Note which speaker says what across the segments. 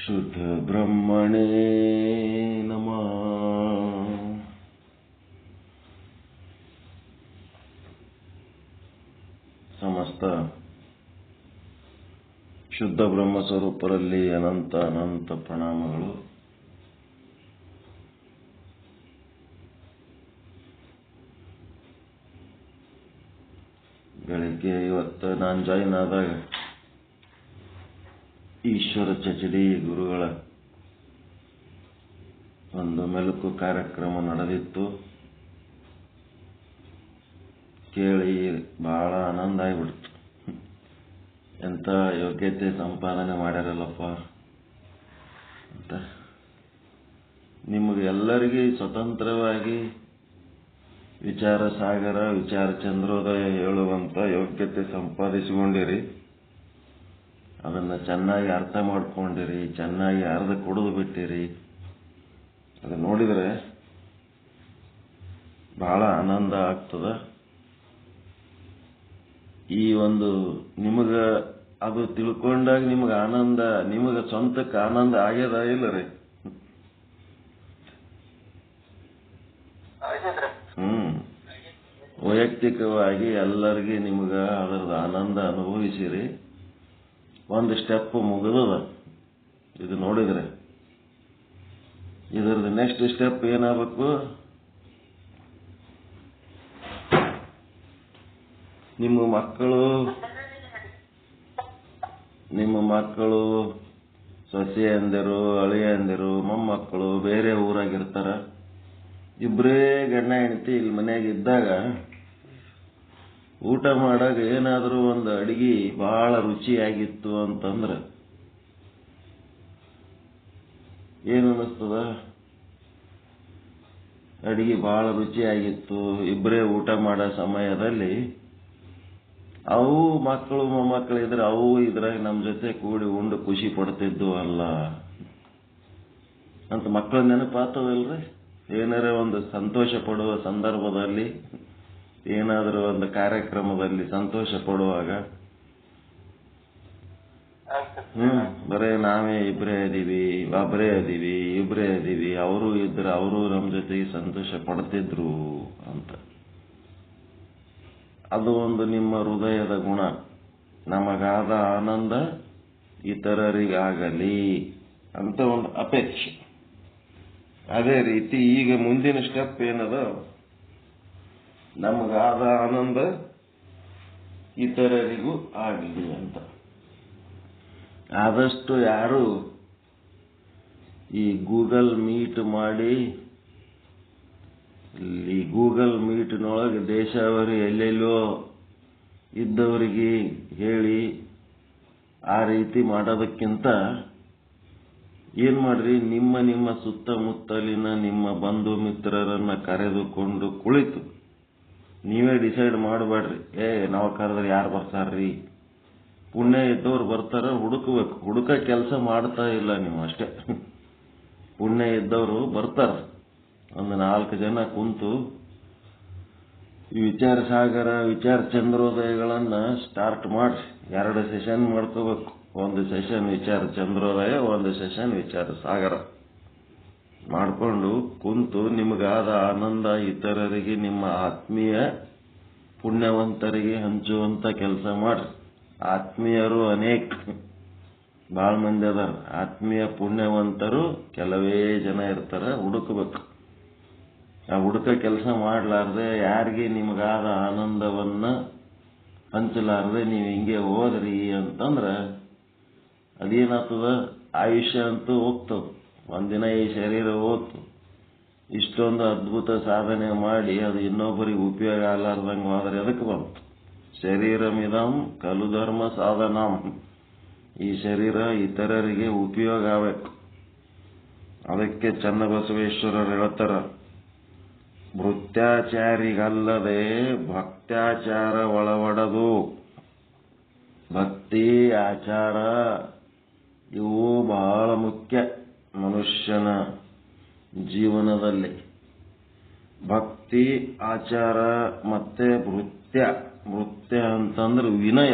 Speaker 1: ಶುದ್ಧ ಬ್ರಹ್ಮಣೇ ನಮಃ. ಸಮಸ್ತ ಶುದ್ಧ ಬ್ರಹ್ಮ ಸ್ವರೂಪರಲ್ಲಿ ಅನಂತ ಅನಂತ ಪ್ರಣಾಮಗಳು. ಬೆಳಿಗ್ಗೆ ಇವತ್ತು ನಾನು ಜಾಯಿನ್ ಆದಾಗ ಈಶ್ವರ ಚಚಡಿ ಗುರುಗಳ ಒಂದು ಮೆಲುಕು ಕಾರ್ಯಕ್ರಮ ನಡೆದಿತ್ತು. ಕೇಳಿ ಬಹಳ ಆನಂದ ಆಗಿಬಿಡ್ತು. ಎಂತ ಯೋಗ್ಯತೆ ಸಂಪಾದನೆ ಮಾಡ್ಯಾರಲ್ಲಪ್ಪ ಅಂತ. ನಿಮಗೆ ಎಲ್ಲರಿಗೆ ಸ್ವತಂತ್ರವಾಗಿ ವಿಚಾರ ಸಾಗರ, ವಿಚಾರ ಚಂದ್ರೋದಯ ಹೇಳುವಂತ ಯೋಗ್ಯತೆ ಸಂಪಾದಿಸಿಕೊಂಡಿರಿ. ಅದನ್ನ ಚೆನ್ನಾಗಿ ಅರ್ಥ ಮಾಡ್ಕೊಂಡಿರಿ, ಚೆನ್ನಾಗಿ ಅರ್ಧ ಕುಡಿದು ಬಿಟ್ಟಿರಿ. ಅದು ನೋಡಿದ್ರೆ ಬಹಳ ಆನಂದ ಆಗ್ತದ. ಈ ಒಂದು ನಿಮಗ ಅದು ತಿಳ್ಕೊಂಡಾಗ ನಿಮಗ ಆನಂದ, ನಿಮಗ ಸ್ವಂತಕ್ಕೆ ಆನಂದ ಆಗ್ಯದ ಇಲ್ಲರಿ? ವೈಯಕ್ತಿಕವಾಗಿ ಎಲ್ಲರಿಗೆ ನಿಮಗ ಅದರದ ಆನಂದ ಅನುಭವಿಸಿರಿ. ಒಂದು ಸ್ಟೆಪ್ ಮುಗಿದದ. ಇದು ನೋಡಿದ್ರೆ ಇದರದ್ದು ನೆಕ್ಸ್ಟ್ ಸ್ಟೆಪ್ ಏನಾಗಬೇಕು? ನಿಮ್ಮ ಮಕ್ಕಳು ಸೊಸೆಯಂದಿರು, ಅಳಿಯಂದಿರು, ಮೊಮ್ಮಕ್ಕಳು ಬೇರೆ ಊರಾಗಿರ್ತಾರ. ಇಬ್ಬರೇ ಗಂಡ ಹೆಂಡತಿ ಇಲ್ಲಿ ಮನೆಯಾಗ ಇದ್ದಾಗ ಊಟ ಮಾಡಾಗ ಏನಾದರೂ ಒಂದು ಅಡಿಗೆ ಬಹಳ ರುಚಿಯಾಗಿತ್ತು ಅಂತಂದ್ರೆ ಏನು ಅನ್ನಿಸ್ತದ? ಅಡಿಗೆ ಬಹಳ ರುಚಿಯಾಗಿತ್ತು. ಇಬ್ಬರೇ ಊಟ ಮಾಡೋ ಸಮಯದಲ್ಲಿ ಅವು ಮಕ್ಕಳು ಮೊಮ್ಮಕ್ಕಳು ಇದ್ರೆ ಅವು ಇದ್ರಾಗ ನಮ್ಮ ಜೊತೆ ಕೂಡಿ ಉಂಡು ಖುಷಿ ಪಡ್ತಿದ್ವು ಅಲ್ಲ ಅಂತ ಮಕ್ಕಳ ನೆನಪಾತವಲ್ರಿ? ಏನಾರ ಒಂದು ಸಂತೋಷ ಪಡುವ ಸಂದರ್ಭದಲ್ಲಿ, ಏನಾದರೂ ಒಂದು ಕಾರ್ಯಕ್ರಮದಲ್ಲಿ ಸಂತೋಷ ಪಡುವಾಗ ಬರೇ ನಾವೇ ಇಬ್ಬರೇ ಇದೀವಿ, ಇಬ್ಬರೇ ಇದೀವಿ, ಅವರು ಇದ್ರೆ ಅವರು ನಮ್ಮ ಜೊತೆಗೆ ಸಂತೋಷ ಪಡ್ತಿದ್ರು ಅಂತ. ಅದು ಒಂದು ನಿಮ್ಮ ಹೃದಯದ ಗುಣ. ನಮಗಾದ ಆನಂದ ಇತರರಿಗಾಗಲಿ ಅಂತ ಒಂದು ಅಪೇಕ್ಷೆ. ಅದೇ ರೀತಿ ಈಗ ಮುಂದಿನ ಸ್ಟೆಪ್ ಏನದ? ನಮಗಾದ ಆನಂದ ಇತರರಿಗೂ ಆಗಲಿ ಅಂತ. ಆದಷ್ಟು ಯಾರು ಈ ಗೂಗಲ್ ಮೀಟ್ ಮಾಡಿ, ಈ ಗೂಗಲ್ ಮೀಟ್ನೊಳಗೆ ದೇಶವರು ಎಲ್ಲೆಲ್ಲೋ ಇದ್ದವರಿಗೆ ಹೇಳಿ ಆ ರೀತಿ ಮಾಡೋದಕ್ಕಿಂತ ಏನ್ ಮಾಡ್ರಿ, ನಿಮ್ಮ ಸುತ್ತಮುತ್ತಲಿನ ನಿಮ್ಮ ಬಂಧು ಮಿತ್ರರನ್ನ ಕರೆದುಕೊಂಡು ಕುಳಿತು ನೀವೇ ಡಿಸೈಡ್ ಮಾಡಬೇಡ್ರಿ. ನಾವು ಕರೆದ್ರೆ ಯಾರು ಬರ್ತಾರ್ರಿ? ಪುಣ್ಯ ಇದ್ದವ್ರು ಬರ್ತಾರ, ಹುಡುಕಬೇಕು. ಹುಡುಕ ಕೆಲಸ ಮಾಡ್ತಾ ಇಲ್ಲ ನೀವು ಅಷ್ಟೇ. ಪುಣ್ಯ ಇದ್ದವರು ಬರ್ತಾರ. ಒಂದು 4 ಜನ ಕುಂತು ಈ ವಿಚಾರ ಸಾಗರ, ವಿಚಾರ ಚಂದ್ರೋದಯಗಳನ್ನ ಸ್ಟಾರ್ಟ್ ಮಾಡ್ರಿ. 2 ಸೆಷನ್ ಮಾಡ್ಕೋಬೇಕು. ಒಂದು ಸೆಷನ್ ವಿಚಾರ ಚಂದ್ರೋದಯ, ಒಂದು ಸೆಷನ್ ವಿಚಾರ ಸಾಗರ ಮಾಡಿಕೊಂಡು ಕುಂತು ನಿಮಗಾದ ಆನಂದ ಇತರರಿಗೆ, ನಿಮ್ಮ ಆತ್ಮೀಯ ಪುಣ್ಯವಂತರಿಗೆ ಹಂಚುವಂತ ಕೆಲಸ ಮಾಡ್ರಿ. ಆತ್ಮೀಯರು ಬಹಳ ಮಂದಿ ಅದಾರ. ಆತ್ಮೀಯ ಪುಣ್ಯವಂತರು ಕೆಲವೇ ಜನ ಇರ್ತಾರ. ಹುಡುಕಬೇಕು. ಆ ಹುಡುಕ ಕೆಲಸ ಮಾಡ್ಲಾರ್ದೆ, ಯಾರಿಗೆ ನಿಮಗಾದ ಆನಂದವನ್ನ ಹಂಚಲಾರ್ದೆ ನೀವು ಹಿಂಗೆ ಹೋದ್ರಿ ಅಂತಂದ್ರ ಅದೇನಾಗ್ತದ? ಆಯುಷ್ಯ ಅಂತೂ ಹೋಗ್ತದ. ಒಂದಿನ ಈ ಶರೀರ ಹೋಗ್ತು. ಇಷ್ಟೊಂದು ಅದ್ಭುತ ಸಾಧನೆ ಮಾಡಿ ಅದು ಇನ್ನೊಬ್ಬರಿಗೆ ಉಪಯೋಗ ಆಗಲಾರ್ದಂಗೆ ಹೋದ್ರೆ ಅದಕ್ಕೆ ಬಂತು. ಶರೀರಮಿದಂ ಖಲು ಧರ್ಮ ಸಾಧನಂ. ಈ ಶರೀರ ಇತರರಿಗೆ ಉಪಯೋಗ ಆಗಬೇಕು. ಅದಕ್ಕೆ ಚನ್ನಬಸವೇಶ್ವರರು ಹೇಳ್ತಾರ, ಭೃತ್ಯಾಚಾರಿಗಲ್ಲದೆ ಭಕ್ತ್ಯಾಚಾರ ಒಳವಡದು. ಭಕ್ತಿ, ಆಚಾರ ಇವು ಬಹಳ ಮುಖ್ಯ ಮನುಷ್ಯನ ಜೀವನದಲ್ಲಿ. ಭಕ್ತಿ, ಆಚಾರ ಮತ್ತೆ ಭೃತ್ಯ ಅಂತಂದ್ರೆ ವಿನಯ.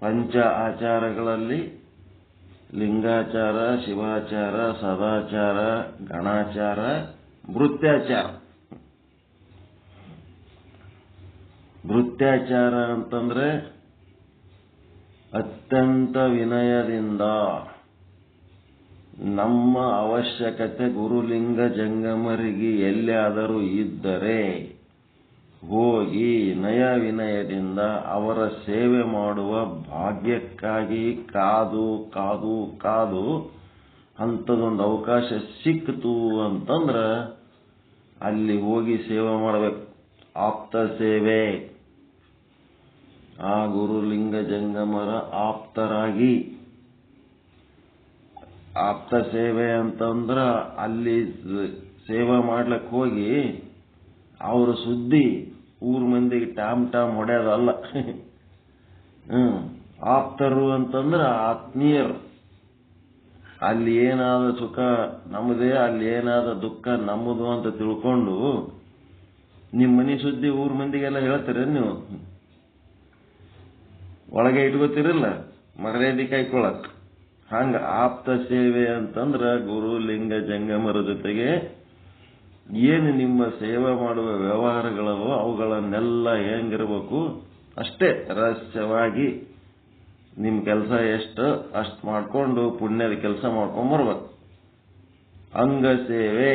Speaker 1: ಪಂಚ ಆಚಾರಗಳಲ್ಲಿ ಲಿಂಗಾಚಾರ, ಶಿವಾಚಾರ, ಸದಾಚಾರ, ಗಣಾಚಾರ, ಭೃತ್ಯಾಚಾರ. ಭೃತ್ಯಾಚಾರ ಅಂತಂದ್ರೆ ಅತ್ಯಂತ ವಿನಯದಿಂದ ನಮ್ಮ ಅವಶ್ಯಕತೆ ಗುರುಲಿಂಗ ಜಂಗಮರಿಗೆ ಎಲ್ಲಿಯಾದರೂ ಇದ್ದರೆ ಹೋಗಿ ನಯ ವಿನಯದಿಂದ ಅವರ ಸೇವೆ ಮಾಡುವ ಭಾಗ್ಯಕ್ಕಾಗಿ ಕಾದು ಕಾದು ಕಾದು ಅಂಥದೊಂದು ಅವಕಾಶ ಸಿಕ್ತು ಅಂತಂದ್ರ ಅಲ್ಲಿ ಹೋಗಿ ಸೇವೆ ಮಾಡಬೇಕು. ಆಪ್ತ ಸೇವೆ. ಆ ಗುರುಲಿಂಗ ಜಂಗಮರ ಆಪ್ತರಾಗಿ, ಆಪ್ತ ಸೇವೆ ಅಂತಂದ್ರ ಅಲ್ಲಿ ಸೇವೆ ಮಾಡ್ಲಕ್ಕೆ ಹೋಗಿ ಅವ್ರ ಸುದ್ದಿ ಊರ್ ಮಂದಿಗೆ ಟಾಮ್ ಹೊಡೆಯೋದಲ್ಲ. ಆಪ್ತರು ಅಂತಂದ್ರ ಆತ್ಮೀಯರು. ಅಲ್ಲಿ ಏನಾದ ಸುಖ ನಮ್ಮದೇ, ಅಲ್ಲಿ ಏನಾದ ದುಃಖ ನಮ್ಮದು ಅಂತ ತಿಳ್ಕೊಂಡು ನಿಮ್ಮ ಮನೆ ಸುದ್ದಿ ಊರ್ ಮಂದಿಗೆಲ್ಲ ಹೇಳ್ತೀರ ನೀವು? ಒಳಗೆ ಇಟ್ಕೋತಿರಲ್ಲ ಮರ್ಯಾದೆ ಕಾಯ್ಕೊಳಕ್. ಹಂಗ ಆಪ್ತ ಸೇವೆ ಅಂತಂದ್ರ ಗುರು ಲಿಂಗ ಜಂಗಮರ ಜೊತೆಗೆ ಏನು ನಿಮ್ಮ ಸೇವೆ ಮಾಡುವ ವ್ಯವಹಾರಗಳವೋ ಅವುಗಳನ್ನೆಲ್ಲ ಹೆಂಗಿರ್ಬೇಕು ಅಷ್ಟೇ ರಹಸ್ಯವಾಗಿ ನಿಮ್ಮ ಕೆಲಸ ಎಷ್ಟು ಅಷ್ಟು ಮಾಡ್ಕೊಂಡು ಪುಣ್ಯದ ಕೆಲಸ ಮಾಡ್ಕೊಂಡ್ ಬರ್ಬೇಕು. ಅಂಗ ಸೇವೆ.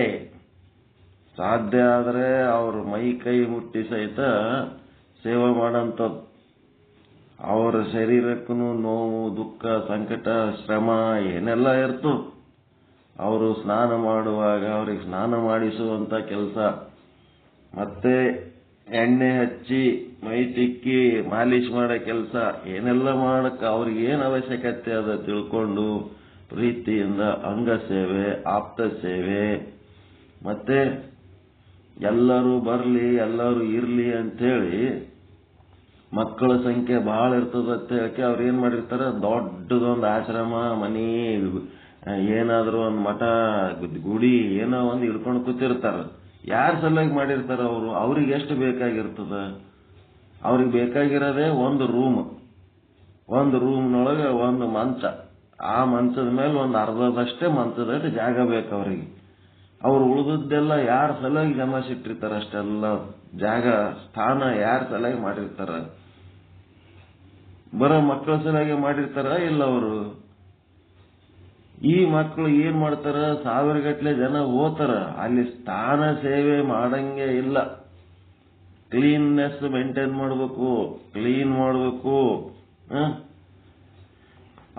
Speaker 1: ಸಾಧ್ಯ ಆದರೆ ಅವ್ರ ಮೈ ಕೈ ಮುಟ್ಟಿ ಸಹಿತ ಸೇವೆ ಮಾಡಂಥದ್ದು. ಅವರ ಶರೀರಕ್ಕೂ ನೋವು, ದುಃಖ, ಸಂಕಟ, ಶ್ರಮ ಏನೆಲ್ಲ ಇರ್ತು. ಅವರು ಸ್ನಾನ ಮಾಡುವಾಗ ಅವ್ರಿಗೆ ಸ್ನಾನ ಮಾಡಿಸುವಂತ ಕೆಲಸ, ಮತ್ತೆ ಎಣ್ಣೆ ಹಚ್ಚಿ ಮೈ ತಿಕ್ಕಿ ಮಾಲಿಶ್ ಮಾಡೋ ಕೆಲಸ, ಏನೆಲ್ಲ ಮಾಡಕ್ಕೆ ಅವ್ರಿಗೆ ಏನು ಅವಶ್ಯಕತೆ ಅದ ತಿಳ್ಕೊಂಡು ಪ್ರೀತಿಯಿಂದ ಅಂಗ ಸೇವೆ, ಆಪ್ತ ಸೇವೆ. ಮತ್ತೆ ಎಲ್ಲರೂ ಬರಲಿ, ಎಲ್ಲರೂ ಇರಲಿ ಅಂತೇಳಿ ಮಕ್ಕಳ ಸಂಖ್ಯೆ ಬಹಳ ಇರ್ತದಂತ ಹೇಳಕ್ಕೆ ಅವ್ರು ಏನ್ ಮಾಡಿರ್ತಾರ, ದೊಡ್ಡದೊಂದು ಆಶ್ರಮ, ಮನಿ, ಏನಾದ್ರೂ ಒಂದು ಮಠ, ಗುಡಿ ಏನೋ ಒಂದು ಹಿಡ್ಕೊಂಡು ಕೂತಿರ್ತಾರ. ಯಾರ ಸಲುವಾಗಿ ಮಾಡಿರ್ತಾರ ಅವರು? ಅವ್ರಿಗೆ ಎಷ್ಟು ಬೇಕಾಗಿರ್ತದ? ಅವ್ರಿಗೆ ಬೇಕಾಗಿರೋದೇ ಒಂದು ರೂಮ್ನೊಳಗೆ ಒಂದು ಮಂಚ. ಆ ಮಂಚದ ಮೇಲೆ ಒಂದು ಅರ್ಧದಷ್ಟೇ ಮಂಚದಷ್ಟು ಜಾಗ ಬೇಕು ಅವರಿಗೆ. ಅವ್ರು ಉಳಿದದ್ದೆಲ್ಲ ಯಾರ ಸಲುವಾಗಿ ಜಮಾಯಿಸಿಟ್ಟಿರ್ತಾರ? ಅಷ್ಟೆಲ್ಲ ಜಾಗ, ಸ್ಥಾನ ಯಾರ ಸಲುವಾಗಿ ಮಾಡಿರ್ತಾರ? ಬರೋ ಮಕ್ಕಳ ಸಲುವಾಗಿ ಮಾಡಿರ್ತಾರ? ಇಲ್ಲ. ಅವರು ಈ ಮಕ್ಕಳು ಏನ್ ಮಾಡ್ತಾರ, ಸಾವಿರಗಟ್ಲೆ ಜನ ಹೋತಾರ, ಅಲ್ಲಿ ಸ್ಥಾನ ಸೇವೆ ಮಾಡಂಗೆ ಇಲ್ಲ. ಕ್ಲೀನ್ನೆಸ್ ಮೇಂಟೈನ್ ಮಾಡಬೇಕು, ಕ್ಲೀನ್ ಮಾಡಬೇಕು.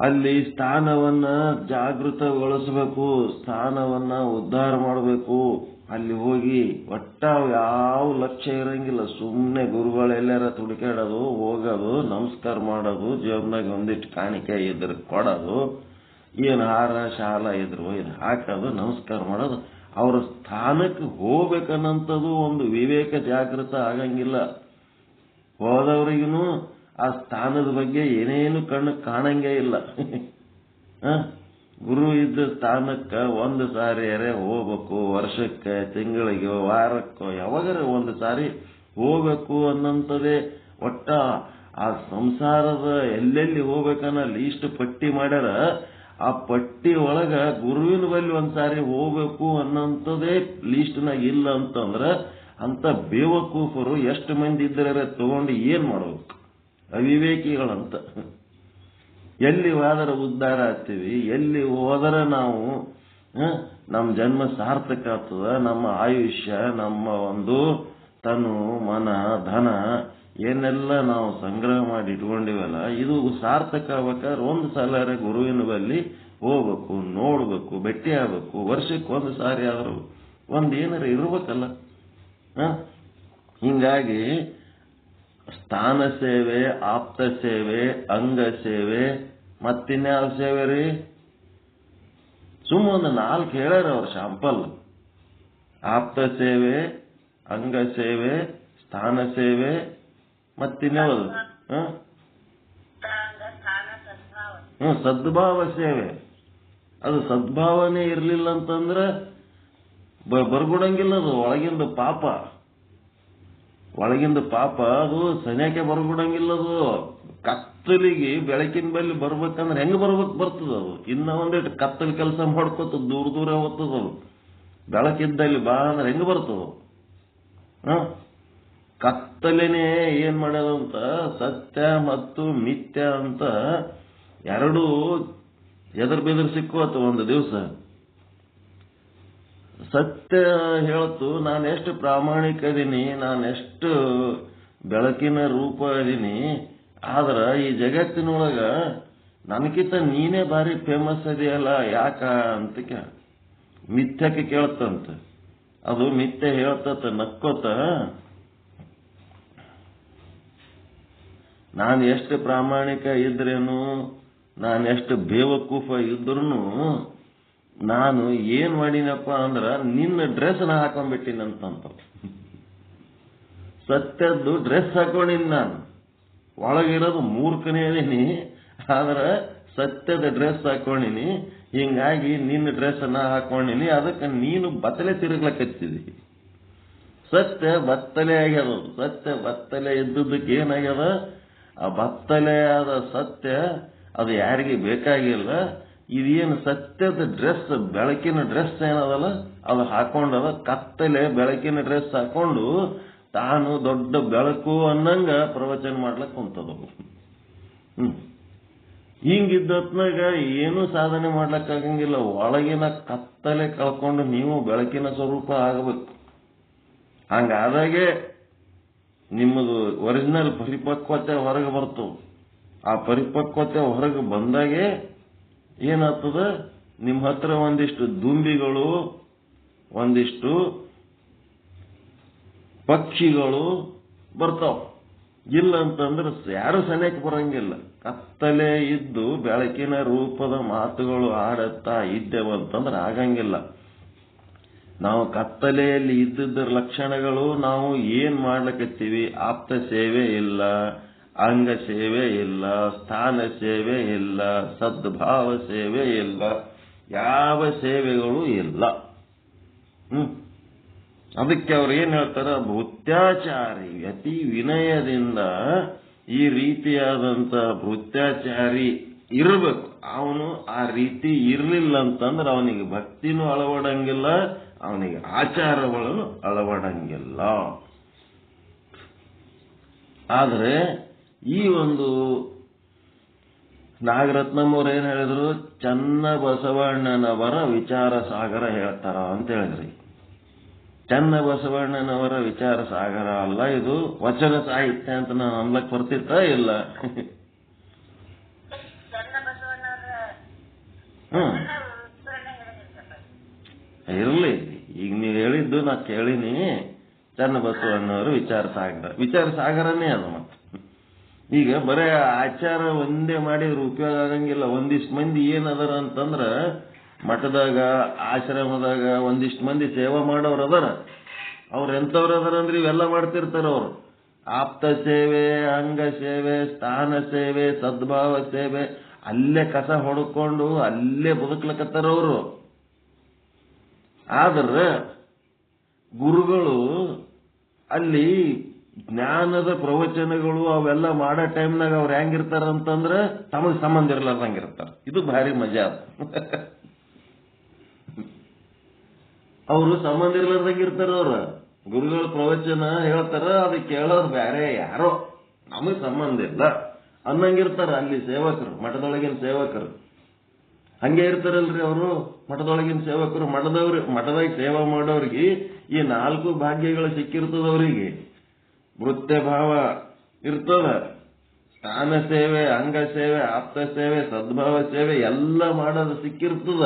Speaker 1: ಅಲ್ಲಿ ಸ್ಥಾನವನ್ನ ಜಾಗೃತಗೊಳಿಸಬೇಕು, ಸ್ಥಾನವನ್ನ ಉದ್ಧಾರ ಮಾಡಬೇಕು. ಅಲ್ಲಿ ಹೋಗಿ ಒಟ್ಟ ಯಾವ ಲಕ್ಷ್ಯ ಇರಂಗಿಲ್ಲ. ಸುಮ್ಮನೆ ಗುರುಗಳೆಲ್ಲಾರ ತುಡುಕಾಡೋದು, ಹೋಗೋದು, ನಮಸ್ಕಾರ ಮಾಡೋದು, ಜೀವನದಾಗ ಒಂದಿಟ್ಟು ಕಾಣಿಕೆ ಇದ್ರ ಕೊಡೋದು, ಏನು ಹಾರ ಶಾಲ ಇದ್ರು ಒಯ್ದು ಹಾಕೋದು, ನಮಸ್ಕಾರ ಮಾಡೋದು. ಅವ್ರ ಸ್ಥಾನಕ್ಕೆ ಹೋಗ್ಬೇಕನ್ನಂಥದ್ದು ಒಂದು ವಿವೇಕ ಜಾಗೃತ ಆಗಂಗಿಲ್ಲ. ಹೋದವ್ರಿಗೂ ಆ ಸ್ಥಾನದ ಬಗ್ಗೆ ಏನೇನು ಕಣ್ಣು ಕಾಣಂಗೇ ಇಲ್ಲ. ಗುರು ಇದ್ದ ಸ್ಥಾನಕ್ಕೆ ಒಂದು ಸಾರಿಯರೇ ಹೋಗ್ಬೇಕು. ವರ್ಷಕ್ಕೆ, ತಿಂಗಳಿಗೆ, ವಾರಕ್ಕೋ ಯಾವಾಗಾರ ಒಂದು ಸಾರಿ ಹೋಗ್ಬೇಕು ಅನ್ನಂಥದ್ದೇ. ಒಟ್ಟ ಆ ಸಂಸಾರದ ಎಲ್ಲೆಲ್ಲಿ ಹೋಗ್ಬೇಕನ್ನ ಲೀಸ್ಟ್ ಪಟ್ಟಿ ಮಾಡ್ಯಾರ. ಆ ಪಟ್ಟಿ ಒಳಗ ಗುರುವಿನ ಬಳಿ ಒಂದ್ಸಾರಿ ಹೋಗ್ಬೇಕು ಅನ್ನಂಥದ್ದೇ ಲೀಸ್ಟ್ನಾಗ ಇಲ್ಲ ಅಂತಂದ್ರ ಅಂತ ಬೇವಕೂಫರು ಎಷ್ಟು ಮಂದಿ ಇದ್ದಾರೆ ತಗೊಂಡು ಏನ್ ಮಾಡ್ಬೇಕು? ಅವಿವೇಕಿಗಳಂತ. ಎಲ್ಲಿ ಹೋದರೆ ಉದ್ಧಾರ ಆಗ್ತೀವಿ, ಎಲ್ಲಿ ಹೋದರೆ ನಾವು ನಮ್ಮ ಜನ್ಮ ಸಾರ್ಥಕ ಆಗ್ತದ, ನಮ್ಮ ಆಯುಷ್ಯ, ನಮ್ಮ ಒಂದು ತನು, ಮನ, ಧನ ಏನೆಲ್ಲ ನಾವು ಸಂಗ್ರಹ ಮಾಡಿ ಇಟ್ಕೊಂಡಿವಲ್ಲ, ಇದು ಸಾರ್ಥಕ ಆಗ್ಬೇಕಾದ್ರೆ ಒಂದು ಸಲ ಗುರುವಿನ ಬಳಿ ಹೋಗ್ಬೇಕು, ನೋಡ್ಬೇಕು, ಭೇಟಿ ಆಗ್ಬೇಕು. ವರ್ಷಕ್ಕೆ ಒಂದು ಸಾರಿ ಆದ್ರೂ ಒಂದು ಏನಾರ ಇರ್ಬೇಕಲ್ಲ. ಹಿಂಗಾಗಿ ಸ್ಥಾನ ಸೇವೆ, ಆಪ್ತ ಸೇವೆ, ಅಂಗ ಸೇವೆ, ಮತ್ತಿನ್ಯಾವ ಸೇವೆ ರೀ? ಒಂದು 4 ಹೇಳ್ಯಾರ ಅವ್ರ ಶಾಂಪಲ್. ಆಪ್ತ ಸೇವೆ, ಅಂಗ ಸೇವೆ, ಸ್ಥಾನ ಸೇವೆ, ಮತ್ತಿನ್ಯಾವುದು? ಸದ್ಭಾವ ಸೇವೆ. ಅದು ಸದ್ಭಾವನೆ ಇರ್ಲಿಲ್ಲ ಅಂತಂದ್ರ ಬರ್ಗುಡಂಗಿಲ್ಲ. ಅದು ಒಳಗಿಂದ ಪಾಪ ಅದು ಸನ್ಯಾಕೆ ಬರ್ಗುಡಂಗಿಲ್ಲ. ಅದು ಕತ್ತಲಿಗೆ ಬೆಳಕಿನ ಬಲ್ಲಿ ಬರ್ಬೇಕಂದ್ರೆ ಹೆಂಗ್ ಬರ್ತದ ಅದು? ಇನ್ನ ಒಂದಿಟ್ಟು ಕತ್ತಲು ಕೆಲಸ ಮಾಡ್ಕೋತ ದೂರ ದೂರ ಹೋಗ್ತದ ಅದು. ಬೆಳಕಿದ್ದಲ್ಲಿ ಬಾ ಅಂದ್ರೆ ಹೆಂಗ್ ಬರ್ತದ? ಕತ್ತಲೆನೇ ಏನ್ ಮಾಡ್ಯದಂತ ಸತ್ಯ ಮತ್ತು ಮಿಥ್ಯ ಅಂತ ಎರಡೂ ಬೆದರ್ ಸಿಕ್ಕುವತ್ತು ಒಂದು ದಿವಸ. ಸತ್ಯ ಹೇಳ್ತು ನಾನೆಷ್ಟು ಪ್ರಾಮಾಣಿಕ ಇದೀನಿ, ನಾನೆಷ್ಟು ಬೆಳಕಿನ ರೂಪ ಇದೀನಿ, ಆದ್ರ ಈ ಜಗತ್ತಿನೊಳಗ ನನಗಿಂತ ನೀನೇ ಭಾರಿ ಫೇಮಸ್ ಇದೆಯಲ್ಲ ಯಾಕ ಅಂತ ಮಿಥ್ಯಕ್ಕೆ ಕೇಳ್ತಂತ. ಅದು ಮಿಥ್ಯ ಹೇಳ್ತತ ನಕ್ಕೋತ, ನಾನು ಎಷ್ಟು ಪ್ರಾಮಾಣಿಕ ಇದ್ರೇನು, ನಾನೆಷ್ಟು ಬೇವಕೂಫ ಇದ್ರೂ ನಾನು ಏನ್ ಮಾಡಿನಪ್ಪ ಅಂದ್ರ ನಿನ್ನ ಡ್ರೆಸ್ ನಾ ಹಾಕೊಂಡ್ಬಿಟ್ಟಿನಂತ. ಸತ್ಯದ್ದು ಡ್ರೆಸ್ ಹಾಕೊಂಡಿನಿ, ನಾನು ಒಳಗಿರೋದು ಮೂರ್ಖನೇ ಅದೀನಿ, ಆದ್ರ ಸತ್ಯದ ಡ್ರೆಸ್ ಹಾಕೊಂಡಿನಿ. ಹಿಂಗಾಗಿ ನಿನ್ನ ಡ್ರೆಸ್ ನಾ ಹಾಕೊಂಡಿನಿ, ಅದಕ್ಕೆ ನೀನು ಬತ್ತಲೆ ತಿರುಗ್ಲಕತ್ತಿದಿ. ಸತ್ಯ ಬತ್ತಲೆ ಆಗ್ಯದ. ಸತ್ಯ ಬತ್ತಲೆ ಇದ್ದದಕ್ಕೆ ಏನಾಗ್ಯದ? ಆ ಬತ್ತಲೆಯಾದ ಸತ್ಯ ಅದು ಯಾರಿಗೆ ಬೇಕಾಗಿಲ್ಲ. ಇದೇನು ಸತ್ಯದ ಡ್ರೆಸ್, ಬೆಳಕಿನ ಡ್ರೆಸ್ ಏನದಲ್ಲ ಅದು ಹಾಕೊಂಡದ. ಕತ್ತಲೆ ಬೆಳಕಿನ ಡ್ರೆಸ್ ಹಾಕೊಂಡು ತಾನು ದೊಡ್ಡ ಬೆಳಕು ಅನ್ನಂಗ ಪ್ರವಚನ ಮಾಡ್ಲಕ್ ಕುಂತದವು. ಹಿಂಗಿದ್ದತ್ನಾಗ ಏನು ಸಾಧನೆ ಮಾಡ್ಲಕ್ಕಾಗಂಗಿಲ್ಲ. ಒಳಗಿನ ಕತ್ತಲೆ ಕಳ್ಕೊಂಡು ನೀವು ಬೆಳಕಿನ ಸ್ವರೂಪ ಆಗಬೇಕು. ಹಂಗಾದಾಗೆ ನಿಮ್ಮದು ಒರಿಜಿನಲ್ ಪರಿಪಕ್ವತೆ ಹೊರಗೆ ಬರ್ತವೆ. ಆ ಪರಿಪಕ್ವತೆ ಹೊರಗೆ ಬಂದಾಗೆ ಏನಾಗ್ತದ? ನಿಮ್ಮ ಹತ್ರ ಒಂದಿಷ್ಟು ದುಂಬಿಗಳು, ಒಂದಿಷ್ಟು ಪಕ್ಷಿಗಳು ಬರ್ತಾವ. ಇಲ್ಲ ಅಂತಂದ್ರೆ ಯಾರು ಸನೇಕ ಬರಂಗಿಲ್ಲ. ಕತ್ತಲೆ ಇದ್ದು ಬೆಳಕಿನ ರೂಪದ ಮಾತುಗಳು ಆಡತ್ತಾ ಇದ್ದೇವಂತಂದ್ರೆ ಆಗಂಗಿಲ್ಲ. ನಾವು ಕತ್ತಲೆಯಲ್ಲಿ ಇದ್ದಿದ್ದ ಲಕ್ಷಣಗಳು ನಾವು ಏನ್ ಮಾಡ್ಲಕತ್ತೀವಿ? ಆಪ್ತ ಸೇವೆ ಇಲ್ಲ, ಅಂಗ ಸೇವೆ ಇಲ್ಲ, ಸ್ಥಾನ ಸೇವೆ ಇಲ್ಲ, ಸದ್ಭಾವ ಸೇವೆ ಇಲ್ಲ, ಯಾವ ಸೇವೆಗಳು ಇಲ್ಲ. ಅದಕ್ಕೆ ಅವ್ರು ಏನ್ ಹೇಳ್ತಾರ? ಭೃತ್ಯಾಚಾರಿ ಅತಿ ವಿನಯದಿಂದ ಈ ರೀತಿಯಾದಂತ ಭೃತ್ಯಾಚಾರಿ ಇರಬೇಕು. ಅವನು ಆ ರೀತಿ ಇರ್ಲಿಲ್ಲ ಅಂತಂದ್ರೆ ಅವನಿಗೆ ಭಕ್ತಿನೂ ಅಳವಡಂಗಿಲ್ಲ, ಅವನಿಗೆ ಆಚಾರಗಳನ್ನು ಅಳವಡಂಗಿಲ್ಲ. ಆದ್ರೆ ಈ ಒಂದು ನಾಗರತ್ನಮ್ಮವ್ರು ಏನ್ ಹೇಳಿದ್ರು? ಚನ್ನ ಬಸವಣ್ಣನವರ ವಿಚಾರ ಸಾಗರ ಹೇಳ್ತಾರ ಅಂತ ಹೇಳಿದ್ರಿ. ಚನ್ನ ಬಸವಣ್ಣನವರ ವಿಚಾರ ಸಾಗರ ಅಲ್ಲ, ಇದು ವಚನ ಸಾಹಿತ್ಯ ಅಂತ ನಾನು ಅನ್ಲಕ್ ಬರ್ತಿರ್ತಾ ಇಲ್ಲ. ಇರ್ಲಿ, ಈಗ ನೀವು ಹೇಳಿದ್ದು ನಾ ಕೇಳಿನಿ. ಚನ್ನ ಬಸವಣ್ಣನವರು ವಿಚಾರ ಸಾಗರ, ವಿಚಾರ ಸಾಗರನೇ ಅದು. ಮತ್ತೆ ಈಗ ಬರೇ ಆಚಾರ ಒಂದೇ ಮಾಡಿದ್ರೆ ಉಪಯೋಗ ಆಗಂಗಿಲ್ಲ. ಒಂದಿಷ್ಟು ಮಂದಿ ಏನದಾರ ಅಂತಂದ್ರ ಮಠದಾಗ, ಆಶ್ರಮದಾಗ ಒಂದಿಷ್ಟು ಮಂದಿ ಸೇವಾ ಮಾಡೋರು ಅದಾರ. ಅವ್ರು ಎಂಥವ್ರು ಅದಾರ ಅಂದ್ರೆ ಇವೆಲ್ಲ ಮಾಡ್ತಿರ್ತಾರ. ಅವ್ರು ಆಪ್ತ ಸೇವೆ, ಅಂಗ ಸೇವೆ, ಸ್ಥಾನ ಸೇವೆ, ಸದ್ಭಾವ ಸೇವೆ, ಅಲ್ಲೇ ಕಸ ಹೊಡ್ಕೊಂಡು ಅಲ್ಲೇ ಬದುಕ್ಲಕತ್ತಾರ ಅವರು. ಆದ್ರೆ ಗುರುಗಳು ಅಲ್ಲಿ ಜ್ಞಾನದ ಪ್ರವಚನಗಳು ಅವೆಲ್ಲ ಮಾಡೋ ಟೈಮ್ನಾಗ ಅವ್ರು ಹೆಂಗಿರ್ತಾರ ಅಂತಂದ್ರೆ ತಮಗೆ ಸಂಬಂಧ ಇರ್ಲಾರ್ದಂಗಿರ್ತಾರ. ಇದು ಭಾರಿ ಮಜಾ. ಅವರು ಸಂಬಂಧ ಇರ್ಲಾರ್ದಂಗಿರ್ತಾರ. ಅವ್ರ ಗುರುಗಳ ಪ್ರವಚನ ಹೇಳ್ತಾರ, ಅದು ಕೇಳೋರು ಬೇರೆ ಯಾರೋ, ನಮಗ್ ಸಂಬಂಧ ಇಲ್ಲ ಅನ್ನಂಗಿರ್ತಾರ. ಅಲ್ಲಿ ಸೇವಕರು, ಮಠದೊಳಗಿನ ಸೇವಕರು ಹಂಗೆ ಇರ್ತಾರಲ್ರಿ ಅವರು. ಮಠದೊಳಗಿನ ಸೇವಕರು ಮಠದಾಗ ಸೇವಾ ಮಾಡೋರಿಗೆ ಈ 4 ಭಾಗ್ಯಗಳು ಸಿಕ್ಕಿರ್ತದ. ಅವರಿಗೆ ವೃತ್ಯ ಭಾವ ಇರ್ತದ, ಸ್ಥಾನ ಸೇವೆ, ಅಂಗ ಸೇವೆ, ಆಪ್ತ ಸೇವೆ, ಸದ್ಭಾವ ಸೇವೆ ಎಲ್ಲ ಮಾಡೋದು ಸಿಕ್ಕಿರ್ತದ.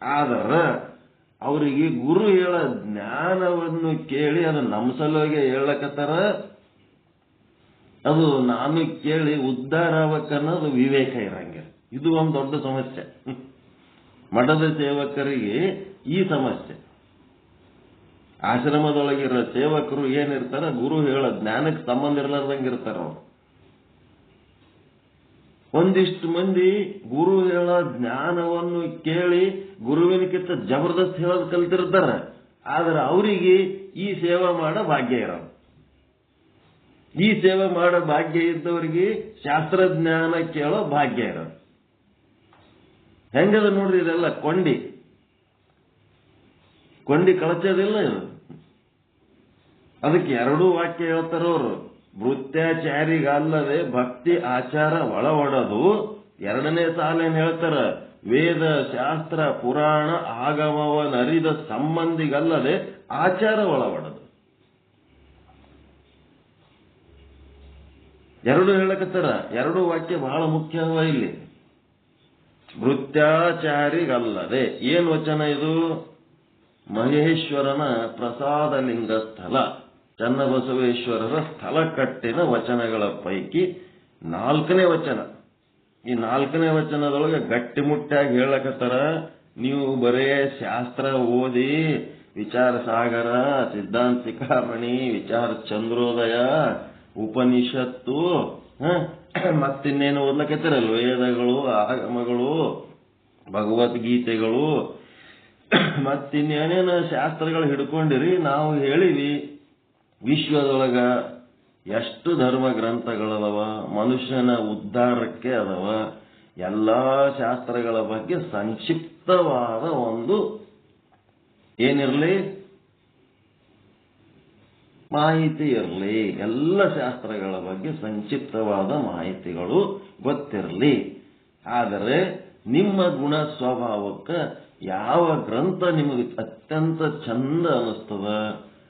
Speaker 1: ಆದ್ರ ಅವರಿಗೆ ಗುರು ಹೇಳ ಜ್ಞಾನವನ್ನು ಕೇಳಿ ಅದು ನಮ್ಮ ಸಲುವಾಗಿ ಹೇಳಕತ್ತಾರ. ಅದು ನಾನು ಕೇಳಿ ಉದ್ಧಾರ ಆಗ್ಬೇಕನ್ನೋದು ವಿವೇಕ ಇರಂಗಿಲ್ಲ. ಇದು ಒಂದು ದೊಡ್ಡ ಸಮಸ್ಯೆ. ಮಠದ ಸೇವಕರಿಗೆ ಈ ಸಮಸ್ಯೆ. ಆಶ್ರಮದೊಳಗಿರೋ ಸೇವಕರು ಏನಿರ್ತಾರ, ಗುರು ಹೇಳೋ ಜ್ಞಾನಕ್ಕೆ ಸಂಬಂಧ ಇರ್ಲಾರ್ದಂಗಿರ್ತಾರ. ಅವ್ರು ಒಂದಿಷ್ಟು ಮಂದಿ ಗುರು ಹೇಳೋ ಜ್ಞಾನವನ್ನು ಕೇಳಿ ಗುರುವಿನಕ್ಕಿಂತ ಜಬರ್ದಸ್ತ್ ಹೇಳೋದು ಕಲ್ತಿರ್ತಾರ. ಆದ್ರೆ ಅವರಿಗೆ ಈ ಸೇವಾ ಮಾಡೋ ಭಾಗ್ಯ ಇರೋದು. ಈ ಸೇವೆ ಮಾಡೋ ಭಾಗ್ಯ ಇದ್ದವರಿಗೆ ಶಾಸ್ತ್ರಜ್ಞಾನ ಕೇಳೋ ಭಾಗ್ಯ ಇರೋದು. ಹೆಂಗದ ನೋಡ್ರಿ, ಇದೆಲ್ಲ ಕೊಂಡಿ ಕಳಚೋದಿಲ್ಲ ಇದು. ಅದಕ್ಕೆ ಎರಡೂ ವಾಕ್ಯ ಹೇಳ್ತಾರವ್ರು. ಭೃತ್ಯಾಚಾರಿಗಲ್ಲದೆ ಭಕ್ತಿ ಆಚಾರ ಒಳವಡದು. ಎರಡನೇ ಸಾಲೇನ್ ಹೇಳ್ತಾರ, ವೇದ ಶಾಸ್ತ್ರ ಪುರಾಣ ಆಗಮವನರಿದ ಸಂಬಂಧಿಗಲ್ಲದೆ ಆಚಾರ ಒಳವಡದು. ಎರಡು ಹೇಳಕತ್ತಾರ. ಎರಡೂ ವಾಕ್ಯ ಬಹಳ ಮುಖ್ಯವ ಇಲ್ಲಿ. ಭೃತ್ಯಾಚಾರಿಗಲ್ಲದೆ ಏನ್ ವಚನ ಇದು? ಮಹೇಶ್ವರನ ಪ್ರಸಾದಲಿಂಗ ಸ್ಥಳ, ಚನ್ನಬಸವೇಶ್ವರರ ಸ್ಥಳ ಕಟ್ಟಿನ ವಚನಗಳ ಪೈಕಿ 4ನೇ ವಚನ. ಈ 4ನೇ ವಚನದೊಳಗೆ ಗಟ್ಟಿಮುಟ್ಟಾಗಿ ಹೇಳಕತ್ತಾರ, ನೀವು ಬರೇ ಶಾಸ್ತ್ರ ಓದಿ ವಿಚಾರ ಸಾಗರ, ಸಿದ್ಧಾಂತ ಶಿಖಾಮಣಿ, ವಿಚಾರ ಚಂದ್ರೋದಯ, ಉಪನಿಷತ್ತು, ಮತ್ತಿನ್ನೇನು ಓದ್ಲಕತ್ತಾರಲ್ಲ, ವೇದಗಳು, ಆಗಮಗಳು, ಭಗವದ್ಗೀತೆಗಳು, ಮತ್ತಿನ್ನೇನೇನು ಶಾಸ್ತ್ರಗಳು ಹಿಡ್ಕೊಂಡಿರಿ. ನಾವು ಹೇಳಿವಿ ವಿಶ್ವದೊಳಗ ಎಷ್ಟು ಧರ್ಮ ಗ್ರಂಥಗಳದವ, ಮನುಷ್ಯನ ಉದ್ಧಾರಕ್ಕೆ ಅದವ, ಎಲ್ಲಾ ಶಾಸ್ತ್ರಗಳ ಬಗ್ಗೆ ಸಂಕ್ಷಿಪ್ತವಾದ ಒಂದು ಏನಿರಲಿ ಮಾಹಿತಿ ಇರಲಿ. ಎಲ್ಲ ಶಾಸ್ತ್ರಗಳ ಬಗ್ಗೆ ಸಂಕ್ಷಿಪ್ತವಾದ ಮಾಹಿತಿಗಳು ಗೊತ್ತಿರಲಿ. ಆದರೆ ನಿಮ್ಮ ಗುಣ ಸ್ವಭಾವಕ್ಕೆ ಯಾವ ಗ್ರಂಥ ನಿಮಗೆ ಅತ್ಯಂತ ಚಂದ ಅನಿಸ್ತದ,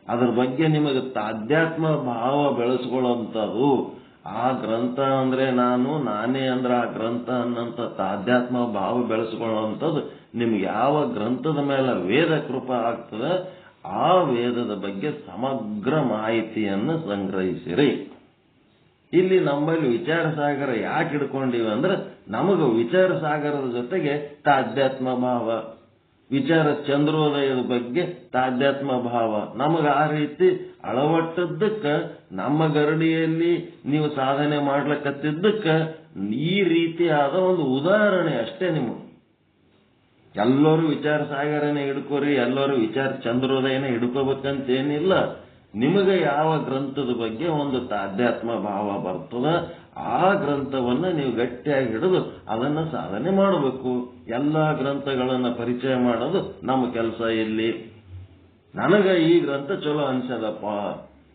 Speaker 1: ಅದ್ರ ಬಗ್ಗೆ ನಿಮಗೆ ತಾಧ್ಯಾತ್ಮ ಭಾವ ಬೆಳೆಸ್ಕೊಳ್ಳುವಂಥದ್ದು, ಆ ಗ್ರಂಥ ಅಂದ್ರೆ ನಾನೇ ಅಂದ್ರೆ ಆ ಗ್ರಂಥ ಅನ್ನಂತ ತಾಧ್ಯಾತ್ಮ ಭಾವ ಬೆಳೆಸ್ಕೊಳ್ಳುವಂಥದ್ದು ನಿಮ್ಗೆ ಯಾವ ಗ್ರಂಥದ ಮೇಲೆ ವೇದ ಕೃಪಾ ಆಗ್ತದೆ, ಆ ವೇದದ ಬಗ್ಗೆ ಸಮಗ್ರ ಮಾಹಿತಿಯನ್ನು ಸಂಗ್ರಹಿಸಿರಿ. ಇಲ್ಲಿ ನಮ್ಮಲ್ಲಿ ವಿಚಾರ ಸಾಗರ ಯಾಕೆ ಹಿಡ್ಕೊಂಡಿವಿ ಅಂದ್ರೆ, ನಮಗೆ ವಿಚಾರ ಸಾಗರದ ಜೊತೆಗೆ ತಾಧ್ಯಾತ್ಮ ಭಾವ, ವಿಚಾರ ಚಂದ್ರೋದಯದ ಬಗ್ಗೆ ತಾಧ್ಯಾತ್ಮ ಭಾವ ನಮಗೆ ಆ ರೀತಿ ಅಳವಟ್ಟದ್ದಕ್ಕೆ, ನಮ್ಮ ಗರಡಿಯಲ್ಲಿ ನೀವು ಸಾಧನೆ ಮಾಡ್ಲಕತ್ತಿದ್ದಕ್ಕೆ ಈ ರೀತಿಯಾದ ಒಂದು ಉದಾಹರಣೆ ಅಷ್ಟೇ. ನಿಮಗೆ ಎಲ್ಲರೂ ವಿಚಾರ ಸಾಗರನೇ ಹಿಡ್ಕೋರಿ, ಎಲ್ಲರೂ ವಿಚಾರ ಚಂದ್ರೋದಯನೇ ಹಿಡ್ಕೋಬೇಕಂತೇನಿಲ್ಲ. ನಿಮಗೆ ಯಾವ ಗ್ರಂಥದ ಬಗ್ಗೆ ಒಂದು ತಾಧ್ಯಾತ್ಮ ಭಾವ ಬರ್ತದ, ಆ ಗ್ರಂಥವನ್ನ ನೀವು ಗಟ್ಟಿಯಾಗಿ ಹಿಡಿದು ಅದನ್ನ ಸಾಧನೆ ಮಾಡಬೇಕು. ಎಲ್ಲಾ ಗ್ರಂಥಗಳನ್ನ ಪರಿಚಯ ಮಾಡೋದು ನಮ್ಮ ಕೆಲಸ. ಇಲ್ಲಿ ನನಗ ಈ ಗ್ರಂಥ ಚಲೋ ಅನ್ಸದಪ್ಪ,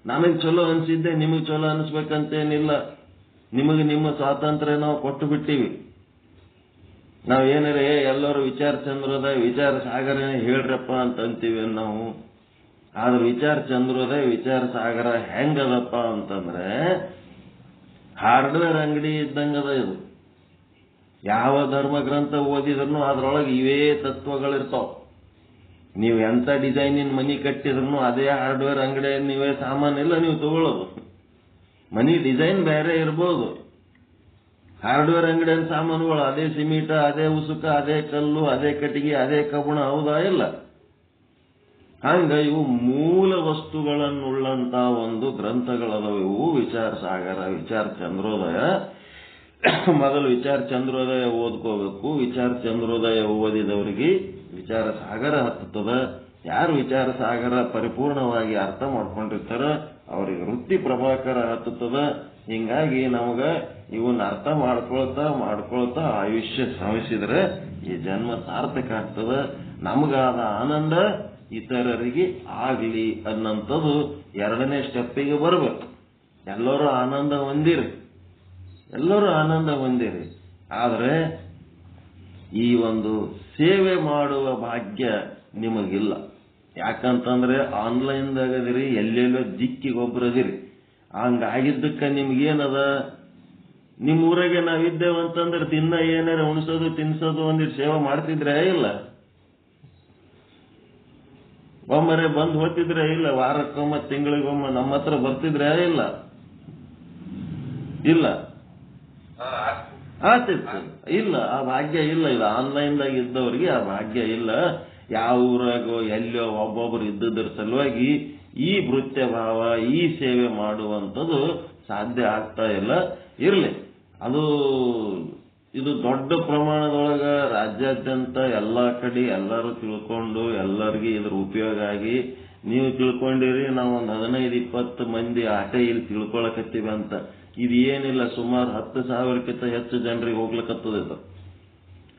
Speaker 1: ನನಗೆ ಚಲೋ ಅನ್ಸಿದ್ದೆ ನಿಮಗೆ ಚಲೋ ಅನ್ಸ್ಬೇಕಂತೇನಿಲ್ಲ. ನಿಮಗೆ ನಿಮ್ಮ ಸ್ವಾತಂತ್ರ್ಯ ನಾವು ಕೊಟ್ಟು ಬಿಟ್ಟಿವಿ. ನಾವೇನಾರೇ ಎಲ್ಲರೂ ವಿಚಾರ ಚಂದ್ರೋದಯ ವಿಚಾರ ಸಾಗರನೇ ಹೇಳ್ರಪ್ಪ ಅಂತ ಅಂತೀವಿ ನಾವು. ಆದ್ರೆ ವಿಚಾರ ಚಂದ್ರೋದಯ ವಿಚಾರ ಸಾಗರ ಹೆಂಗದಪ್ಪ ಅಂತಂದ್ರೆ ಹಾರ್ಡ್ವೇರ್ ಅಂಗಡಿ ಇದ್ದಂಗದ ಇದು. ಯಾವ ಧರ್ಮ ಗ್ರಂಥ ಓದಿದ್ರು ಅದ್ರೊಳಗೆ ಇವೇ ತತ್ವಗಳಿರ್ತಾವ. ನೀವು ಎಂತ ಡಿಸೈನಿನ ಮನಿ ಕಟ್ಟಿದ್ರು ಅದೇ ಹಾರ್ಡ್ವೇರ್ ಅಂಗಡಿ ನೀವೇ ಸಾಮಾನೆಲ್ಲ ನೀವು ತಗೊಳ್ಳೋದು. ಮನಿ ಡಿಸೈನ್ ಬೇರೆ ಇರ್ಬೋದು, ಹಾರ್ಡ್ವೇರ್ ಅಂಗಡಿಯ ಸಾಮಾನುಗಳು ಅದೇ ಸಿಮಿಟ, ಅದೇ ಉಸುಕ, ಅದೇ ಕಲ್ಲು, ಅದೇ ಕಟ್ಟಿಗೆ, ಅದೇ ಕಬ್ಬಣ, ಹೌದಾ ಇಲ್ಲ? ಹಂಗ ಇವು ಮೂಲ ವಸ್ತುಗಳನ್ನುಳ್ಳಂತ ಒಂದು ಗ್ರಂಥಗಳದವು ಇವು. ವಿಚಾರ ಸಾಗರ, ವಿಚಾರ ಚಂದ್ರೋದಯ. ಮೊದಲು ವಿಚಾರ ಚಂದ್ರೋದಯ ಓದ್ಕೋಬೇಕು. ವಿಚಾರ ಚಂದ್ರೋದಯ ಓದಿದವರಿಗೆ ವಿಚಾರ ಸಾಗರ ಹತ್ತದ. ಯಾರು ವಿಚಾರ ಸಾಗರ ಪರಿಪೂರ್ಣವಾಗಿ ಅರ್ಥ ಮಾಡ್ಕೊಂಡಿರ್ತಾರ ಅವರಿಗೆ ವೃತ್ತಿ ಪ್ರಭಾಕರ ಹತ್ತದ. ಹಿಂಗಾಗಿ ನಮಗ ಇವನ್ನ ಅರ್ಥ ಮಾಡ್ಕೊಳ್ತಾ ಆಯುಷ್ಯ ಶ್ರಮಿಸಿದ್ರೆ ಈ ಜನ್ಮ ಸಾರ್ಥಕ ಆಗ್ತದ. ನಮಗಾದ ಆನಂದ ಇತರರಿಗೆ ಆಗ್ಲಿ ಅನ್ನಂಥದ್ದು 2ನೇ ಸ್ಟೆಪ್ಪಿಗೆ ಬರ್ಬೇಕು. ಎಲ್ಲರೂ ಆನಂದ ಹೊಂದಿರಿ. ಆದ್ರೆ ಈ ಒಂದು ಸೇವೆ ಮಾಡುವ ಭಾಗ್ಯ ನಿಮಗಿಲ್ಲ. ಯಾಕಂತಂದ್ರೆ ಆನ್ಲೈನ್ದಾಗದಿರಿ, ಎಲ್ಲೆಲ್ಲೋ ದಿಕ್ಕಿಗೊಬ್ಬರದಿರಿ. ಹಂಗಾಗಿದ್ದಕ್ಕೆ ನಿಮ್ಗೇನದ, ನಿಮ್ಮ ಊರಾಗೆ ನಾವಿದ್ದೇವಂತಂದ್ರೆ ದಿನ ಏನಾರ ಉಣಿಸೋದು ತಿನ್ಸೋದು ಒಂದಿಟ್ಟು ಸೇವೆ ಮಾಡ್ತಿದ್ರೆ ಇಲ್ಲ? ಒಮ್ಮರೆ ಬಂದು ಹೋಗ್ತಿದ್ರೆ ಇಲ್ಲ? ವಾರಕ್ಕೊಮ್ಮ ತಿಂಗಳಿಗೊಮ್ಮ ನಮ್ಮ ಹತ್ರ ಬರ್ತಿದ್ರೆ ಇಲ್ಲ? ಆಗ್ತಿತ್ತು ಇಲ್ಲ. ಆ ಭಾಗ್ಯ ಇಲ್ಲ. ಇದು ಆನ್ಲೈನ್ದಾಗ ಇದ್ದವ್ರಿಗೆ ಆ ಭಾಗ್ಯ ಇಲ್ಲ. ಯಾವ ಊರಾಗೋ ಎಲ್ಲೋ ಒಬ್ಬೊಬ್ರು ಇದ್ದದ್ರ ಸಲುವಾಗಿ ಈ ಭೃತ್ಯ ಭಾವ, ಈ ಸೇವೆ ಮಾಡುವಂಥದ್ದು ಸಾಧ್ಯ ಆಗ್ತಾ ಇಲ್ಲ. ಇರ್ಲಿ, ಇದು ದೊಡ್ಡ ಪ್ರಮಾಣದೊಳಗ ರಾಜ್ಯಾದ್ಯಂತ ಎಲ್ಲಾ ಕಡೆ ಎಲ್ಲರೂ ತಿಳ್ಕೊಂಡು ಎಲ್ಲರಿಗೆ ಇದ್ರ ಉಪಯೋಗ ಆಗಿ ನೀವು ತಿಳ್ಕೊಂಡಿರಿ ನಾವೊಂದು 15-20 ಮಂದಿ ಆಟೆ ಇಲ್ಲಿ ತಿಳ್ಕೊಳಕತ್ತೀವಿ ಅಂತ. ಇದು ಏನಿಲ್ಲ, ಸುಮಾರು 10,000ಕ್ಕಿಂತ ಹೆಚ್ಚು ಜನರಿಗೆ ಹೋಗ್ಲಿಕ್ಕತ್ತದ. ಇದು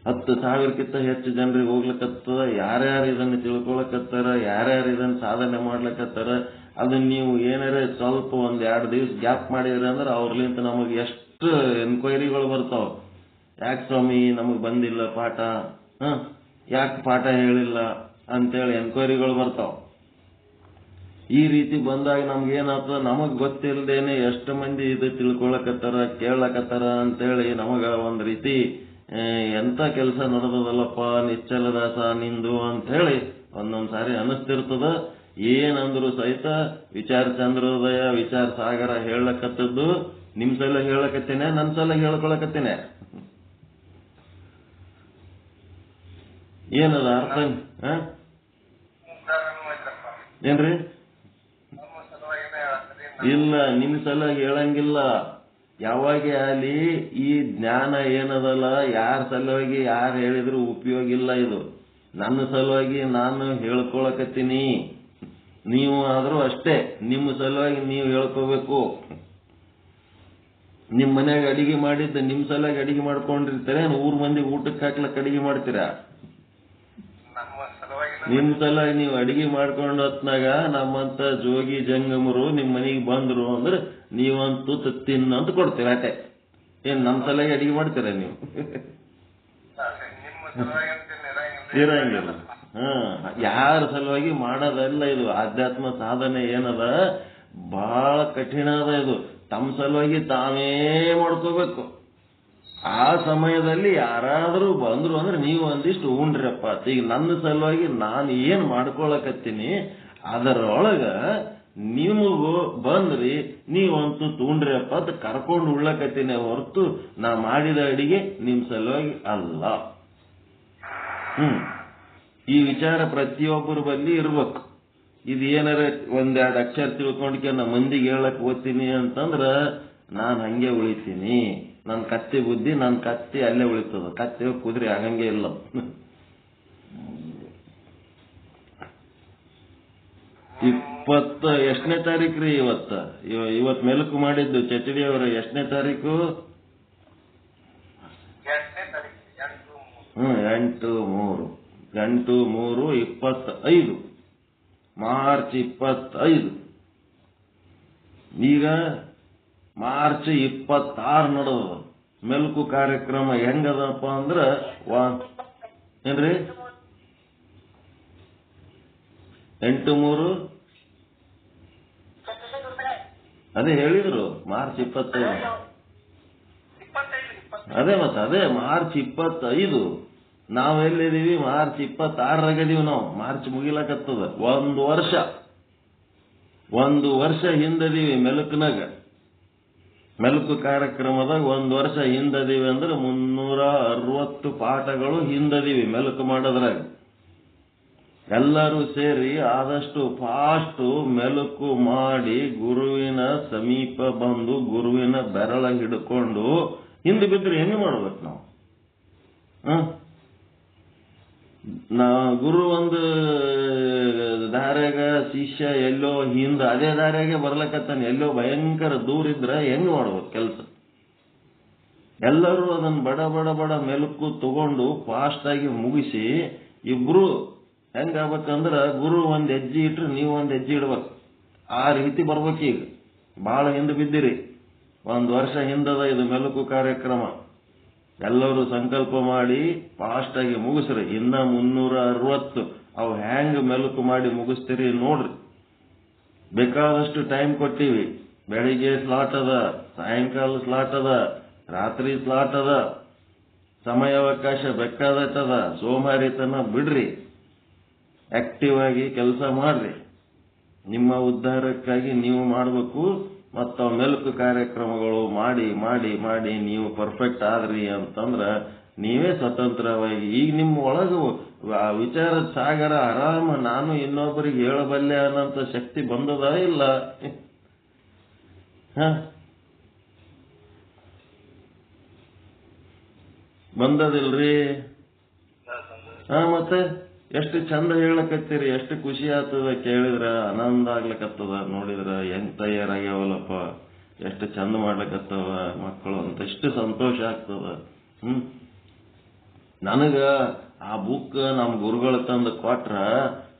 Speaker 1: 10,000ಕ್ಕಿಂತ ಹೆಚ್ಚು ಜನರಿಗೆ ಹೋಗ್ಲಿಕ್ಕತ್ತದ. ಯಾರ್ಯಾರು ಇದನ್ನು ತಿಳ್ಕೊಳಕತ್ತಾರ, ಯಾರ್ಯಾರು ಇದನ್ನು ಸಾಧನೆ ಮಾಡ್ಲಿಕ್ಕತ್ತಾರ, ಅದನ್ನ ನೀವು ಏನಾರ ಸ್ವಲ್ಪ 1-2 ದಿವಸ ಗ್ಯಾಪ್ ಮಾಡಿದ್ರಿ ಅಂದ್ರೆ ಅವ್ರಲಿಂತ ನಮಗೆ ಎಷ್ಟು ಎನ್ಕ್ವೈರಿಗಳು ಬರ್ತಾವ. ಯಾಕೆ ಸ್ವಾಮಿ ನಮಗ್ ಬಂದಿಲ್ಲ ಪಾಠ, ಯಾಕೆ ಪಾಠ ಹೇಳಿಲ್ಲ ಅಂತೇಳಿ ಎನ್ಕ್ವೈರಿಗಳು ಬರ್ತಾವ. ಈ ರೀತಿ ಬಂದಾಗ ನಮ್ಗೆ ಏನಾಗ್ತದ, ನಮಗ್ ಗೊತ್ತಿಲ್ಲದೇನೆ ಎಷ್ಟು ಮಂದಿ ಇದು ತಿಳ್ಕೊಳಕತ್ತಾರ, ಕೇಳಕತ್ತಾರ ಅಂತೇಳಿ ನಮಗ ಒಂದ್ ರೀತಿ ಎಂತ ಕೆಲಸ ನಡೆದದಲ್ಲಪ್ಪ ನಿಶ್ಚಲದಾಸ ನಿಂದು ಅಂತ ಹೇಳಿ ಒಂದೊಂದ್ಸಾರಿ ಅನಿಸ್ತಿರ್ತದ. ಏನಂದ್ರು ಸಹಿತ ವಿಚಾರ ಚಂದ್ರೋದಯ, ವಿಚಾರ ಸಾಗರ ಹೇಳಕತ್ತದ್ದು ನಿಮ್ ಸಲ ಹೇಳಕತ್ತೇನೆ, ನನ್ ಸಲ ಹೇಳ್ಕೊಳಕತ್ತೇನೆ. ಏನದ ಅರ್ಥ ಏನ್ರಿ? ಇಲ್ಲ, ನಿಮ್ ಸಲ ಹೇಳಂಗಿಲ್ಲ. ಯಾವಾಗ ಅಲ್ಲಿ ಈ ಜ್ಞಾನ ಏನದಲ್ಲ, ಯಾರ ಸಲುವಾಗಿ ಯಾರು ಹೇಳಿದ್ರು ಉಪಯೋಗ ಇಲ್ಲ. ಇದು ನನ್ನ ಸಲುವಾಗಿ ನಾನು ಹೇಳ್ಕೊಳಕತ್ತೀನಿ. ನೀವು ಆದ್ರೂ ಅಷ್ಟೇ, ನಿಮ್ಮ ಸಲುವಾಗಿ ನೀವು ಹೇಳ್ಕೋಬೇಕು. ನಿಮ್ ಮನ್ಯಾಗ ಅಡಿಗೆ ಮಾಡಿದ್ದ ನಿಮ್ ಸಲುವಾಗಿ ಅಡಿಗೆ ಮಾಡ್ಕೊಂಡಿರ್ತಾರೆ, 100 ಮಂದಿ ಊಟಕ್ಕೆ ಹಾಕ್ಲಕ್ ಅಡಿಗೆ ಮಾಡ್ತೀರಾ? ನಿಮ್ ಸಲುವಾಗಿ ನೀವು ಅಡಿಗೆ ಮಾಡ್ಕೊಂಡು ಹೊತ್ನಾಗ ನಮ್ಮಂತ ಜೋಗಿ ಜಂಗಮರು ನಿಮ್ ಮನೆಗೆ ಬಂದ್ರು ಅಂದ್ರೆ ನೀವಂತೂ ತಿನ್ನಂತ ಕೊಡ್ತೀರ ಅಟೆ. ಏನ್ ನಮ್ ಸಲುವಾಗಿ ಅಡಿಗೆ ಮಾಡ್ತೀರ ನೀವು? ಇರಂಗಿಲ್ಲ. ಯಾರ ಸಲುವಾಗಿ ಮಾಡೋದಲ್ಲ. ಇದು ಆಧ್ಯಾತ್ಮ ಸಾಧನೆ ಏನದ ಬಹಳ ಕಠಿಣ ಅದ. ಇದು ತಮ್ಮ ಸಲುವಾಗಿ ತಾವೇ ಮಾಡ್ಕೋಬೇಕು. ಆ ಸಮಯದಲ್ಲಿ ಯಾರಾದ್ರೂ ಬಂದ್ರು ಅಂದ್ರೆ ನೀವು ಒಂದಿಷ್ಟು ಉಂಡ್ರಪ್ಪ. ಈಗ ನನ್ನ ಸಲುವಾಗಿ ನಾನು ಏನ್ ಮಾಡ್ಕೊಳಕತ್ತೀನಿ ಅದರೊಳಗ ನಿಮಗೂ ಬಂದ್ರಿ, ನೀವಂತೂ ತುಂಡ್ರಪ್ಪ ಅಂತ ಕರ್ಕೊಂಡು ಉಳ್ಳಕತ್ತೀನಿ ಹೊರತು ನಾ ಮಾಡಿದ ಅಡಿಗೆ ನಿಮ್ ಸಲುವಾಗಿ ಅಲ್ಲ. ಈ ವಿಚಾರ ಪ್ರತಿಯೊಬ್ಬರ ಬಲ್ಲಿ ಇರ್ಬೇಕು. ಇದು ಏನಾರ 1-2 ಅಕ್ಷರ ತಿಳ್ಕೊಂಡ್ಕೆ ನಾ ಮಂದಿಗೆ ಹೇಳಕ್ ಓದ್ತೀನಿ ಅಂತಂದ್ರ ನಾನ್ ಹಂಗೆ ಉಳಿತೀನಿ. ನನ್ ಕತ್ತಿ ಬುದ್ಧಿ, ನನ್ ಕತ್ತಿ ಅಲ್ಲೇ ಉಳಿತದ. ಕತ್ತಿ ಕುದುರೆ ಆಗಂಗೆ ಇಲ್ಲ. ಎಷ್ಟನೇ ತಾರೀಕು ರೀ ಇವತ್ ಮೆಲುಕು ಮಾಡಿದ್ದು ಚಚಡಿ ಅವರ? ಎಷ್ಟನೇ ತಾರೀಕು? 8/3/25, ಮಾರ್ಚ್ 25. ಈಗ ಮಾರ್ಚ್ 26 ನಡೆದ ಮೆಲುಕು ಕಾರ್ಯಕ್ರಮ. ಹೆಂಗದಪ್ಪ ಅಂದ್ರ ಏನ್ರಿ 8/3 ಅದೇ ಹೇಳಿದ್ರು ಮಾರ್ಚ್ 25. ಅದೇ ಮಾರ್ಚ್ 25. ನಾವೆಲ್ಲಿದೀವಿ? ಮಾರ್ಚ್ 26ರಾಗದೀವಿ ನಾವು. ಮಾರ್ಚ್ ಮುಗಿಲಕತ್ತದ. ಒಂದು ವರ್ಷ ಹಿಂದದೀವಿ ಮೆಲುಕ್ನಾಗ. ಮೆಲುಕು ಕಾರ್ಯಕ್ರಮದಾಗ 1 ವರ್ಷ ಹಿಂದದೀವಿ ಅಂದ್ರೆ 360 ಪಾಠಗಳು ಹಿಂದದೀವಿ ಮೆಲುಕು ಮಾಡೋದ್ರಾಗ. ಎಲ್ಲರೂ ಸೇರಿ ಆದಷ್ಟು ಫಾಸ್ಟ್ ಮೆಲುಕು ಮಾಡಿ ಗುರುವಿನ ಸಮೀಪ ಬಂದು ಗುರುವಿನ ಬೆರಳ ಹಿಡ್ಕೊಂಡು ಹಿಂದೆ ಬಿದ್ರೆ ಹೆಂಗೆ ಮಾಡ್ಬೇಕು ನಾವು? ಗುರು ಒಂದು ದಾರ್ಯಾಗ, ಶಿಷ್ಯ ಎಲ್ಲೋ ಹಿಂದ ಅದೇ ದಾರ್ಯಾಗೆ ಬರ್ಲಕತ್ತಾನೆ. ಎಲ್ಲೋ ಭಯಂಕರ ದೂರ ಇದ್ರೆ ಹೆಂಗ್ ಮಾಡ್ಬೇಕು ಕೆಲಸ? ಎಲ್ಲರೂ ಅದನ್ನ ಬಡ ಬಡ ಬಡ ಮೆಲುಕು ತಗೊಂಡು ಫಾಸ್ಟ್ ಆಗಿ ಮುಗಿಸಿ ಇಬ್ರು ಹೆಂಗಾಗ್ಬೇಕಂದ್ರ ಗುರು 1 ಹೆಜ್ಜೆ ಇಟ್ರೆ ನೀವು 1 ಹೆಜ್ಜೆ ಇಡ್ಬೇಕು. ಆ ರೀತಿ ಬರ್ಬೇಕೀಗ. ಬಹಳ ಹಿಂದೆ ಬಿದ್ದಿರಿ. 1 ವರ್ಷ ಹಿಂದದ ಇದು ಮೆಲುಕು ಕಾರ್ಯಕ್ರಮ. ಎಲ್ಲರೂ ಸಂಕಲ್ಪ ಮಾಡಿ ಫಾಸ್ಟ್ ಆಗಿ ಮುಗಿಸ್ರಿ. ಇನ್ನ 360 ಅವು ಹ್ಯಾಂಗ್ ಮೆಲುಕು ಮಾಡಿ ಮುಗಿಸ್ತೀರಿ ನೋಡ್ರಿ. ಬೇಕಾದಷ್ಟು ಟೈಮ್ ಕೊಟ್ಟಿವಿ. ಬೆಳಿಗ್ಗೆ ಸ್ಲಾಟ್ ಅದ, ಸಾಯಂಕಾಲ ಸ್ಲಾಟ್ ಅದ, ರಾತ್ರಿ ಸ್ಲಾಟ್ ಅದ. ಸಮಯಾವಕಾಶ ಬೇಕಾದಟ್ಟದ. ಸೋಮಾರಿತನ ಬಿಡ್ರಿ. ಆಕ್ಟಿವ್ ಆಗಿ ಕೆಲಸ ಮಾಡ್ರಿ. ನಿಮ್ಮ ಉದ್ಧಾರಕ್ಕಾಗಿ ನೀವು ಮಾಡಬೇಕು. ಮತ್ತ ಮೆಲುಕು ಕಾರ್ಯಕ್ರಮಗಳು ಮಾಡಿ ಮಾಡಿ ಮಾಡಿ ನೀವು ಪರ್ಫೆಕ್ಟ್ ಆದ್ರಿ ಅಂತಂದ್ರ ನೀವೇ ಸ್ವತಂತ್ರವಾಗಿ ಈಗ ನಿಮ್ಮ ಒಳಗೆ ವಿಚಾರದ ಸಾಗರ ಆರಾಮ ನಾನು ಇನ್ನೊಬ್ಬರಿಗೆ ಹೇಳಬಲ್ಲೆ ಅನ್ನೋಂಥ ಶಕ್ತಿ ಬಂದದ ಇಲ್ಲ? ಬಂದದಿಲ್ರಿ? ಮತ್ತೆ ಎಷ್ಟು ಚಂದ ಹೇಳಕತ್ತೀರಿ, ಎಷ್ಟು ಖುಷಿ ಆಗ್ತದ ಕೇಳಿದ್ರ, ಆನಂದ ಆಗ್ಲಕತ್ತದ. ನೋಡಿದ್ರ ಹೆಂಗ್ ತಯಾರಾಗ್ಯಾವಲ್ಲಪ್ಪ, ಎಷ್ಟು ಚಂದ ಮಾಡ್ಲಕತ್ತವ ಮಕ್ಕಳು ಅಂತ ಎಷ್ಟು ಸಂತೋಷ ಆಗ್ತದ. ನನಗ ಆ ಬುಕ್ ನಮ್ ಗುರುಗಳ ತಂದು ಕೊಟ್ರ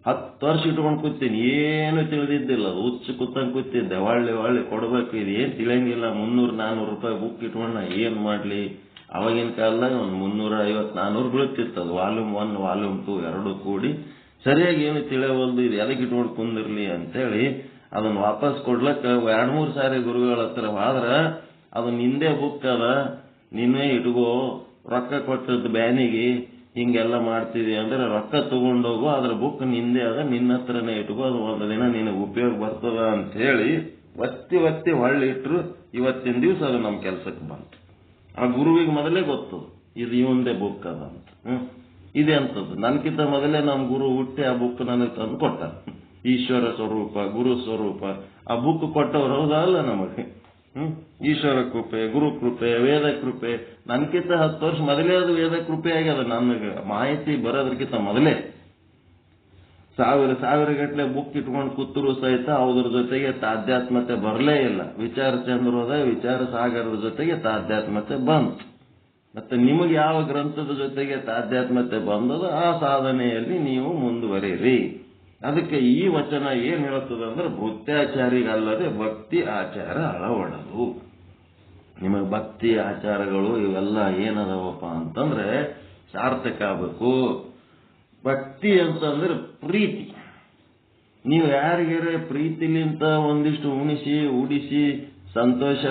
Speaker 1: 10 ವರ್ಷ ಇಟ್ಕೊಂಡು ಕೂತೀನಿ, ಏನು ತಿಳಿದಿದ್ದಿಲ್ಲ. ಹುಚ್ಚು ಕೂತಂಗ್ ಕೂತಿದ್ದೆ, ಒಳ್ಳೆ ಕೊಡ್ಬೇಕು, ಇದು ಏನ್ ತಿಳಿಯಂಗಿಲ್ಲ. 300-400 ರೂಪಾಯಿ ಬುಕ್ ಇಟ್ಕೊಂಡು ನಾ ಏನ್ ಮಾಡ್ಲಿ? ಅವಾಗಿನ ಕಾಲದಾಗ ಒಂದು 350-400 ಬೀಳ್ತಿತ್ತದು, ವಾಲ್ಯೂಮ್ 1 ವಾಲ್ಯೂಮ್ 2 ಎರಡು ಕೂಡಿ. ಸರಿಯಾಗಿ ಏನು ತಿಳಿಯವಲ್ದು, ಇದು ಎದಕ್ಕೆ ಇಟ್ಕೊಂಡು ಕುಂದಿರ್ಲಿ ಅಂತೇಳಿ ಅದನ್ನ ವಾಪಸ್ ಕೊಡ್ಲಕ್ಕ 2-3 ಸಾರಿ ಗುರುಗಳ ಹತ್ರ ಹೋದ್ರ, ಅದು ನಿಂದೇ ಬುಕ್ ಅದ, ನಿನ್ನೆ ಇಟ್ಕೋ, ರೊಕ್ಕ ಕೊಟ್ಟದ್ದು ಬ್ಯಾನಿಗೆ ಹಿಂಗೆಲ್ಲ ಮಾಡ್ತಿದಿ ಅಂದ್ರೆ ರೊಕ್ಕ ತಗೊಂಡೋಗು, ಅದ್ರ ಬುಕ್ ನಿಂದೆ ಅದ, ನಿನ್ನ ಹತ್ರನೇ ಇಟ್ಕೋ, ಅದು ಒಂದು ದಿನ ನಿನಗೆ ಉಪಯೋಗ ಬರ್ತದ ಅಂತ ಹೇಳಿ ಒತ್ತಿ ಹೊಳ್ಳಿ ಇಟ್ರು. ಇವತ್ತಿನ ದಿವಸ ಅದು ನಮ್ಮ ಕೆಲ್ಸಕ್ಕೆ ಬಂತು. ಆ ಗುರುವಿಗೆ ಮೊದಲೇ ಗೊತ್ತು ಇದು ಇವಂದೇ ಬುಕ್ ಅದ ಅಂತ. ಇದೆ ಅಂತದ್ದು ನನ್ಕಿಂತ ಮೊದಲೇ ನಮ್ಮ ಗುರು ಹುಟ್ಟಿ ಆ ಬುಕ್ ನನಗೆ ತಂದು ಕೊಟ್ಟ. ಈಶ್ವರ ಸ್ವರೂಪ, ಗುರು ಸ್ವರೂಪ, ಆ ಬುಕ್ ಕೊಟ್ಟವ್ರು ಹೌದಲ್ಲ ನಮಗೆ. ಈಶ್ವರ ಕೃಪೆ, ಗುರು ಕೃಪೆ, ವೇದ ಕೃಪೆ. ನನ್ಕಿಂತ 10 ವರ್ಷ ಮೊದಲೇ ಅದು ವೇದ ಕೃಪೆ ಆಗ್ಯದ. ನನಗೆ ಮಾಹಿತಿ ಬರೋದಕ್ಕಿಂತ ಮೊದಲೇ ಸಾವಿರ ಗಟ್ಟಲೆ ಬುಕ್ ಇಟ್ಕೊಂಡು ಕೂತರು ಸಹಿತ ಅದ್ರ ಜೊತೆಗೆ ತಾಧ್ಯಾತ್ಮತೆ ಬರಲೇ ಇಲ್ಲ. ವಿಚಾರ ಚಂದ್ರೋದಯ, ವಿಚಾರ ಸಾಗರದ ಜೊತೆಗೆ ತಾಧ್ಯಾತ್ಮತೆ ಬಂತು. ಮತ್ತೆ ನಿಮಗೆ ಯಾವ ಗ್ರಂಥದ ಜೊತೆಗೆ ತಾಧ್ಯಾತ್ಮತೆ ಬಂದದ ಆ ಸಾಧನೆಯಲ್ಲಿ ನೀವು ಮುಂದುವರಿರಿ. ಅದಕ್ಕೆ ಈ ವಚನ ಏನ್ ಹೇಳುತ್ತದೆ ಅಂದ್ರೆ, ಭೃತ್ಯಾಚಾರಿಗಲ್ಲದೆ ಭಕ್ತಿ ಆಚಾರ ಅಳವಡದು. ನಿಮಗೆ ಭಕ್ತಿ ಆಚಾರಗಳು ಇವೆಲ್ಲ ಏನದವಪ್ಪ ಅಂತಂದ್ರೆ ಸಾರ್ಥಕ ಆಗಬೇಕು. ಭಕ್ತಿ ಅಂತಂದ್ರೆ ಪ್ರೀತಿ. ನೀವು ಯಾರಿಗಾರೆ ಪ್ರೀತಿಲಿಂತ ಒಂದಿಷ್ಟು ಉಡಿಸಿ ಸಂತೋಷ,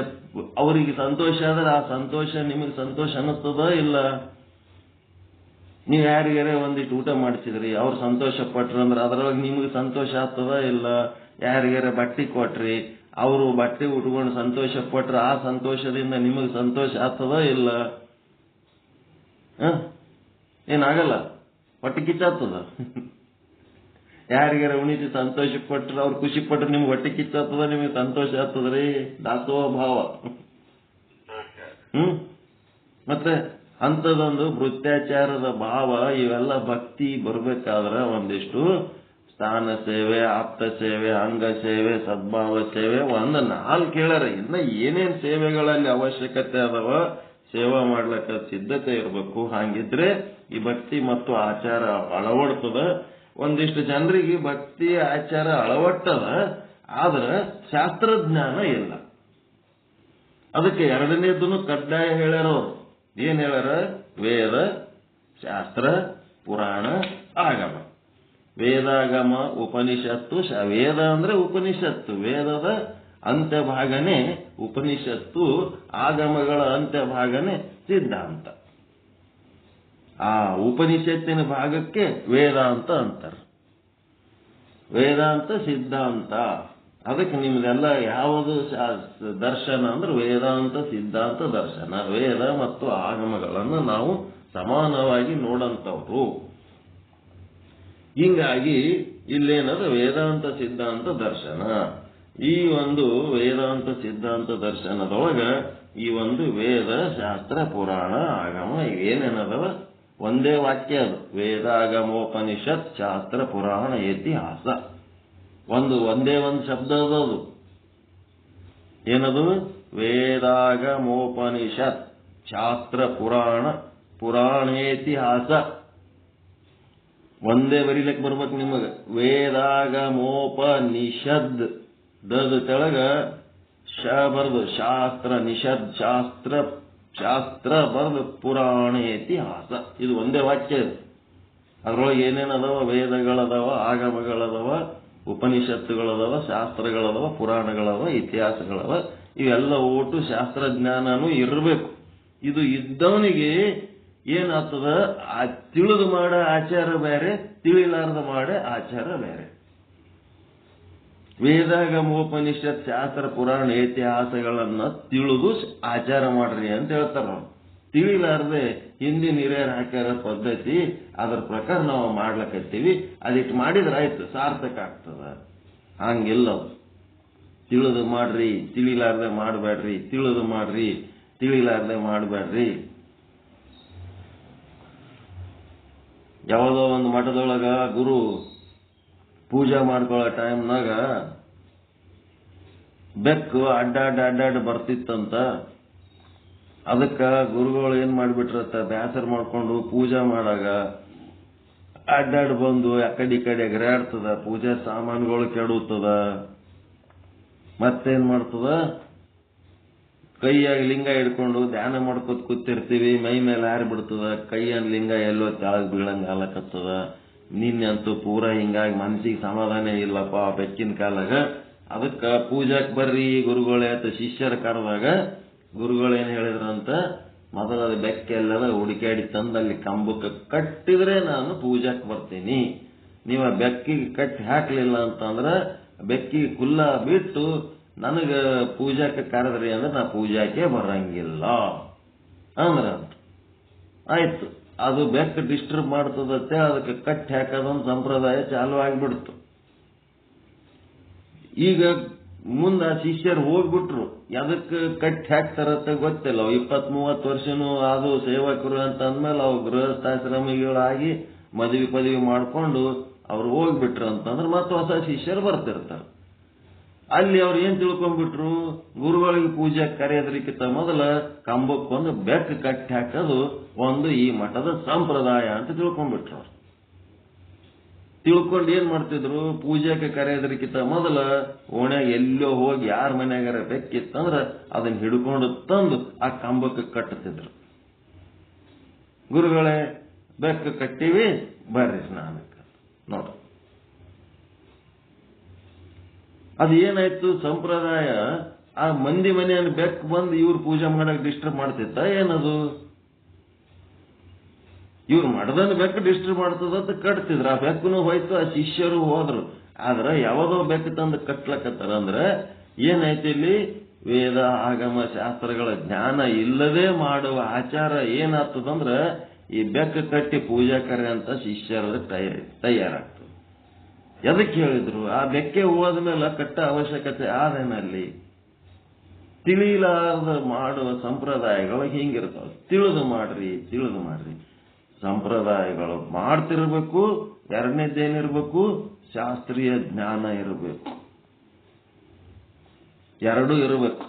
Speaker 1: ಅವರಿಗೆ ಸಂತೋಷ ಆದ್ರೆ ಆ ಸಂತೋಷ ನಿಮಗೆ ಸಂತೋಷ ಅನ್ನಿಸ್ತದ ಇಲ್ಲ? ನೀವು ಯಾರಿಗಾರೆ ಒಂದಿಷ್ಟು ಊಟ ಮಾಡಿಸಿದ್ರಿ, ಅವ್ರು ಸಂತೋಷ ಪಟ್ರಂದ್ರೆ ಅದ್ರೊಳಗೆ ನಿಮಗೆ ಸಂತೋಷ ಆಗ್ತದ ಇಲ್ಲ? ಯಾರಿಗಾರೆ ಬಟ್ಟೆ ಕೊಟ್ರಿ, ಅವರು ಬಟ್ಟೆ ಉಟ್ಕೊಂಡು ಸಂತೋಷ ಪಟ್ರ ಆ ಸಂತೋಷದಿಂದ ನಿಮಗೆ ಸಂತೋಷ ಆಗ್ತದ ಇಲ್ಲ? ಏನಾಗಲ್ಲ, ಹೊಟ್ಟೆ ಕಿಚ್ಚಾಗ್ತದ. ಯಾರಿಗಾರ ಉಣಿಸಿ ಸಂತೋಷ ಪಟ್ರ, ಅವ್ರು ಖುಷಿ ಪಟ್ರೆ ನಿಮ್ಗೆ ಹೊಟ್ಟೆ ಕಿಚ್ಚಾಗ್ತದ, ನಿಮಗೆ ಸಂತೋಷ ಆಗ್ತದ್ರಿ. ದಾಸೋಹ ಭಾವ. ಮತ್ತೆ ಅಂಥದೊಂದು ಭೃತ್ಯಾಚಾರದ ಭಾವ, ಇವೆಲ್ಲ ಭಕ್ತಿ ಬರ್ಬೇಕಾದ್ರ ಒಂದಿಷ್ಟು ಸ್ಥಾನ ಸೇವೆ, ಆಪ್ತ ಸೇವೆ, ಅಂಗ ಸೇವೆ, ಸದ್ಭಾವ ಸೇವೆ, 4 ಹೇಳಾರ. ಇನ್ನ ಏನೇನ್ ಸೇವೆಗಳಲ್ಲಿ ಅವಶ್ಯಕತೆ ಅದಾವ ಸೇವಾ ಮಾಡ್ಲಕ್ಕ ಸಿದ್ಧತೆ ಇರಬೇಕು. ಹಾಗಿದ್ರೆ ಈ ಭಕ್ತಿ ಮತ್ತು ಆಚಾರ ಅಳವಡ್ತದ. ಒಂದಿಷ್ಟು ಜನರಿಗೆ ಭಕ್ತಿ ಆಚಾರ ಅಳವಟ್ಟದ, ಆದ್ರ ಶಾಸ್ತ್ರಜ್ಞಾನ ಇಲ್ಲ. ಅದಕ್ಕೆ 2ನೇದನ್ನು ಕಡ್ಡಾಯ ಹೇಳ್ಯಾರವ್ರು. ಏನ್ ಹೇಳ್ಯಾರ? ವೇದ, ಶಾಸ್ತ್ರ, ಪುರಾಣ, ಆಗಮ. ವೇದಾಗಮ ಉಪನಿಷತ್ತು. ವೇದ ಅಂದ್ರೆ ಉಪನಿಷತ್ತು, ವೇದದ ಅಂತ್ಯಭಾಗನೇ ಉಪನಿಷತ್ತು, ಆಗಮಗಳ ಅಂತ್ಯಭಾಗನೇ ಸಿದ್ಧಾಂತ. ಆ ಉಪನಿಷತ್ತಿನ ಭಾಗಕ್ಕೆ ವೇದಾಂತ ಅಂತಾರೆ. ವೇದಾಂತ ಸಿದ್ಧಾಂತ. ಅದಕ್ಕೆ ನಿಮ್ದೆಲ್ಲ ಯಾವುದು ದರ್ಶನ ಅಂದ್ರೆ ವೇದಾಂತ ಸಿದ್ಧಾಂತ ದರ್ಶನ. ವೇದ ಮತ್ತು ಆಗಮಗಳನ್ನು ನಾವು ಸಮಾನವಾಗಿ ನೋಡಂತವ್ರು. ಹಿಂಗಾಗಿ ಇಲ್ಲೇನದು ವೇದಾಂತ ಸಿದ್ಧಾಂತ ದರ್ಶನ. ಈ ಒಂದು ವೇದಾಂತ ಸಿದ್ಧಾಂತ ದರ್ಶನದೊಳಗ ಈ ಒಂದು ವೇದ, ಶಾಸ್ತ್ರ, ಪುರಾಣ, ಆಗಮ ಇವೇನೇನದವ ಒಂದೇ ವಾಕ್ಯ. ಅದು ವೇದಾಗಮೋಪನಿಷತ್ ಶಾಸ್ತ್ರ ಪುರಾಣ ಇತಿಹಾಸ. ಒಂದೇ ಒಂದು ಶಬ್ದ ಅದದು. ಏನದು? ವೇದಾಗಮೋಪನಿಷತ್ ಶಾಸ್ತ್ರ ಪುರಾಣ ಪುರಾಣೇತಿಹಾಸ. ಒಂದೇ ಬರೀಲಕ್ಕೆ ಬರ್ಬೇಕು ನಿಮಗ. ವೇದಾಗಮೋಪನಿಷದ್ ದದ ತೆಳಗ ಶ ಬರ್ದು ಶಾಸ್ತ್ರ, ನಿಷದ್ ಶಾಸ್ತ್ರ ಬರ್ದು ಪುರಾಣ ಇತಿಹಾಸ. ಇದು ಒಂದೇ ವಾಕ್ಯ. ಅದ್ರೊಳಗೆ ಏನೇನದವ? ವೇದಗಳದವ, ಆಗಮಗಳದವ, ಉಪನಿಷತ್ತುಗಳದವ, ಶಾಸ್ತ್ರಗಳದವ, ಪುರಾಣಗಳದವ, ಇತಿಹಾಸಗಳವ. ಇವೆಲ್ಲ ಒಟ್ಟು ಶಾಸ್ತ್ರಜ್ಞಾನನೂ ಇರಬೇಕು. ಇದು ಇದ್ದವನಿಗೆ ಏನಾಗ್ತದ? ತಿಳಿದು ಮಾಡೋ ಆಚಾರ ಬೇರೆ, ತಿಳಿಲಾರ್ದ ಮಾಡೋ ಆಚಾರ ಬೇರೆ. ವೇದಾಗಮೋಪನಿಷತ್ ಶಾಸ್ತ್ರ ಪುರಾಣ ಇತಿಹಾಸಗಳನ್ನ ತಿಳಿದು ಆಚಾರ ಮಾಡ್ರಿ ಅಂತ ಹೇಳ್ತಾರ. ತಿಳಿಲಾರ್ದೆ ಹಿಂದಿನ ಹಿರಿಯರು ಹಾಕ್ಯಾರ ಪದ್ಧತಿ, ಅದ್ರ ಪ್ರಕಾರ ನಾವು ಮಾಡ್ಲಕತ್ತೀವಿ, ಅದಿಟ್ಟು ಮಾಡಿದ್ರೆ ಆಯ್ತು ಸಾರ್ಥಕ ಆಗ್ತದ. ಹಂಗಿಲ್ಲ. ತಿಳಿದು ಮಾಡ್ರಿ, ತಿಳಿಲಾರ್ದೆ ಮಾಡಬೇಡ್ರಿ. ತಿಳಿದು ಮಾಡ್ರಿ, ತಿಳಿಲಾರ್ದೆ ಮಾಡಬೇಡ್ರಿ. ಯಾವುದೋ ಒಂದು ಮಠದೊಳಗ ಗುರು ಪೂಜೆ ಮಾಡ್ಕೊಳ್ಳೋ ಟೈಮ್ನಾಗ ಬೆಕ್ಕು ಅಡ್ಡಾಡ್ ಬರ್ತಿತ್ತಂತ. ಅದಕ್ಕ ಗುರುಗಳು ಏನ್ ಮಾಡ್ಬಿಟ್ರತ್ತ, ಬ್ಯಾಸರ ಮಾಡ್ಕೊಂಡು ಪೂಜೆ ಮಾಡಾಗ ಅಡ್ಡಾಡ್ ಬಂದು ಆ ಕಡೆ ಈ ಕಡೆ ಎಗರಾಡ್ತದ, ಪೂಜೆ ಸಾಮಾನುಗಳು ಕೆಡುತ್ತದ. ಮತ್ತೇನ್ ಮಾಡ್ತದ, ಕೈಯಾಗಿ ಲಿಂಗ ಹಿಡ್ಕೊಂಡು ಧ್ಯಾನ ಮಾಡ್ಕೊತ ಕೂತಿರ್ತೀವಿ, ಮೈ ಮೇಲೆ ಹಾರಿಬಿಡ್ತದ, ಕೈಯನ್ ಲಿಂಗ ಎಲ್ಲೋ ತೆಳಗ್ ಬೀಳಂಗ ಆಲಕತ್ತದ. ನಿನ್ನಂತೂ ಪೂರಾ ಹಿಂಗಾಗಿ ಮನಸ್ಸಿಗೆ ಸಮಾಧಾನ ಇಲ್ಲಪ್ಪ ಬೆಕ್ಕಿನ ಕಾಲಾಗ. ಅದಕ್ಕ ಪೂಜಾಕ್ ಬರ್ರಿ ಗುರುಗಳೇ ಅಂತ ಶಿಷ್ಯರ ಕರೆದಾಗ ಗುರುಗಳೇನ್ ಹೇಳಿದ್ರಂತ, ಮೊದಲ ಬೆಕ್ಕೆಲ್ಲದ ಹುಡುಕಾಡಿ ತಂದಲ್ಲಿ ಕಂಬಕ್ಕೆ ಕಟ್ಟಿದ್ರೆ ನಾನು ಪೂಜಾಕ್ ಬರ್ತೀನಿ. ನೀವು ಬೆಕ್ಕಿಗೆ ಕಟ್ಟಿ ಹಾಕ್ಲಿಲ್ಲ ಅಂತಂದ್ರ ಬೆಕ್ಕಿಗೆ ಕುಲ್ಲ ಬಿಟ್ಟು ನನಗ ಪೂಜಾಕ್ಕೆ ಕರೆದ್ರಿ ಅಂದ್ರೆ ನಾ ಪೂಜಾಕ್ಕೆ ಬರಂಗಿಲ್ಲ ಅಂದ್ರ ಆಯ್ತು. ಅದು ಬೆಕ್ಕು ಡಿಸ್ಟರ್ಬ್ ಮಾಡ್ತದತ್ತೆ, ಅದಕ್ಕೆ ಕಟ್ಟಿ ಹಾಕೋದೊಂದು ಸಂಪ್ರದಾಯ ಚಾಲು ಆಗ್ಬಿಡ್ತು. ಈಗ ಮುಂದ ಶಿಷ್ಯರು ಹೋಗ್ಬಿಟ್ರು, ಎದಕ್ಕೆ ಕಟ್ಟಿ ಹಾಕ್ತಾರತ್ತೆ ಗೊತ್ತಿಲ್ಲ. 20-30 ವರ್ಷನೂ ಅದು ಸೇವಕರು ಅಂತ ಅಂದ್ಮೇಲೆ ಅವು ಗೃಹಸ್ಥಾಶ್ರಮಿಗಳಾಗಿ ಮದುವೆ ಪದವಿ ಮಾಡ್ಕೊಂಡು ಅವ್ರು ಹೋಗ್ಬಿಟ್ರು ಅಂತಂದ್ರೆ ಮತ್ತೆ ಹೊಸ ಶಿಷ್ಯರು ಬರ್ತಿರ್ತಾರೆ. ಅಲ್ಲಿ ಅವ್ರು ಏನ್ ತಿಳ್ಕೊಂಡ್ಬಿಟ್ರು, ಗುರುಗಳಿಗೆ ಪೂಜೆ ಕರೆಯೋದ್ರಿಕ್ಕಿಂತ ಮೊದಲ ಕಂಬಕ್ಕೊಂದು ಬೆಕ್ಕು ಕಟ್ಟಿ ಹಾಕೋದು ಒಂದು ಈ ಮಠದ ಸಂಪ್ರದಾಯ ಅಂತ ತಿಳ್ಕೊಂಡ್ಬಿಟ್ರು. ಅವ್ರು ತಿಳ್ಕೊಂಡು ಏನ್ ಮಾಡ್ತಿದ್ರು, ಪೂಜೆಗೆ ಕರೆಯೋದ್ರಿಕ್ಕಿಂತ ಮೊದಲ ಓಣ್ಯಾಗ ಎಲ್ಲೋ ಹೋಗಿ ಯಾರ ಮನ್ಯಾಗಾರ ಬೆಕ್ಕಿತ್ತಂದ್ರ ಅದನ್ನ ಹಿಡ್ಕೊಂಡು ತಂದು ಆ ಕಂಬಕ್ಕೆ ಕಟ್ಟುತ್ತಿದ್ರು. ಗುರುಗಳೇ ಬೆಕ್ಕು ಕಟ್ಟಿವಿ ಬರ್ರಿ ಸ್ನಾನಕ್ಕೆ. ನೋಡ ಅದು ಏನಾಯ್ತು, ಸಂಪ್ರದಾಯ ಆ ಮಂದಿ ಮನೆಯನ್ನು ಬೆಕ್ಕು ಬಂದು ಇವ್ರು ಪೂಜೆ ಮಾಡಕ್ ಡಿಸ್ಟರ್ಬ್ ಮಾಡ್ತಿತ್ತ ಏನದು? ಇವ್ರು ಮಠದನ್ನು ಬೆಕ್ಕು ಡಿಸ್ಟರ್ಬ್ ಮಾಡ್ತದಂತ ಕಟ್ತಿದ್ರು. ಆ ಬೆಕ್ಕನು ಹೋಯ್ತು, ಆ ಶಿಷ್ಯರು ಹೋದ್ರು. ಆದ್ರ ಯಾವ್ದೋ ಬೆಕ್ಕು ತಂದು ಕಟ್ಲಕತ್ತಾರ ಅಂದ್ರೆ ಏನಾಯ್ತು, ಇಲ್ಲಿ ವೇದ ಆಗಮ ಶಾಸ್ತ್ರಗಳ ಜ್ಞಾನ ಇಲ್ಲದೆ ಮಾಡುವ ಆಚಾರ ಏನಾಗ್ತದಂದ್ರ ಈ ಬೆಕ್ಕು ಕಟ್ಟಿ ಪೂಜಾ ಕರೆ ಅಂತ ಶಿಷ್ಯರ ತಯಾರಾಗ್ತದೆ. ಎದಕ್ಕೆ ಹೇಳಿದ್ರು, ಆ ಬೆಕ್ಕೆ ಹೋದ್ಮೇಲೆ ಕಟ್ಟ ಅವಶ್ಯಕತೆ ಆದೇನಲ್ಲಿ. ತಿಳಿಲಾರದ ಮಾಡುವ ಸಂಪ್ರದಾಯಗಳು ಹಿಂಗಿರ್ತಾವ. ತಿಳಿದು ಮಾಡ್ರಿ. ಸಂಪ್ರದಾಯಗಳು ಮಾಡ್ತಿರ್ಬೇಕು. ಎರಡನೇದೇನಿರ್ಬೇಕು, ಶಾಸ್ತ್ರೀಯ ಜ್ಞಾನ ಇರಬೇಕು. ಎರಡೂ ಇರಬೇಕು.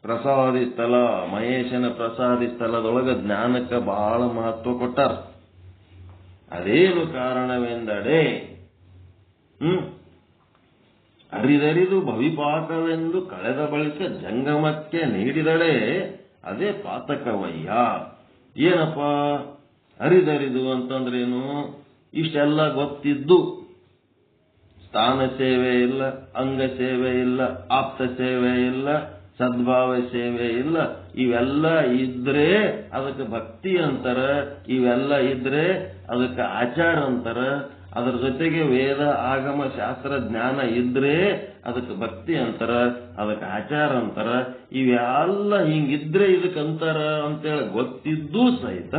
Speaker 1: ಪ್ರಸಾದಿ ಸ್ಥಳ, ಮಹೇಶನ ಪ್ರಸಾದಿ ಸ್ಥಳದೊಳಗ ಜ್ಞಾನಕ್ಕೆ ಬಹಳ ಮಹತ್ವ ಕೊಟ್ಟಾರ. ಅದೇನು ಕಾರಣವೆಂದಡೆ ಅರಿದರಿದು ಭವಿಪಾಕವೆಂದು ಕಳೆದ ಬಳಿಕ ಜಂಗಮಕ್ಕೆ ನೀಡಿದಡೆ ಅದೇ ಪಾತಕವಯ್ಯ. ಏನಪ್ಪ ಅರಿದರಿದು ಅಂತಂದ್ರೇನು? ಇಷ್ಟೆಲ್ಲ ಗೊತ್ತಿದ್ದು ಸ್ಥಾನ ಸೇವೆ ಇಲ್ಲ, ಅಂಗ ಸೇವೆ ಇಲ್ಲ, ಆಪ್ತ ಸೇವೆ ಇಲ್ಲ, ಸದ್ಭಾವ ಸೇವೆ ಇಲ್ಲ. ಇವೆಲ್ಲ ಇದ್ರೆ ಅದಕ್ಕೆ ಭಕ್ತಿ ಅಂತಾರ, ಇವೆಲ್ಲ ಇದ್ರೆ ಅದಕ್ಕೆ ಆಚಾರ ಅಂತಾರ. ಅದರ ಜೊತೆಗೆ ವೇದ ಆಗಮ ಶಾಸ್ತ್ರ ಜ್ಞಾನ ಇದ್ರೆ ಅದಕ್ಕೆ ಭಕ್ತಿ ಅಂತಾರ, ಅದಕ್ಕೆ ಆಚಾರ ಅಂತಾರ. ಇವೆಲ್ಲ ಹಿಂಗಿದ್ರೆ ಇದಕ್ಕಂತಾರ ಅಂತೇಳಿ ಗೊತ್ತಿದ್ದೂ ಸಹಿತ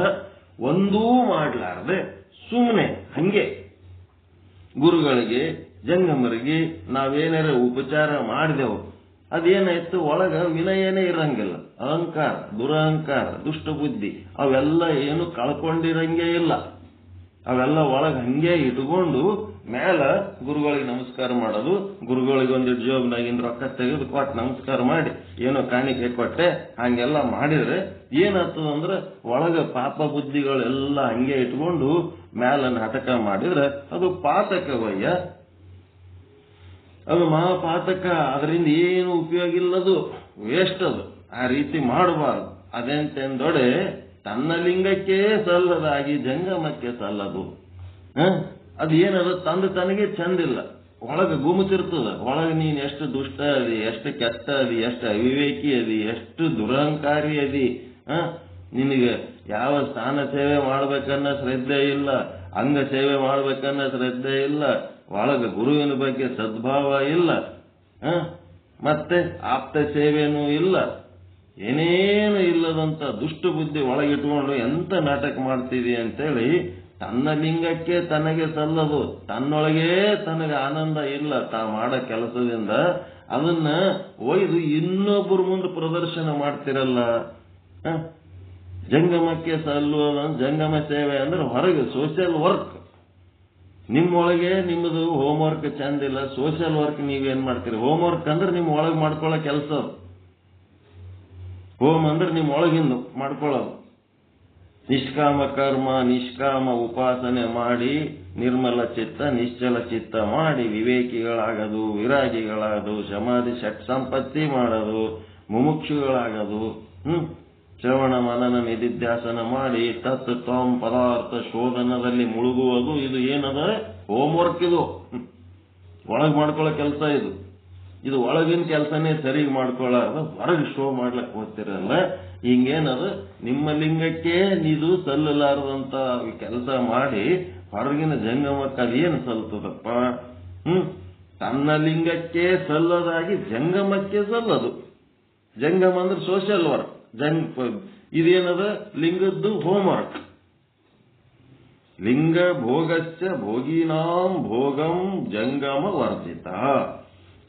Speaker 1: ಒಂದೂ ಮಾಡ್ಲಾರ್ದೆ ಸುಮ್ಮನೆ ಹಂಗೆ ಗುರುಗಳಿಗೆ ಜಂಗಮರಿಗೆ ನಾವೇನಾರ ಉಪಚಾರ ಮಾಡಿದೆವು, ಅದೇನಾಯ್ತು, ಒಳಗ ವಿನಯನೇ ಇರಂಗಿಲ್ಲ. ಅಹಂಕಾರ, ದುರಹಂಕಾರ, ದುಷ್ಟ ಬುದ್ಧಿ ಅವೆಲ್ಲ ಏನು ಕಳ್ಕೊಂಡಿರಂಗೇ ಇಲ್ಲ. ಅವೆಲ್ಲ ಒಳಗೆ ಹಂಗೆ ಇಟ್ಕೊಂಡು ಮೇಲ ಗುರುಗಳಿಗೆ ನಮಸ್ಕಾರ ಮಾಡೋದು, ಗುರುಗಳಿಗೆ ಒಂದಿಟ್ಟು ಜೋಬ್ನಾಗಿನ ರೊಕ್ಕ ತೆಗೆದು ಕೊಟ್ಟು ನಮಸ್ಕಾರ ಮಾಡಿ ಏನೋ ಕಾಣಿಕೆ ಕೊಟ್ಟೆ, ಹಂಗೆಲ್ಲ ಮಾಡಿದ್ರೆ ಏನಾಗ್ತದಂದ್ರೆ ಒಳಗ ಪಾಪ ಬುದ್ಧಿಗಳೆಲ್ಲ ಹಂಗೆ ಇಟ್ಕೊಂಡು ಮೇಲ ನಾಟಕ ಮಾಡಿದ್ರೆ ಅದು ಪಾತಕವಯ್ಯ. ಅದು ಮಹಾಪಾತಕ. ಅದರಿಂದ ಏನು ಉಪಯೋಗ ಇಲ್ಲದು, ವೇಸ್ಟ್ ಅದು. ಆ ರೀತಿ ಮಾಡಬಾರ್ದು. ಅದೆಂತೆಂದೊಡೆ ತನ್ನ ಲಿಂಗಕ್ಕೆ ಸಲ್ಲದಾಗಿ ಜಂಗಮಕ್ಕೆ ಸಲ್ಲದು. ಅದು ಏನದು, ತಂದು ತನಗೆ ಚಂದಿಲ್ಲ, ಒಳಗೆ ಗುಮುತಿರ್ತದ. ಒಳಗೆ ನೀನ್ ಎಷ್ಟು ದುಷ್ಟ ಅದಿ, ಎಷ್ಟು ಕೆಟ್ಟ ಅದಿ, ಎಷ್ಟು ಅವಿವೇಕಿ ಅದಿ, ಎಷ್ಟು ದುರಹಂಕಾರಿ ಅದಿ. ನಿನಗೆ ಯಾವ ಸ್ಥಾನ ಸೇವೆ ಮಾಡ್ಬೇಕನ್ನ ಶ್ರದ್ಧೆ ಇಲ್ಲ, ಅಂಗ ಸೇವೆ ಮಾಡ್ಬೇಕನ್ನ ಶ್ರದ್ಧೆ ಇಲ್ಲ, ಒಳಗೆ ಗುರುವಿನ ಬಗ್ಗೆ ಸದ್ಭಾವ ಇಲ್ಲ, ಮತ್ತೆ ಆಪ್ತ ಸೇವೆನೂ ಇಲ್ಲ, ಏನೇನು ಇಲ್ಲದಂತ ದುಷ್ಟ ಬುದ್ಧಿ ಒಳಗಿಟ್ಕೊಂಡು ಎಂತ ನಾಟಕ ಮಾಡ್ತೀವಿ ಅಂತೇಳಿ ತನ್ನ ಲಿಂಗಕ್ಕೆ ತನಗೆ ಸಲ್ಲದು, ತನ್ನೊಳಗೇ ತನಗೆ ಆನಂದ ಇಲ್ಲ ತಾ ಮಾಡೋ ಕೆಲಸದಿಂದ, ಅದನ್ನ ಒಯ್ದು ಇನ್ನೊಬ್ಬರ ಮುಂದೆ ಪ್ರದರ್ಶನ ಮಾಡ್ತಿರಲ್ಲ. ಜಂಗಮಕ್ಕೆ ಸಲ್ಲುವುದು ಜಂಗಮ ಸೇವೆ ಅಂದ್ರೆ ಹೊರಗೆ ಸೋಷಿಯಲ್ ವರ್ಕ್. ನಿಮ್ಮೊಳಗೆ ನಿಮ್ಮದು ಹೋಮ್ ವರ್ಕ್ ಚಂದಿಲ್ಲ, ಸೋಷಿಯಲ್ ವರ್ಕ್ ನೀವೇನ್ ಮಾಡ್ತೀರಿ? ಹೋಮ್ ವರ್ಕ್ ಅಂದ್ರೆ ನಿಮ್ಮ ಒಳಗೆ ಮಾಡ್ಕೊಳ್ಳೋ ಕೆಲಸ. ಹೋಮ್ ಅಂದ್ರೆ ನಿಮ್ಮ ಒಳಗಿಂದ ಮಾಡ್ಕೊಳ್ಳೋದು. ನಿಷ್ಕಾಮ ಕರ್ಮ, ನಿಷ್ಕಾಮ ಉಪಾಸನೆ ಮಾಡಿ ನಿರ್ಮಲ ಚಿತ್ತ ನಿಶ್ಚಲ ಚಿತ್ತ ಮಾಡಿ ವಿವೇಕಿಗಳಾಗದು, ವಿರಾಗಿಗಳಾಗದು, ಸಮಾಧಿ ಷಟ್ ಸಂಪತ್ತಿ ಮಾಡೋದು, ಮುಮುಕ್ಷುಗಳಾಗದು, ಶ್ರವಣ ಮನನ ನಿಧಿಧ್ಯಾಸನ ಮಾಡಿ ತತ್ ತ್ವಂ ಪದಾರ್ಥ ಶೋಧನದಲ್ಲಿ ಮುಳುಗುವುದು. ಇದು ಏನದ? ಹೋಮ್ವರ್ಕ್. ಇದು ಒಳಗೆ ಮಾಡ್ಕೊಳ್ಳೋ ಕೆಲಸ. ಇದು ಒಳಗಿನ ಕೆಲಸನೇ ಸರಿಗೆ ಮಾಡ್ಕೊಳ್ಳೋದು, ಹೊರಗೆ ಶೋ ಮಾಡ್ಲಕ್ ಹೋಗ್ತಿರಲ್ಲ. ಹಿಂಗೇನದು ನಿಮ್ಮ ಲಿಂಗಕ್ಕೆ ಇದು ಸಲ್ಲಲಾರದಂತ ಕೆಲಸ ಮಾಡಿ ಹೊರಗಿನ ಜಂಗಮಕ್ಕೆ ಅದೇನು ಸಲ್ತದಪ್ಪ? ತನ್ನ ಲಿಂಗಕ್ಕೆ ಸಲ್ಲದಾಗಿ ಜಂಗಮಕ್ಕೆ ಸಲ್ಲದು. ಜಂಗಮ ಅಂದ್ರೆ ಸೋಷಿಯಲ್ ವರ್ಕ್. ಇದೇನದ? ಲಿಂಗದ್ದು ಹೋಮ್ ವರ್ಕ್. ಲಿಂಗ ಭೋಗಶ್ಚ ಭೋಗಿನಾಂ ಭೋಗಂ ಜಂಗಮ ವರ್ಜಿತ.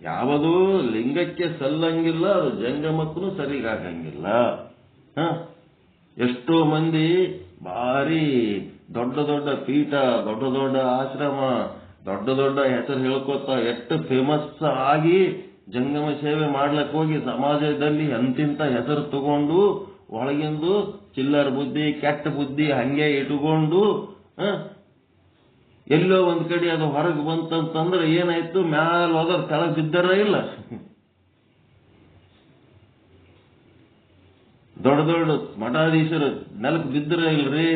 Speaker 1: ಯಾವುದು ಲಿಂಗಕ್ಕೆ ಸಲ್ಲಂಗಿಲ್ಲ ಅದು ಜಂಗಮಕ್ಕೂ ಸರಿಗಾಗಂಗಿಲ್ಲ. ಎಷ್ಟೋ ಮಂದಿ ಭಾರಿ ದೊಡ್ಡ ದೊಡ್ಡ ಪೀಠ, ದೊಡ್ಡ ದೊಡ್ಡ ಆಶ್ರಮ, ದೊಡ್ಡ ದೊಡ್ಡ ಹೆಸರು ಹೇಳ್ಕೊತ ಎಷ್ಟು ಫೇಮಸ್ ಆಗಿ ಜಂಗಮ ಸೇವೆ ಮಾಡ್ಲಕ್ ಹೋಗಿ ಸಮಾಜದಲ್ಲಿ ಅಂತಿಂತ ಹೆಸರು ತಗೊಂಡು ಒಳಗಿಂದು ಚಿಲ್ಲರ್ ಬುದ್ಧಿ, ಕೆಟ್ಟ ಬುದ್ಧಿ ಹಂಗೆ ಇಟ್ಕೊಂಡು ಎಲ್ಲೋ ಒಂದ್ ಕಡೆ ಅದು ಹೊರಗೆ ಬಂತಂತಂದ್ರೆ ಏನಾಯ್ತು? ಮ್ಯಾಲ ಹೋದ್ರ ಕೆಳಗೆ ಬಿದ್ದಾರ ಇಲ್ಲ. ದೊಡ್ಡ ದೊಡ್ಡ ಮಠಾಧೀಶರು ನೆಲಕ್ಕೆ ಬಿದ್ದರ ಇಲ್ರಿ.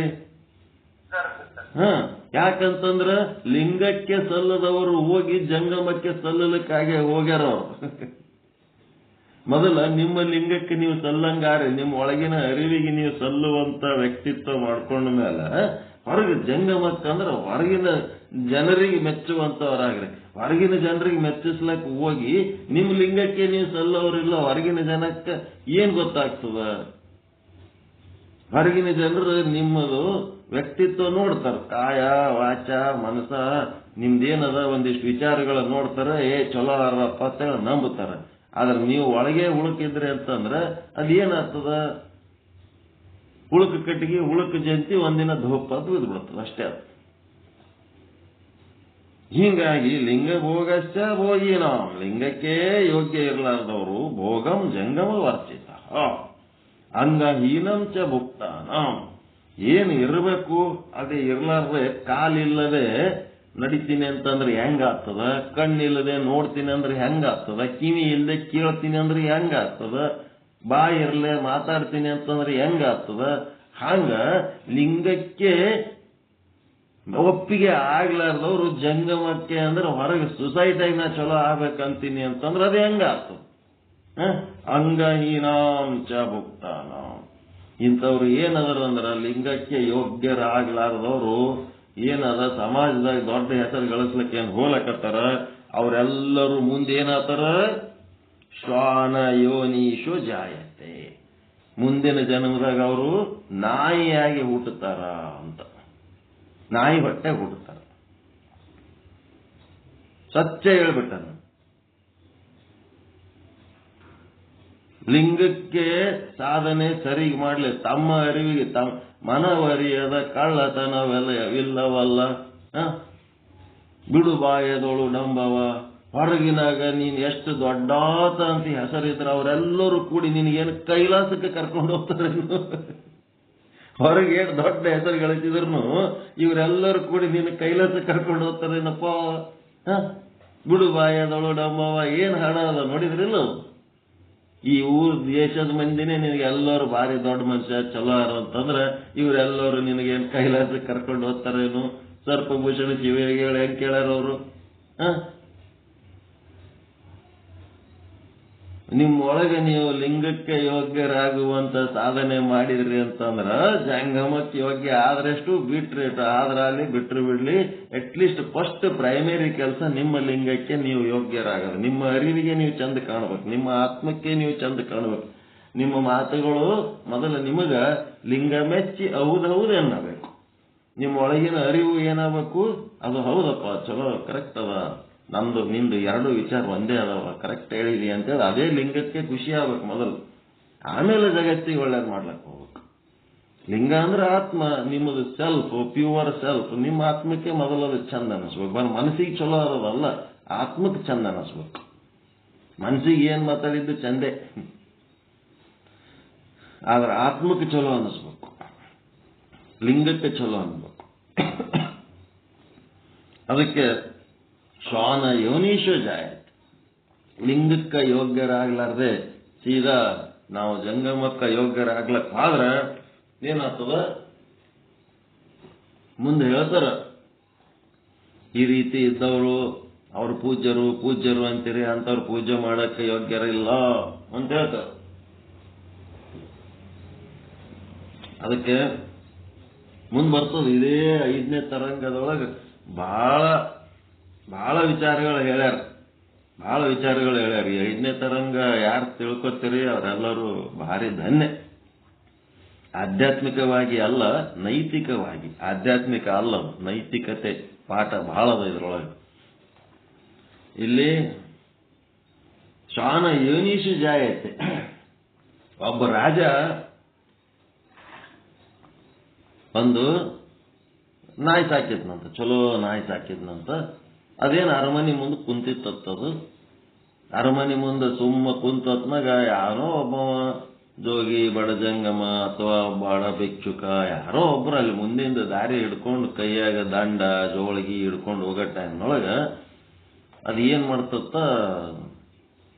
Speaker 1: ಯಾಕಂತಂದ್ರ ಲಿಂಗಕ್ಕೆ ಸಲ್ಲದವರು ಹೋಗಿ ಜಂಗಮಕ್ಕೆ ಸಲ್ಲಲಿಕ್ಕಾಗೆ ಹೋಗ್ಯಾರ ಅವರು. ಮೊದಲ ನಿಮ್ಮ ಲಿಂಗಕ್ಕೆ ನೀವು ಸಲ್ಲಂಗಾರೆ, ನಿಮ್ಮ ಒಳಗಿನ ಅರಿವಿಗೆ ನೀವು ಸಲ್ಲುವಂತ ವ್ಯಕ್ತಿತ್ವ ಮಾಡ್ಕೊಂಡ ಮೇಲೆ ಹೊರಗೆ ಜಂಗಮಕ್ಕಂದ್ರೆ ಹೊರಗಿನ ಜನರಿಗೆ ಮೆಚ್ಚುವಂತವರಾಗ್ರಿ. ಹೊರಗಿನ ಜನರಿಗೆ ಮೆಚ್ಚಿಸ್ಲಕ್ ಹೋಗಿ ನಿಮ್ಮ ಲಿಂಗಕ್ಕೆ ನೀವು ಸಲ್ಲೋರಿಲ್ಲ, ಹೊರಗಿನ ಜನಕ್ಕೆ ಏನ್ ಗೊತ್ತಾಗ್ತದ? ಹೊರಗಿನ ಜನರು ನಿಮ್ಮದು ವ್ಯಕ್ತಿತ್ವ ನೋಡ್ತಾರ, ಕಾಯ ವಾಚ ಮನಸ ನಿಮ್ದೇನದ ಒಂದಿಷ್ಟು ವಿಚಾರಗಳ ನೋಡ್ತಾರ, ಚಲೋ ಅರಪ್ಪ ಅಂತ ನಂಬುತ್ತಾರ. ಆದ್ರೆ ನೀವು ಒಳಗೆ ಹುಳುಕಿದ್ರಿ ಅಂತಂದ್ರೆ ಅದೇನಾಗ್ತದ? ಹುಳುಕು ಕಟ್ಟಿಗೆ ಹುಳುಕು ಜಂತಿ ಒಂದಿನ ಧೋಪದ್ದು ಬಿದ್ಬಿಡ್ತದೆ ಅಷ್ಟೇ. ಅದು ಹೀಗಾಗಿ ಲಿಂಗ ಭೋಗಶ್ಚ ಭೋಗಿನಾಂ, ಲಿಂಗಕ್ಕೆ ಯೋಗ್ಯ ಇರಲಾರ್ದವರು ಭೋಗಂ ಜಂಗಮ ವರ್ಜಿತ ಅಂಗಹೀನಂ ಚ ಭುಕ್ತಾನಾಂ. ಏನು ಇರಬೇಕು ಅದೇ ಇರ್ಲಾರ್ದೆ, ಕಾಲಿಲ್ಲದೆ ನಡಿತೀನಿ ಅಂತಂದ್ರೆ ಹೆಂಗಾಗ್ತದ? ಕಣ್ಣಿಲ್ಲದೆ ನೋಡ್ತೀನಿ ಅಂದ್ರೆ ಹೆಂಗಾಗ್ತದ? ಕಿವಿ ಇಲ್ಲದೆ ಕೇಳ್ತೀನಿ ಅಂದ್ರೆ ಹೆಂಗಾಗ್ತದ? ಬಾಯಿ ಇರ್ಲೆ ಮಾತಾಡ್ತೀನಿ ಅಂತಂದ್ರೆ ಹೆಂಗಾಗ್ತದ? ಹಂಗ ಲಿಂಗಕ್ಕೆ ಒಪ್ಪಿಗೆ ಆಗ್ಲಾರ್ದವ್ರು ಜಂಗಮಕ್ಕೆ ಅಂದ್ರೆ ಹೊರಗೆ ಸೊಸೈಟಿಯಾಗ ನಾ ಚಲೋ ಆಗ್ಬೇಕಂತೀನಿ ಅಂತಂದ್ರೆ ಅದು ಹೆಂಗಾಗ್ತದ? ಅಂಗಹೀನಾಂ ಚ ಭುಕ್ತಾನಾಂ. ಇಂಥವ್ರು ಏನದರ ಅಂದ್ರ ಲಿಂಗಕ್ಕೆ ಯೋಗ್ಯರಾಗ್ಲಾರ್ದವ್ರು ಏನದ ಸಮಾಜದಾಗ ದೊಡ್ಡ ಹೆಸರು ಗಳಿಸ್ಲಿಕ್ಕೆ ಏನ್ ಹೋಲಕತ್ತಾರ, ಅವರೆಲ್ಲರೂ ಮುಂದೆ ಏನಾತಾರ? ಶ್ವಾನ ಯೋನೀಶು ಜಾಯತೆ, ಮುಂದಿನ ಜನ್ಮದಾಗ ಅವರು ನಾಯಿಯಾಗಿ ಹುಟ್ಟುತ್ತಾರ ಅಂತ. ನಾಯಿ ಹೊಟ್ಟೆ ಹುಟ್ಟುತ್ತಾರ. ಸತ್ಯ ಹೇಳ್ಬಿಟ್ಟನು. ಲಿಂಗಕ್ಕೆ ಸಾಧನೆ ಸರಿಗೆ ಮಾಡ್ಲಿ, ತಮ್ಮ ಅರಿವಿಗೆ ತಮ್ಮ ಮನವರಿಯದ ಕಳ್ಳತನವಿಲ್ಲವಲ್ಲ, ಬಿಡುಬಾಯದೋಳು ನಂಬವ. ಹೊರಗಿನಾಗ ನೀನ್ ಎಷ್ಟು ದೊಡ್ಡಾತ ಅಂತ ಹೆಸರಿದ್ರೆ ಅವರೆಲ್ಲರೂ ಕೂಡಿ ನಿನಗೇನು ಕೈಲಾಸಕ್ಕೆ ಕರ್ಕೊಂಡು ಹೋಗ್ತಾರೆ. ಹೊರಗೆ ಎಷ್ಟು ದೊಡ್ಡ ಹೆಸರು ಗಳಿಸಿದ್ರು ಇವರೆಲ್ಲರೂ ಕೂಡಿ ನಿನ್ನ ಕೈಲಾಸಕ್ಕೆ ಕರ್ಕೊಂಡು ಹೋಗ್ತಾರೇನಪ್ಪ. ಬಿಡುಬಾಯದೋಳು ನಂಬವ ಏನ್ ಹಣ ಅದ ನೋಡಿದ್ರಿಲ್ಲ? ಈ ಊರ್ ದೇಶದ ಮಂದಿನೇ ನಿನಗೆ ಎಲ್ಲರೂ ಭಾರಿ ದೊಡ್ಡ ಮನುಷ್ಯ ಚಲೋ ಅಂತಂದ್ರೆ ಇವರೆಲ್ಲರೂ ನಿನಗೇನು ಕೈಲಾಸಕ್ಕೆ ಕರ್ಕೊಂಡು ಹೋಗ್ತಾರೇನು? ಸರ್ಪಭೂಷಣ ಶಿವಯೋಗಿಗಳು ಹೆಂಗ್ ಕೇಳ್ಯಾರ ಅವರು? ನಿಮ್ಮೊಳಗೆ ನೀವು ಲಿಂಗಕ್ಕೆ ಯೋಗ್ಯರಾಗುವಂತ ಸಾಧನೆ ಮಾಡಿದ್ರಿ ಅಂತಂದ್ರ ಜಂಗಮಕ್ಕೆ ಯೋಗ್ಯ ಆದ್ರಷ್ಟು ಬಿಟ್ರಿ ಆದ್ರಲ್ಲಿ ಬಿಟ್ರು ಬಿಡ್ಲಿ, ಅಟ್ಲೀಸ್ಟ್ ಫಸ್ಟ್ ಪ್ರೈಮರಿ ಕೆಲಸ ನಿಮ್ಮ ಲಿಂಗಕ್ಕೆ ನೀವು ಯೋಗ್ಯರಾಗದು. ನಿಮ್ಮ ಅರಿವಿಗೆ ನೀವು ಚಂದ ಕಾಣಬೇಕು, ನಿಮ್ಮ ಆತ್ಮಕ್ಕೆ ನೀವು ಚಂದ ಕಾಣಬೇಕು. ನಿಮ್ಮ ಮಾತುಗಳು ಮೊದಲ ನಿಮಗ ಲಿಂಗ ಮೆಚ್ಚಿ ಹೌದೌದು ಎನ್ನಬೇಕು. ನಿಮ್ಮ ಒಳಗಿನ ಅರಿವು ಏನಾಗಬೇಕು? ಅದು ಹೌದಪ್ಪ ಚಲೋ ಕರೆಕ್ಟ್ ಅದ, ನಂದು ನಿಂದು ಎರಡು ವಿಚಾರ ಒಂದೇ ಅದಾವ, ಕರೆಕ್ಟ್ ಹೇಳಿದಿ ಅಂತೇಳಿ ಅದೇ ಲಿಂಗಕ್ಕೆ ಖುಷಿ ಆಗ್ಬೇಕು ಮೊದಲು. ಆಮೇಲೆ ಜಗತ್ತಿಗೆ ಒಳ್ಳೇದು ಮಾಡ್ಲಕ್ಕೆ ಹೋಗ್ಬೇಕು. ಲಿಂಗ ಅಂದ್ರೆ ಆತ್ಮ, ನಿಮ್ಮದು ಸೆಲ್ಫ್, ಪ್ಯೂರ್ ಸೆಲ್ಫ್. ನಿಮ್ಮ ಆತ್ಮಕ್ಕೆ ಮೊದಲದು ಚಂದ ಅನಿಸ್ಬೇಕು. ಮನಸ್ಸಿಗೆ ಚಲೋ ಅಲ್ಲ, ಆತ್ಮಕ್ಕೆ ಚಂದ ಅನಿಸ್ಬೇಕು. ಮನಸ್ಸಿಗೆ ಏನ್ ಮಾತಾಡಿದ್ದು ಚಂದೆ, ಆದ್ರೆ ಆತ್ಮಕ್ಕೆ ಚಲೋ ಅನಿಸ್ಬೇಕು, ಲಿಂಗಕ್ಕೆ ಚಲೋ ಅನ್ಬೇಕು. ಅದಕ್ಕೆ ಶ್ವಾನ ಯೋನೀಶ ಜಾಯತ್. ಲಿಂಗಕ್ಕೆ ಯೋಗ್ಯರಾಗ್ಲಾರ್ದೆ ಸೀದಾ ನಾವು ಜಂಗಮಕ್ಕ ಯೋಗ್ಯರಾಗ್ಲಕ್ ಆದ್ರೆ ಏನಾಗ್ತದ? ಮುಂದೆ ಹೇಳ್ತಾರ, ಈ ರೀತಿ ಇದ್ದವರು ಅವ್ರ ಪೂಜ್ಯರು ಅಂತೀರಿ, ಅಂತವ್ರು ಪೂಜೆ ಮಾಡಕ್ಕೆ ಯೋಗ್ಯರಿಲ್ಲ ಅಂತ ಹೇಳ್ತಾರೆ. ಅದಕ್ಕೆ ಮುಂದೆ ಬರ್ತದ. ಇದೇ 5ನೇ ತರಂಗದೊಳಗೆ ಬಹಳ ವಿಚಾರಗಳು ಹೇಳ್ಯಾರ. ಈ 5ನೇ ತರಂಗ ಯಾರು ತಿಳ್ಕೊತೀರಿ ಅವರೆಲ್ಲರೂ ಭಾರಿ ಧನ್ಯ. ಆಧ್ಯಾತ್ಮಿಕವಾಗಿ ಅಲ್ಲ, ನೈತಿಕವಾಗಿ. ಆಧ್ಯಾತ್ಮಿಕ ಅಲ್ಲ, ನೈತಿಕತೆ ಪಾಠ ಬಹಳ ಅದ ಇದ್ರೊಳಗೆ. ಇಲ್ಲಿ ಶ್ವಾನ ಯೋನೀಶ ಜಾಯತೆ. ಒಬ್ಬ ರಾಜ ಒಂದು ನಾಯಿ ಸಾಕಿದ್ನಂತ, ಚಲೋ ನಾಯಿ ಸಾಕಿದ್ನಂತ. ಅದೇನು ಅರಮನೆ ಮುಂದೆ ಕುಂತಿತ್ತದು. ಅರಮನೆ ಮುಂದೆ ಸುಮ್ಮ ಕುಂತತ್ನಾಗ ಯಾರೋ ಒಬ್ಬ ಜೋಗಿ, ಬಡ ಜಂಗಮ ಅಥವಾ ಬಡ ಭಿಕ್ಷುಕ ಯಾರೋ ಒಬ್ರು ಅಲ್ಲಿ ಮುಂದಿಂದ ದಾರಿ ಹಿಡ್ಕೊಂಡು ಕೈಯಾಗ ದಂಡ ಜೋಳಗಿ ಹಿಡ್ಕೊಂಡು ಹೋಗೋ ಟೈಮ್ನೊಳಗ ಅದು ಏನ್ ಮಾಡ್ತತ್ತ,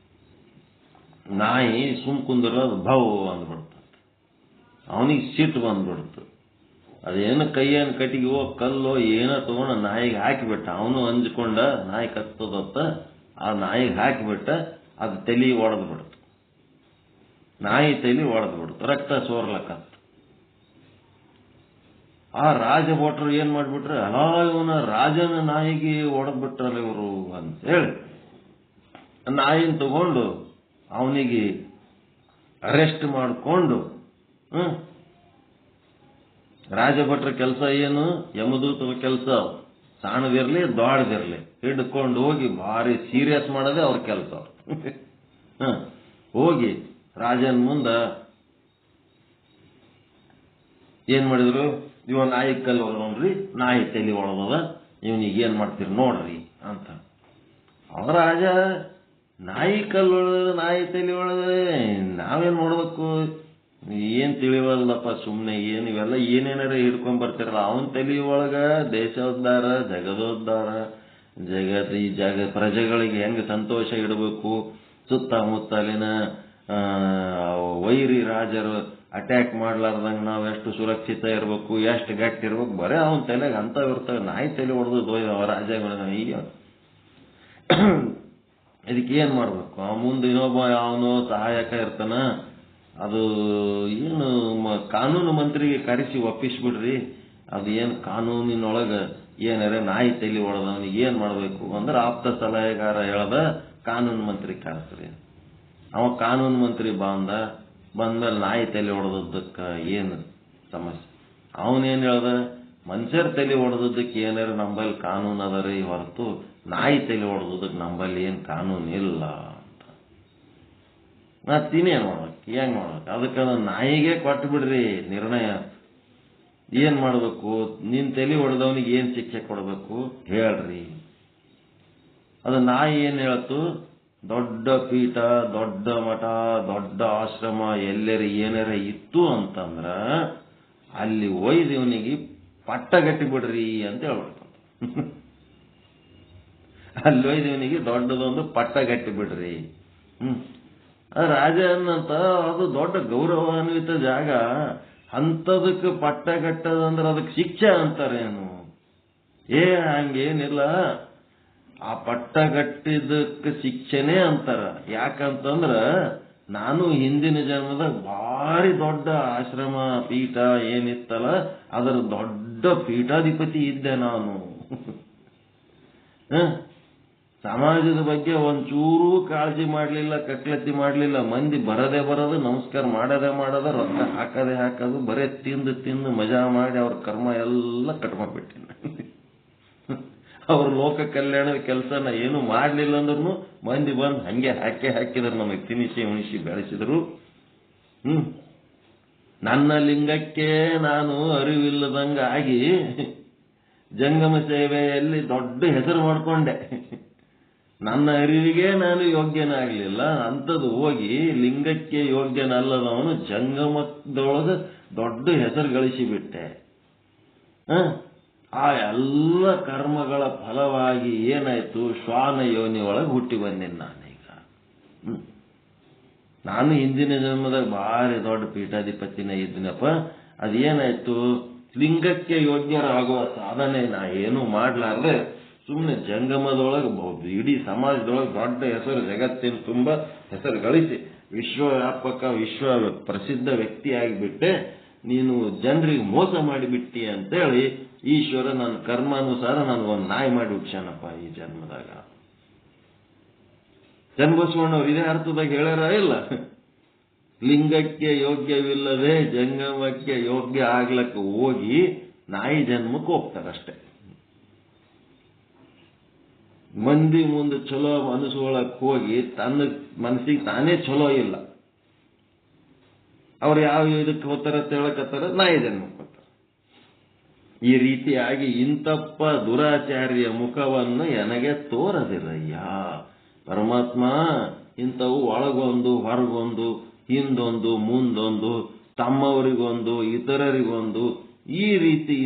Speaker 1: ನಾಯಿ ಸುಮ್ ಕುಂದ್ರ ಭವ್ ಅಂದ್ಬಿಡ್ತ. ಅವನಿಗೆ ಸಿಟ್ಟು ಬಂದ್ಬಿಡ್ತು. ಅದೇನು ಕೈಯೇನು ಕಟ್ಟಿಗೆ ಕಲ್ಲೋ ಏನೋ ತಗೊಂಡ ನಾಯಿಗೆ ಹಾಕಿಬಿಟ್ಟ. ಅವನು ಅಂಜ್ಕೊಂಡ ನಾಯಿ ಕತ್ತದತ್ತ, ಆ ನಾಯಿಗೆ ಹಾಕಿಬಿಟ್ಟ. ಅದು ತಲೆ ಒಡೆದು ಬಿಡ್ತು. ನಾಯಿ ತಲೆ ಒಡೆದು ಬಿಡ್ತು, ರಕ್ತ ಸೋರ್ಲಕ್ಕತ್ತ. ಆ ರಾಜ ಭಟ್ರು ಏನ್ ಮಾಡ್ಬಿಟ್ರೆ, ಇವನ ರಾಜನ ನಾಯಿಗೆ ಒಡೆದ್ ಬಿಟ್ರಲ್ಲ ಇವರು ಅಂತ ಹೇಳಿ ನಾಯಿನ ತಗೊಂಡು ಅವನಿಗೆ ಅರೆಸ್ಟ್ ಮಾಡಿಕೊಂಡು, ರಾಜಭಟ್ರ ಕೆಲಸ ಏನು, ಯಮದೂತರ ಕೆಲಸ ಸಣ್ಣದಿರ್ಲಿ ದೊಡ್ಡದಿರ್ಲಿ ಹಿಡ್ಕೊಂಡು ಹೋಗಿ ಭಾರಿ ಸೀರಿಯಸ್ ಮಾಡೋದೇ ಅವ್ರ ಕೆಲಸ. ಹೋಗಿ ರಾಜನ ಮುಂದ ಏನ್ ಮಾಡಿದ್ರು, ಇವ ನಾಯಿ ಕಲ್ಲು ಹೊಡೆದ್ರಿ, ನಾಯಿ ತಲೆ ಹೊಡೆದದ, ಇವನಿಗೆ ಏನ್ ಮಾಡ್ತೀರಿ ನೋಡ್ರಿ ಅಂತ. ಅವ ರಾಜ ನಾಯಿ ಕಲ್ಲು ಹೊಡೆದ, ನಾಯಿ ತಲೆ ಹೊಡೆದ್ರೆ ನಾವೇನ್ ನೋಡ್ಬೇಕು, ಏನ್ ತಿಳಿವಲ್ಲಪ್ಪ, ಸುಮ್ನೆ ಏನ್ ಇವೆಲ್ಲ ಏನೇನಾರ ಹಿಡ್ಕೊಂಡ್ ಬರ್ತಿರಲ್ಲ. ಅವನ್ ತಲೆ ಒಳಗ ದೇಶೋದ್ಧಾರ, ಜಗದೋದ್ಧಾರ, ಈ ಪ್ರಜೆಗಳಿಗೆ ಹೆಂಗ್ ಸಂತೋಷ ಇಡಬೇಕು, ಸುತ್ತಮುತ್ತಲಿನ ವೈರಿ ರಾಜರು ಅಟ್ಯಾಕ್ ಮಾಡ್ಲಾರ್ದಂಗ ನಾವ್ ಎಷ್ಟು ಸುರಕ್ಷಿತ ಇರ್ಬೇಕು, ಎಷ್ಟು ಗಟ್ಟಿ ಇರ್ಬೇಕು, ಬರೇ ಅವನ್ ತಲೆಗೆ ಅಂತ ಇರ್ತವೆ. ನಾಯಿ ತಲೆ ಹೊಡೆದು ರಾಜ ಈಗ ಇದಕ್ಕೆ ಏನ್ ಮಾಡ್ಬೇಕು? ಅವ ಮುಂದೆ ಇನ್ನೊಬ್ಬ ಅವನು ಸಹಾಯಕ ಇರ್ತಾನ. ಅದು ಏನು ಕಾನೂನು ಮಂತ್ರಿಗೆ ಕರೆಸಿ ಒಪ್ಪಿಸ್ಬಿಡ್ರಿ. ಅದು ಏನು ಕಾನೂನಿನೊಳಗ ಏನಾರ ನಾಯಿ ತಲೆ ಹೊಡೆದವನಿಗೆ ಏನ್ ಮಾಡ್ಬೇಕು ಅಂದ್ರೆ ಆಪ್ತ ಸಲಹೆಗಾರ ಹೇಳ್ದ ಕಾನೂನು ಮಂತ್ರಿ ಕರೆಸ್ರಿ. ಅವ ಕಾನೂನು ಮಂತ್ರಿ ಬಂದ್ಮೇಲೆ ನಾಯಿ ತಲೆ ಹೊಡೆದಕ್ಕ ಏನು ಸಮಸ್ಯೆ? ಅವನೇನ್ ಹೇಳ್ದ, ಮನುಷ್ಯರ ತಲೆ ಹೊಡೆದಕ್ಕೆ ಏನಾರ ನಂಬಲ್ಲಿ ಕಾನೂನು ಅದರಿ ಹೊರತು ನಾಯಿ ತಲೆ ಹೊಡೆದಕ್ಕೆ ನಂಬಲ್ಲಿ ಏನ್ ಕಾನೂನು ಇಲ್ಲ ಅಂತ. ಮತ್ತಿನ್ನೇನ್ ಮಾಡ್ಬೇಕು, ಹೆಂಗ್ ಮಾಡ್ಬೇಕು? ಅದಕ್ಕೆ ನಾಯಿಗೆ ಕೊಟ್ಟು ಬಿಡ್ರಿ ನಿರ್ಣಯ. ಏನ್ ಮಾಡ್ಬೇಕು, ನಿನ್ ತಲೆ ಹೊಡೆದವನಿಗೆ ಏನ್ ಶಿಕ್ಷೆ ಕೊಡ್ಬೇಕು ಹೇಳ್ರಿ. ಅದು ನಾಯಿ ಏನ್ ಹೇಳ್ತು, ದೊಡ್ಡ ಪೀಠ, ದೊಡ್ಡ ಮಠ, ದೊಡ್ಡ ಆಶ್ರಮ ಎಲ್ಲರಿ ಏನಾರ ಇತ್ತು ಅಂತಂದ್ರ ಅಲ್ಲಿ ಒಯ್ದು ಇವನಿಗೆ ಪಟ್ಟ ಗಟ್ಟಿ ಬಿಡ್ರಿ ಅಂತ ಹೇಳ್ಬಿಡ್ತಾನೆ. ಅಲ್ಲಿ ಒಯ್ದು ಇವನಿಗೆ ದೊಡ್ಡದೊಂದು ಪಟ್ಟ ಗಟ್ಟಿ ಬಿಡ್ರಿ. ರಾಜನಂತ ಅದು ದೊಡ್ಡ ಗೌರವಾನ್ವಿತ ಜಾಗ, ಅಂತದಕ್ಕೆ ಪಟ್ಟ ಗಟ್ಟದಂದ್ರೆ ಅದಕ್ಕೆ ಶಿಕ್ಷೆ ಅಂತಾರೇನು? ಹಂಗೇನಿಲ್ಲ. ಆ ಪಟ್ಟಗಟ್ಟಿದ್ದಕ್ಕೆ ಶಿಕ್ಷೆನೇ ಅಂತಾರ. ಯಾಕಂತಂದ್ರ ನಾನು ಹಿಂದಿನ ಜನ್ಮದಾಗ ಭಾರಿ ದೊಡ್ಡ ಆಶ್ರಮ ಪೀಠ ಏನಿತ್ತಲ್ಲ ಅದರ ದೊಡ್ಡ ಪೀಠಾಧಿಪತಿ ಇದ್ದೆ ನಾನು. ಸಮಾಜದ ಬಗ್ಗೆ ಒಂಚೂರು ಕಾಳಜಿ ಮಾಡ್ಲಿಲ್ಲ, ಕಟ್ಲತ್ತಿ ಮಾಡ್ಲಿಲ್ಲ. ಮಂದಿ ಬರದೇ ಬರೋದು, ನಮಸ್ಕಾರ ಮಾಡದೆ ರೊಕ್ಕ ಹಾಕೋದು, ಬರೇ ತಿಂದು ಮಜಾ ಮಾಡಿ ಅವ್ರ ಕರ್ಮ ಎಲ್ಲ ಕಟ್ಕೊಂಡ್ಬಿಟ್ಟಿನ. ಅವ್ರ ಲೋಕ ಕಲ್ಯಾಣದ ಕೆಲಸನ ಏನು ಮಾಡ್ಲಿಲ್ಲ ಅಂದ್ರೂ ಮಂದಿ ಬಂದು ಹಂಗೆ ಹಾಕಿದ್ರು, ನಮಗೆ ತಿನಿಸಿ ಉಣಿಸಿ ಬೆಳೆಸಿದ್ರು. ನನ್ನ ಲಿಂಗಕ್ಕೆ ನಾನು ಅರಿವಿಲ್ಲದಂಗಾಗಿ ಜಂಗಮ ಸೇವೆಯಲ್ಲಿ ದೊಡ್ಡ ಹೆಸರು ಮಾಡಿಕೊಂಡೆ. ನನ್ನ ಅರಿವಿಗೆ ನಾನು ಯೋಗ್ಯನಾಗಲಿಲ್ಲ, ಅಂಥದ್ದು ಹೋಗಿ ಲಿಂಗಕ್ಕೆ ಯೋಗ್ಯನಲ್ಲದವನು ಜಂಗಮದೊಳಗೆ ದೊಡ್ಡ ಹೆಸರು ಗಳಿಸಿಬಿಟ್ಟೆ. ಆ ಎಲ್ಲ ಕರ್ಮಗಳ ಫಲವಾಗಿ ಏನಾಯ್ತು, ಶ್ವಾನ ಯೋನಿ ಒಳಗೆ ಹುಟ್ಟಿ ಬಂದೇನೆ ನಾನೀಗ. ನಾನು ಹಿಂದಿನ ಜನ್ಮದಾಗ ಭಾರಿ ದೊಡ್ಡ ಪೀಠಾಧಿಪತಿನೇ ಇದ್ದೀನಪ್ಪ. ಅದೇನಾಯ್ತು, ಲಿಂಗಕ್ಕೆ ಯೋಗ್ಯರಾಗುವ ಸಾಧನೆ ನಾ ಏನೂ ಮಾಡ್ಲಾರ್ದೆ ಸುಮ್ಮನೆ ಜಂಗಮದೊಳಗೆ ಇಡೀ ಸಮಾಜದೊಳಗೆ ದೊಡ್ಡ ಹೆಸರು, ಜಗತ್ತಿನ ತುಂಬ ಹೆಸರು ಗಳಿಸಿ ವಿಶ್ವವ್ಯಾಪಕ ವಿಶ್ವ ಪ್ರಸಿದ್ಧ ವ್ಯಕ್ತಿಯಾಗಿಬಿಟ್ಟೆ. ನೀನು ಜನರಿಗೆ ಮೋಸ ಮಾಡಿಬಿಟ್ಟಿ ಅಂತೇಳಿ ಈಶ್ವರ ನನ್ನ ಕರ್ಮಾನುಸಾರ ನನಗೊಂದು ನಾಯಿ ಮಾಡಿ ಹುಟ್ಸ್ಯಾನಪ್ಪ ಈ ಜನ್ಮದಾಗ. ಚನ್ನಬಸವಣ್ಣವ್ರು ಇದೇ ಅರ್ಥದಾಗ ಹೇಳ್ಯಾರ ಇಲ್ಲ, ಲಿಂಗಕ್ಕೆ ಯೋಗ್ಯವಿಲ್ಲದೆ ಜಂಗಮಕ್ಕೆ ಯೋಗ್ಯ ಆಗ್ಲಕ್ಕೆ ಹೋಗಿ ನಾಯಿ ಜನ್ಮಕ್ಕೆ ಹೋಗ್ತಾರಷ್ಟೆ. ಮಂದಿ ಮುಂದೆ ಚಲೋ ಅನಿಸ್ಕೊಳಕ್ ಹೋಗಿ ತನ್ನ ಮನಸ್ಸಿಗೆ ತಾನೇ ಚಲೋ ಇಲ್ಲ, ಅವ್ರು ಯಾವ ಇದಕ್ಕೆ ಹೋಗ್ತಾರ ಹೇಳಕತ್ತಾರ, ನಾಯಿ ಜನ್ಮಕ್ಕೆ ಹೋಗ್ತಾರ. ಈ ರೀತಿಯಾಗಿ ಇಂತಪ್ಪ ದುರಾಚಾರ್ಯ ಮುಖವನ್ನು ನನಗೆ ತೋರದಿರಯ್ಯ ಪರಮಾತ್ಮ. ಇಂಥವು ಒಳಗೊಂದು ಹೊರಗೊಂದು, ಹಿಂದೊಂದು ಮುಂದೊಂದು, ತಮ್ಮವರಿಗೊಂದು ಇತರರಿಗೊಂದು, ಈ ರೀತಿ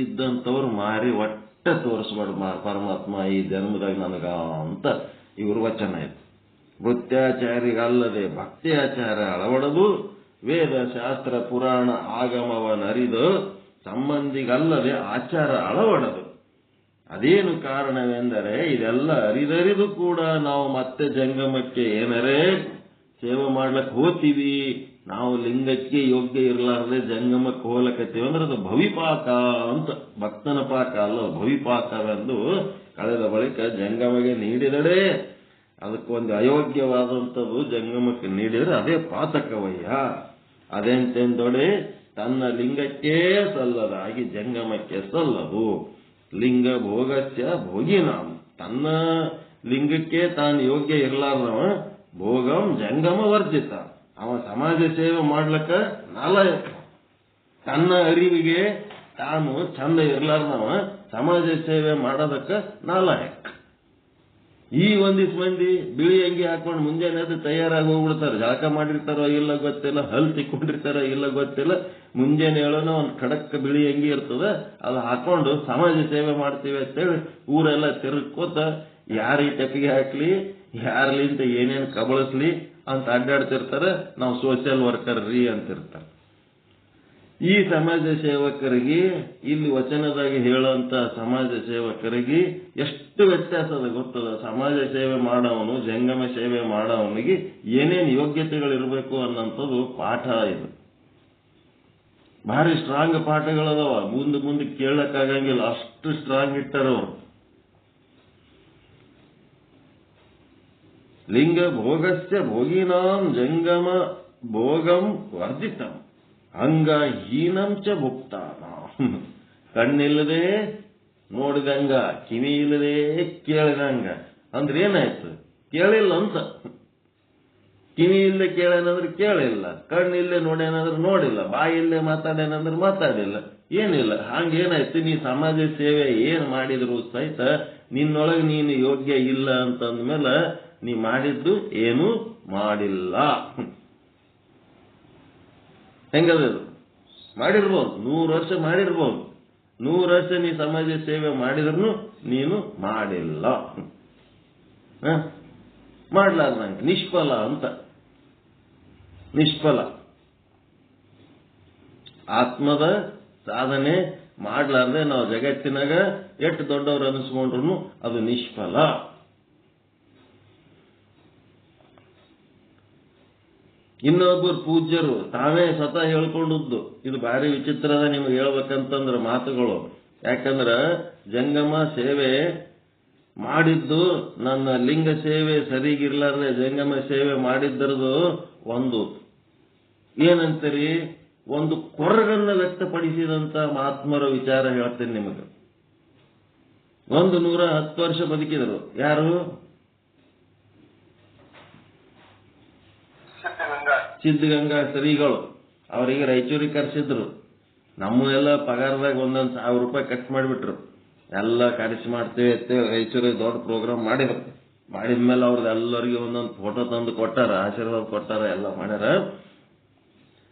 Speaker 1: ಇದ್ದಂಥವ್ರು ಮಾರಿ ಒಟ್ಟ ತೋರಿಸ್ಬಾರ್ದು ಪರಮಾತ್ಮ ಈ ಜನ್ಮದಾಗ ನನಗ ಅಂತ ಇವ್ರ ವಚನ ಇದೆ. ವೃತ್ಯಾಚಾರಿಗಲ್ಲದೆ ಭಕ್ತ್ಯಾಚಾರ ಅಳವಡದು, ವೇದ ಶಾಸ್ತ್ರ ಪುರಾಣ ಆಗಮವನರಿದು, ಸಂಬಂಧಿಗಲ್ಲದೆ ಆಚಾರ ಅಳವಡದು. ಅದೇನು ಕಾರಣವೆಂದರೆ ಇದೆಲ್ಲ ಅರಿದರಿದು ಕೂಡ ನಾವು ಮತ್ತೆ ಜಂಗಮಕ್ಕೆ ಏನರೇ ಸೇವೆ ಮಾಡ್ಲಕ್ಕೆ ಹೋಗ್ತೀವಿ, ನಾವು ಲಿಂಗಕ್ಕೆ ಯೋಗ್ಯ ಇರಲಾರದೆ ಜಂಗಮಕ್ಕೆ ಹೋಗ್ಲಕತ್ತೀವಿ ಅಂದ್ರೆ ಅದು ಭವಿಪಾಕ ಅಂತ. ಭಕ್ತನ ಪಾಕ ಅಲ್ಲ, ಭವಿಪಾಕವೆಂದು ಕಳೆದ ಬಳಿಕ ಜಂಗಮಗೆ ನೀಡಿದಡೆ ಅದಕ್ಕೊಂದು ಅಯೋಗ್ಯವಾದಂಥದ್ದು ಜಂಗಮಕ್ಕೆ ನೀಡಿದರೆ ಅದೇ ಪಾತಕವಯ್ಯ. ಅದೆಂತೆಂದೊಡೆ ತನ್ನ ಲಿಂಗಕ್ಕೇ ಸಲ್ಲದಾಗಿ ಜಂಗಮಕ್ಕೆ ಸಲ್ಲದು. ಲಿಂಗ ಭೋಗಸ್ಯ ಭೋಗಿನಾಂ, ತನ್ನ ಲಿಂಗಕ್ಕೆ ತಾನು ಯೋಗ್ಯ ಇರಲಾರ್ದವ ಭೋಗಂ ಜಂಗಮ ವರ್ಜಿತ, ಅವ ಸಮಾಜ ಸೇವೆ ಮಾಡ್ಲಕ್ಕ ನಾಲಾಯಕ. ತನ್ನ ಅರಿವಿಗೆ ತಾನು ಚಂದ ಇರಲಾರ್ದವ ಸಮಾಜ ಸೇವೆ ಮಾಡೋದಕ್ಕ ನಾಲಾಯಕ. ಈ ಒಂದಿಷ್ಟು ಮಂದಿ ಬಿಳಿ ಅಂಗಿ ಹಾಕೊಂಡು ಮುಂಜಾನೆ ಅದು ತಯಾರಾಗಿ ಹೋಗ್ಬಿಡ್ತಾರೆ. ಜಳಕ ಮಾಡಿರ್ತಾರೋ ಇಲ್ಲ ಗೊತ್ತಿಲ್ಲ, ಹಲ್ ತಿಕ್ಕೊಂಡಿರ್ತಾರೋ ಇಲ್ಲ ಗೊತ್ತಿಲ್ಲ, ಮುಂಜಾನೆ ಹೇಳೋನ ಒಂದು ಖಡಕ್ ಬಿಳಿ ಅಂಗಿ ಇರ್ತದೆ, ಅದು ಹಾಕೊಂಡು ಸಮಾಜ ಸೇವೆ ಮಾಡ್ತೀವಿ ಅಂತೇಳಿ ಊರೆಲ್ಲ ತಿರುಗ್ಕೋತ ಯಾರಿಗೆ ಟೆಪಿಗೆ ಹಾಕ್ಲಿ, ಯಾರ್ಲಿಂತ ಏನೇನು ಕಬಳಿಸ್ಲಿ ಅಂತ ಅಡ್ಡಾಡ್ತಿರ್ತಾರೆ. ನಾವು ಸೋಷಿಯಲ್ ವರ್ಕರ್ ರೀ ಅಂತಿರ್ತಾರೆ. ಈ ಸಮಾಜ ಸೇವಕರಿಗೆ ಇಲ್ಲಿ ವಚನದಾಗ ಹೇಳುವಂತ ಸಮಾಜ ಸೇವಕರಿಗೆ ಎಷ್ಟು ವ್ಯತ್ಯಾಸ ಅದ ಗೊತ್ತದ. ಸಮಾಜ ಸೇವೆ ಮಾಡೋವನು, ಜಂಗಮ ಸೇವೆ ಮಾಡೋವನಿಗೆ ಏನೇನು ಯೋಗ್ಯತೆಗಳಿರಬೇಕು ಅನ್ನೋಂಥದ್ದು ಪಾಠ ಇದು. ಭಾರಿ ಸ್ಟ್ರಾಂಗ್ ಪಾಠಗಳದಾವ, ಮುಂದೆ ಕೇಳಕ್ಕಾಗಂಗಿಲ್ಲ, ಅಷ್ಟು ಸ್ಟ್ರಾಂಗ್ ಇಟ್ಟಾರವ್ರು. ಲಿಂಗ ಭೋಗಸ್ಯ ಭೋಗಿನಾಂ ಜಂಗಮ ಭೋಗಂ ವರ್ಜಿತಂ ಅಂಗ ಹೀನಂಚ ಭುಕ್ತಾನ. ಕಣ್ಣಿಲ್ಲದೆ ನೋಡಿದಂಗ, ಕಿವಿ ಇಲ್ಲದೆ ಕೇಳಿದಂಗ ಅಂದ್ರೆ ಏನಾಯ್ತು, ಕೇಳಿಲ್ಲ ಅಂತ. ಕಿವಿ ಇಲ್ಲದೆ ಕೇಳೇನಂದ್ರೆ ಕೇಳಿಲ್ಲ, ಕಣ್ಣಿಲ್ಲದೆ ನೋಡೇನಂದ್ರೆ ನೋಡಿಲ್ಲ, ಬಾಯಿ ಇಲ್ಲದೆ ಮಾತಾಡೇನಂದ್ರೆ ಮಾತಾಡಿಲ್ಲ, ಏನಿಲ್ಲ. ಹಂಗೇನಾಯ್ತು, ನೀ ಸಮಾಜ ಸೇವೆ ಏನ್ ಮಾಡಿದ್ರು ಸಹಿತ ನಿನ್ನೊಳಗೆ ನೀನು ಯೋಗ್ಯ ಇಲ್ಲ ಅಂತಂದ್ಮೇಲೆ ನೀ ಮಾಡಿದ್ದು ಏನೂ ಮಾಡಿಲ್ಲ. ಹೆಂಗದು, ಮಾಡಿರ್ಬೋದು, 100 ವರ್ಷ ಮಾಡಿರ್ಬೋದು, 100 ವರ್ಷ ನೀ ಸಮಾಜ ಸೇವೆ ಮಾಡಿದ್ರು ನೀನು ಮಾಡಿಲ್ಲ. ಮಾಡ್ಲಾರ್ದಂಗೆ ನಿಷ್ಫಲ ಅಂತ. ನಿಷ್ಫಲ ಆತ್ಮದ ಸಾಧನೆ ಮಾಡ್ಲಾರ್ದೆ ನಾವು ಜಗತ್ತಿನಾಗ ಎಷ್ಟು ದೊಡ್ಡವರು ಅನಿಸ್ಕೊಂಡ್ರು ಅದು ನಿಷ್ಫಲ. ಇನ್ನೊಬ್ಬರು ಪೂಜ್ಯರು ತಾವೇ ಸ್ವತಃ ಹೇಳ್ಕೊಂಡದ್ದು, ಇದು ಭಾರಿ ವಿಚಿತ್ರದ ನಿಮ್ಗೆ ಹೇಳ್ಬೇಕಂತಂದ್ರ ಮಾತುಗಳು. ಯಾಕಂದ್ರ ಜಂಗಮ ಸೇವೆ ಮಾಡಿದ್ದು ನನ್ನ ಲಿಂಗ ಸೇವೆ ಸರಿಗಿರ್ಲಾರ್ದೆ ಜಂಗಮ ಸೇವೆ ಮಾಡಿದ್ದರದು ಒಂದು ಏನಂತೀರಿ, ಒಂದು ಕೊರಗನ್ನ ವ್ಯಕ್ತಪಡಿಸಿದಂತ ಮಹಾತ್ಮರ ವಿಚಾರ ಹೇಳ್ತೇನೆ ನಿಮಗೆ. 110 ವರ್ಷ ಬದುಕಿದರು. ಯಾರು? ಸಿದ್ಧಗಂಗಾ ಶ್ರೀಗಳು. ಅವರಿಗೆ ರಾಯಚೂರಿಗೆ ಕರೆಸಿದ್ರು. ನಮ್ಮ ಎಲ್ಲ ಪಗಾರದಾಗ ಒಂದೊಂದು ₹1,000 ಕಟ್ ಮಾಡಿಬಿಟ್ರು. ಎಲ್ಲ ಕರೆಸಿ ಮಾಡ್ತೇವೆ ಅಂತೇಳಿ ರಾಯಚೂರಿಗೆ ದೊಡ್ಡ ಪ್ರೋಗ್ರಾಮ್ ಮಾಡಿದ್ರು. ಮಾಡಿದ್ಮೇಲೆ ಅವ್ರದ್ದು ಎಲ್ಲರಿಗೆ ಒಂದೊಂದು ಫೋಟೋ ತಂದು ಕೊಟ್ಟಾರ, ಆಶೀರ್ವಾದ ಕೊಟ್ಟಾರ, ಎಲ್ಲ ಮಾಡ್ಯಾರ.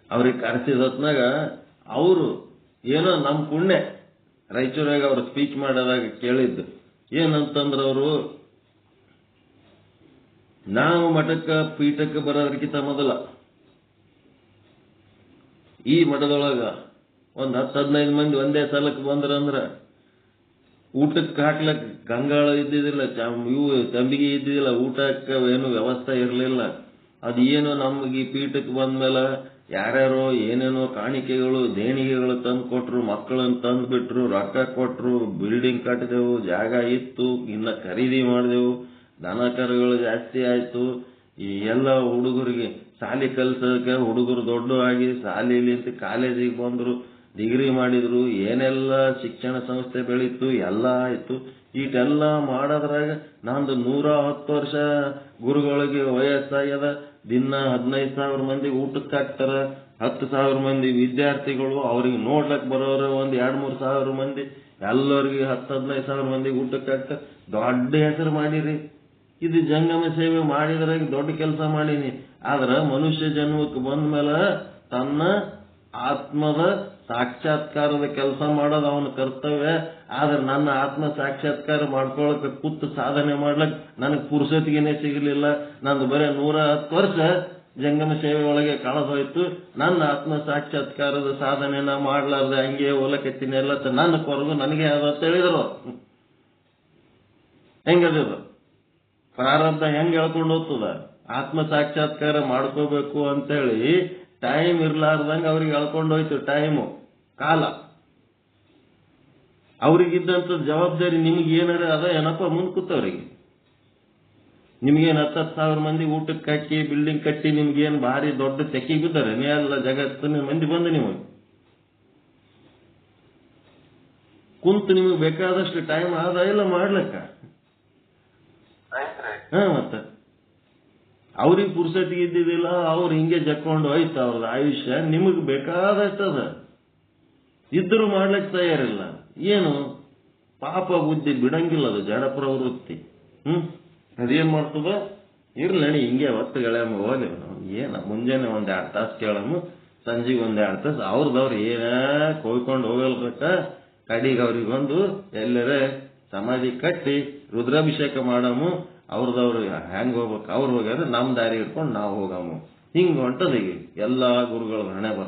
Speaker 1: ಅವ್ರಿಗೆ ಕರೆಸಿದ ಹೊತ್ನಾಗ ಅವರು ಏನೋ ನಮ್ಮ ಪುಣ್ಯ ರಾಯಚೂರಾಗ ಅವ್ರು ಸ್ಪೀಚ್ ಮಾಡೋದಾಗ ಕೇಳಿದ್ದು ಏನಂತಂದ್ರೆ, ಅವರು ನಾವು ಮಠಕ್ಕೆ ಪೀಠಕ್ಕೆ ಬರೋದಕ್ಕಿಂತ ಮೊದಲ ಈ ಮಠದೊಳಗ ಒಂದು 10-15 ಮಂದಿ ಒಂದೇ ಸಲಕ್ಕೆ ಬಂದ್ರಂದ್ರೆ ಊಟಕ್ಕೆ ಹಾಕ್ಲಕ್ ಗಂಗಾಳ ಇದ್ದಿದ್ದಿಲ್ಲ, ಇವು ತಂಬಿಗೆ ಇದ್ದಿದ್ದಿಲ್ಲ, ಊಟಕ್ಕೆ ಏನು ವ್ಯವಸ್ಥೆ ಇರಲಿಲ್ಲ. ಅದು ಏನು ನಮಗೆ ಈ ಪೀಠಕ್ಕೆ ಬಂದ್ಮೇಲೆ ಯಾರ್ಯಾರೋ ಏನೇನೋ ಕಾಣಿಕೆಗಳು ದೇಣಿಗೆಗಳು ತಂದು ಕೊಟ್ರು, ಮಕ್ಕಳನ್ನು ತಂದು ಬಿಟ್ರು, ರೊಕ್ಕ ಕೊಟ್ರು, ಬಿಲ್ಡಿಂಗ್ ಕಟ್ಟಿದೆವು, ಜಾಗ ಇತ್ತು, ಇನ್ನ ಖರೀದಿ ಮಾಡಿದೆವು, ದನ ಕರುಗಳು ಜಾಸ್ತಿ ಆಯ್ತು. ಈ ಎಲ್ಲ ಹುಡುಗರಿಗೆ ಶಾಲೆ ಕಲ್ಸೋಕೆ ಹುಡುಗರು ದೊಡ್ಡ ಆಗಿ ಶಾಲೆಯಲ್ಲಿ ಕಾಲೇಜಿಗೆ ಬಂದ್ರು, ಡಿಗ್ರಿ ಮಾಡಿದ್ರು, ಏನೆಲ್ಲ ಶಿಕ್ಷಣ ಸಂಸ್ಥೆ ಬೆಳೀತು, ಎಲ್ಲ ಆಯ್ತು. ಈಟೆಲ್ಲ ಮಾಡೋದ್ರಾಗ ನಂದು 110 ವರ್ಷ ಗುರುಗಳಿಗೆ ವಯಸ್ಸಾಗ್ಯದ. ದಿನ 15,000 ಮಂದಿ ಊಟಕ್ಕೆ ಹಾಕ್ತಾರ, 10,000 ಮಂದಿ ವಿದ್ಯಾರ್ಥಿಗಳು, ಅವ್ರಿಗೆ ನೋಡ್ಲಕ್ ಬರೋರು ಒಂದು 2-3 ಸಾವಿರ ಮಂದಿ, ಎಲ್ಲರಿಗೆ 10-15,000 ಮಂದಿ ಊಟಕ್ಕೆ ಹಾಕ್ತಾರ. ದೊಡ್ಡ ಹೆಸರು ಮಾಡಿರಿ. ಇದು ಜಂಗಮ ಸೇವೆ ಮಾಡಿದ್ರಾಗ ದೊಡ್ಡ ಕೆಲಸ ಮಾಡೀನಿ. ಆದ್ರೆ ಮನುಷ್ಯ ಜನ್ಮಕ್ಕೆ ಬಂದ ಮೇಲೆ ತನ್ನ ಆತ್ಮದ ಸಾಕ್ಷಾತ್ಕಾರದ ಕೆಲಸ ಮಾಡೋದು ಅವನ ಕರ್ತವ್ಯ. ಆದ್ರೆ ನನ್ನ ಆತ್ಮ ಸಾಕ್ಷಾತ್ಕಾರ ಮಾಡ್ಕೊಳಕ್ಕೆ ಕೂತು ಸಾಧನೆ ಮಾಡ್ಲಕ್ ನನಗೆ ಪುರುಸೊತ್ತಿಗೆನೆ ಸಿಗಲಿಲ್ಲ. ನಂದು ಬರೀ 110 ವರ್ಷ ಜಂಗಮ ಸೇವೆ ಒಳಗೆ ಕಳೆದೋಯ್ತು. ನನ್ನ ಆತ್ಮ ಸಾಕ್ಷಾತ್ಕಾರದ ಸಾಧನೆನ ಮಾಡ್ಲಾರ್ದೆ ಹಂಗೆ ಹೊಲಕತ್ತೀನಿ ಎಲ್ಲ ನನ್ನ ಕೊರಗು ನನಗೆ ಅಂತ ಹೇಳಿದ್ರು. ಹೆಂಗದಿದ್ರು ಪ್ರಾರಬ್ಧ ಹೆಂಗ್ ಹೇಳ್ಕೊಂಡು ಹೋಗ್ತದ? ಆತ್ಮ ಸಾಕ್ಷಾತ್ಕಾರ ಮಾಡ್ಕೋಬೇಕು ಅಂತೇಳಿ ಟೈಮ್ ಇರ್ಲಾರ್ದಂಗ ಅವ್ರಿಗೆ ಹೇಳ್ಕೊಂಡು ಹೋಯ್ತು. ಟೈಮು ಕಾಲ ಅವ್ರಿಗಿದ್ದಂತ ಜವಾಬ್ದಾರಿ ನಿಮ್ಗೆ ಏನಾರ ಅದ ಏನಪ್ಪ ಮುಂದ್ ಕೂತವ್ರಿಗೆ. ನಿಮ್ಗೇನು 10,000 ಮಂದಿ ಊಟಕ್ಕೆ ಹಾಕಿ ಬಿಲ್ಡಿಂಗ್ ಕಟ್ಟಿ ನಿಮ್ಗೇನು ಭಾರಿ ದೊಡ್ಡ ತೆಕ್ಕಿ ಬಿದ್ದಾರೆ? ನೀ ಎಲ್ಲ ಜಗತ್ತಿನ ಮಂದಿ ಬಂದು ನೀವು ಕುಂತು ನಿಮಗೆ ಬೇಕಾದಷ್ಟು ಟೈಮ್ ಆದ ಇಲ್ಲ ಮಾಡ್ಲಕ್ಕ. ಮತ್ತ ಅವ್ರಿಗೆ ಪುರ್ಸತಿಗೆ ಇದ್ದಿದ್ದಿಲ್ಲ, ಅವ್ರು ಹಿಂಗೆ ಜಕ್ಕೊಂಡು ಹೋಯ್ತು ಅವ್ರದ್ದು ಆಯುಷ್ಯ. ನಿಮಗ್ ಬೇಕಾದಷ್ಟದ ಇದ್ದರೂ ಮಾಡ್ಲಿಕ್ಕೆ ತಯಾರಿಲ್ಲ. ಏನು ಪಾಪ ಬುದ್ಧಿ ಬಿಡಂಗಿಲ್ಲ, ಅದು ಜಡ ಪ್ರವೃತ್ತಿ. ಅದೇನ್ ಮಾಡ್ತದ? ಇರ್ಲಣಿ ಹಿಂಗೆ ಹೊತ್ತುಗಳೇ ಹೋಗಿ ಏನ ಮುಂಜಾನೆ 1-2 ತಾಸು ಕೇಳಮ್ಮ, ಸಂಜೆಗೆ 1-2 ತಾಸು ಅವ್ರದವ್ರು ಏನ ಕೊಯ್ಕೊಂಡು ಹೋಗಲ್ಬೇಕ. ಕಡಿಗೆ ಅವ್ರಿಗೊಂದು ಎಲ್ಲರೇ ಸಮಾಧಿ ಕಟ್ಟಿ ರುದ್ರಾಭಿಷೇಕ ಮಾಡಮು. ಅವ್ರದವ್ರು ಹೆಂಗ್ ಹೋಗ್ಬೇಕು ಅವ್ರು ಹೋಗ್ಯಾರ, ನಮ್ ದಾರಿ ಇಟ್ಕೊಂಡು ನಾವು ಹೋಗಮು. ಹಿಂಗ ಹೊಂಟದ ಈಗ ಎಲ್ಲಾ ಗುರುಗಳ ಹಣೆ ಬರ.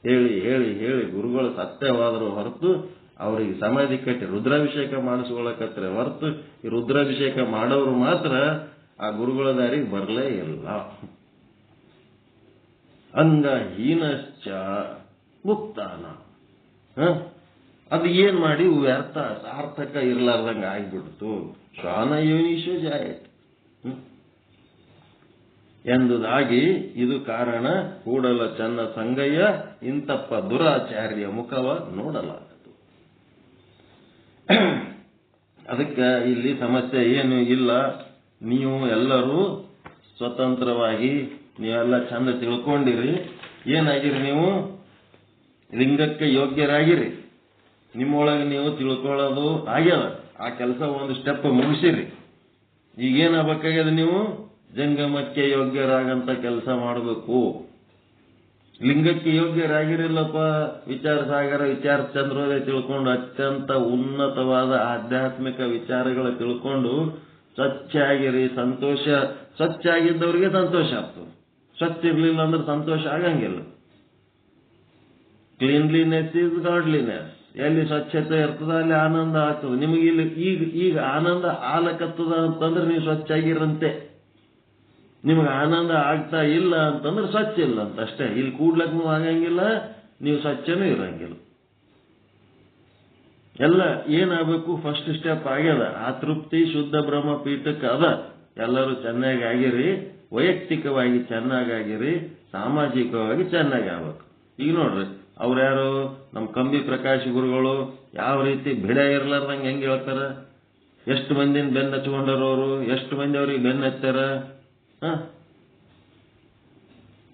Speaker 1: ಹೇಳಿ ಹೇಳಿ ಹೇಳಿ ಗುರುಗಳು ಸತ್ಯವಾದ್ರು ಹೊರತು ಅವ್ರಿಗೆ ಸಮಾಧಿ ಕಟ್ಟಿ ರುದ್ರಾಭಿಷೇಕ ಮಾಡಿಸ್ಕೊಳಕತ್ರೆ ಹೊರತು ಈ ರುದ್ರಾಭಿಷೇಕ ಮಾಡೋರು ಮಾತ್ರ ಆ ಗುರುಗಳ ದಾರಿಗೆ ಬರಲೇ ಇಲ್ಲ. ಅಂಗಹೀನಶ್ಚ ಮುಕ್ತಾನ. ಅದು ಏನ್ ಮಾಡಿ ವ್ಯರ್ಥ ಸಾರ್ಥಕ ಇರ್ಲಾರ್ದಂಗ ಆಗ್ಬಿಡ್ತು. ಶ್ವಾನ ಯೋನಿಷು ಜಾಯತ್ ಎಂಬುದಾಗಿ ಇದು ಕಾರಣ. ಕೂಡಲ ಚನ್ನ ಸಂಗಯ್ಯ ಇಂತಪ್ಪ ದುರಾಚಾರ್ಯ ಮುಖವ ನೋಡಲಾಗದು. ಅದಕ್ಕೆ ಇಲ್ಲಿ ಸಮಸ್ಯೆ ಏನು ಇಲ್ಲ. ನೀವು ಎಲ್ಲರೂ ಸ್ವತಂತ್ರವಾಗಿ ನೀವೆಲ್ಲ ಚಂದ ತಿಳ್ಕೊಂಡಿರಿ. ಏನಾಗಿರಿ? ನೀವು ಲಿಂಗಕ್ಕೆ ಯೋಗ್ಯರಾಗಿರಿ. ನಿಮ್ಮೊಳಗೆ ನೀವು ತಿಳ್ಕೊಳ್ಳೋದು ಆಗ್ಯದ. ಆ ಕೆಲಸ ಒಂದು ಸ್ಟೆಪ್ ಮುಗಿಸಿರಿ. ಈಗೇನಾಗಬೇಕಾಗ್ಯದ? ನೀವು ಜಂಗಮಕ್ಕೆ ಯೋಗ್ಯರಾಗಂತ ಕೆಲಸ ಮಾಡಬೇಕು. ಲಿಂಗಕ್ಕೆ ಯೋಗ್ಯರಾಗಿರಿಲ್ಲಪ್ಪ. ವಿಚಾರ ಸಾಗರ, ವಿಚಾರ ಚಂದ್ರೋದಯ ತಿಳ್ಕೊಂಡು ಅತ್ಯಂತ ಉನ್ನತವಾದ ಆಧ್ಯಾತ್ಮಿಕ ವಿಚಾರಗಳ ತಿಳ್ಕೊಂಡು ಸ್ವಚ್ಛ ಆಗಿರಿ. ಸಂತೋಷ ಸ್ವಚ್ಛ ಆಗಿದ್ದವ್ರಿಗೆ ಸಂತೋಷ ಆಗ್ತದೆ. ಸ್ವಚ್ಛ ಇರ್ಲಿಲ್ಲ ಅಂದ್ರೆ ಸಂತೋಷ ಆಗಂಗಿಲ್ಲ. Cleanliness is godliness. ಎಲ್ಲಿ ಸ್ವಚ್ಛತೆ ಇರ್ತದ ಅಲ್ಲಿ ಆನಂದ ಆಗ್ತದೆ. ನಿಮಗೆ ಇಲ್ಲಿ ಈಗ ಆನಂದ ಆಲಕತ್ತದ ಅಂತಂದ್ರೆ ನೀವು ಸ್ವಚ್ಛ ಆಗಿರಂತೆ. ನಿಮಗೆ ಆನಂದ ಆಗ್ತಾ ಇಲ್ಲ ಅಂತಂದ್ರೆ ಸ್ವಚ್ಛ ಇಲ್ಲ ಅಂತ ಅಷ್ಟೇ. ಇಲ್ಲಿ ಕೂಡ್ಲಕ್ಕೂ ಆಗಂಗಿಲ್ಲ, ನೀವು ಸ್ವಚ್ಛನೂ ಇರಂಗಿಲ್ಲ. ಎಲ್ಲ ಏನಾಗಬೇಕು? ಫಸ್ಟ್ ಸ್ಟೆಪ್ ಆಗ್ಯದ. ಆ ತೃಪ್ತಿ ಶುದ್ಧ ಬ್ರಹ್ಮ ಪೀಠಕ್ಕೆ ಅದ. ಎಲ್ಲರೂ ಚೆನ್ನಾಗಿ ಆಗಿರಿ, ವೈಯಕ್ತಿಕವಾಗಿ ಚೆನ್ನಾಗಿರಿ, ಸಾಮಾಜಿಕವಾಗಿ ಚೆನ್ನಾಗಿ ಆಗ್ಬೇಕು. ಈಗ ನೋಡ್ರಿ, ಅವ್ರ್ಯಾರು ನಮ್ಮ ಕಂಬಿ ಪ್ರಕಾಶ್ ಗುರುಗಳು ಯಾವ ರೀತಿ ಬಿಡ ಇರ್ಲಾರ್ದಂಗೆ ಹೆಂಗೆ ಹೇಳ್ತಾರ? ಎಷ್ಟು ಮಂದಿನ ಬೆನ್ನ ಹಚ್ಕೊಂಡಾರ ಅವರು, ಎಷ್ಟು ಮಂದಿ ಅವ್ರಿಗೆ ಬೆನ್ನ ಹಚ್ಚಾರ.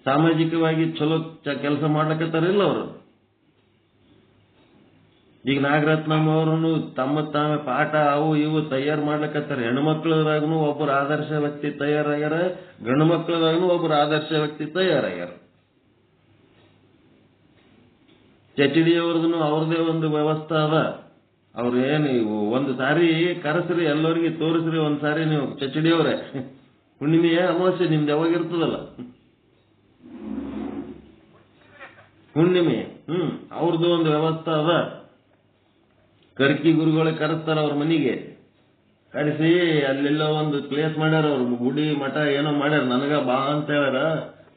Speaker 1: ಸಾಮಾಜಿಕವಾಗಿ ಚಲೋ ಕೆಲಸ ಮಾಡ್ಲಕತ್ತಾರಿಲ್ಲ ಅವರು. ಈಗ ನಾಗರತ್ನಮ್ಮ ಅವ್ರನ್ನು ತಮ್ಮ ತಾವೇ ಪಾಠ ಅವು ಇವು ತಯಾರು ಮಾಡ್ಲಕತ್ತಾರ. ಹೆಣ್ಮಕ್ಳದಾಗೂ ಒಬ್ಬರು ಆದರ್ಶ ವ್ಯಕ್ತಿ ತಯಾರಾಗ್ಯಾರ, ಗಂಡು ಮಕ್ಕಳದಾಗೂ ಒಬ್ಬರು ಆದರ್ಶ ವ್ಯಕ್ತಿ ತಯಾರಾಗ್ಯಾರ. ಚಚಡಿ ಅವ್ರದ್ದು ಅವ್ರದೇ ಒಂದು ವ್ಯವಸ್ಥೆ ಅದ. ಅವ್ರು ಏನು ಒಂದು ಸಾರಿ ಕರೆಸ್ರಿ, ಎಲ್ಲರಿಗೆ ತೋರಿಸ್ರಿ, ಒಂದ್ ಸಾರಿ ನೀವು ಚಚಡಿ ಅವ್ರೆ ಹುಣ್ಣಿಮೆಯ ಅಮಾವಾಸ್ಯೆ ನಿಮ್ದು ಯಾವಾಗ ಇರ್ತದಲ್ಲ ಹುಣ್ಣಿಮೆ, ಅವ್ರದ್ದು ಒಂದು ವ್ಯವಸ್ಥೆ ಅದ. ಕರ್ಕಿ ಗುರುಗಳೇ ಕರೆಸ್ತಾರ ಅವ್ರ ಮನೆಗೆ, ಕರೆಸಿ ಅಲ್ಲೆಲ್ಲ ಒಂದು ಪ್ಲೇಸ್ ಮಾಡ್ಯಾರ. ಅವ್ರು ಗುಡಿ ಮಠ ಏನೋ ಮಾಡ್ಯಾರ. ನನಗ ಬಾ ಅಂತ ಹೇಳ್ಯಾರ,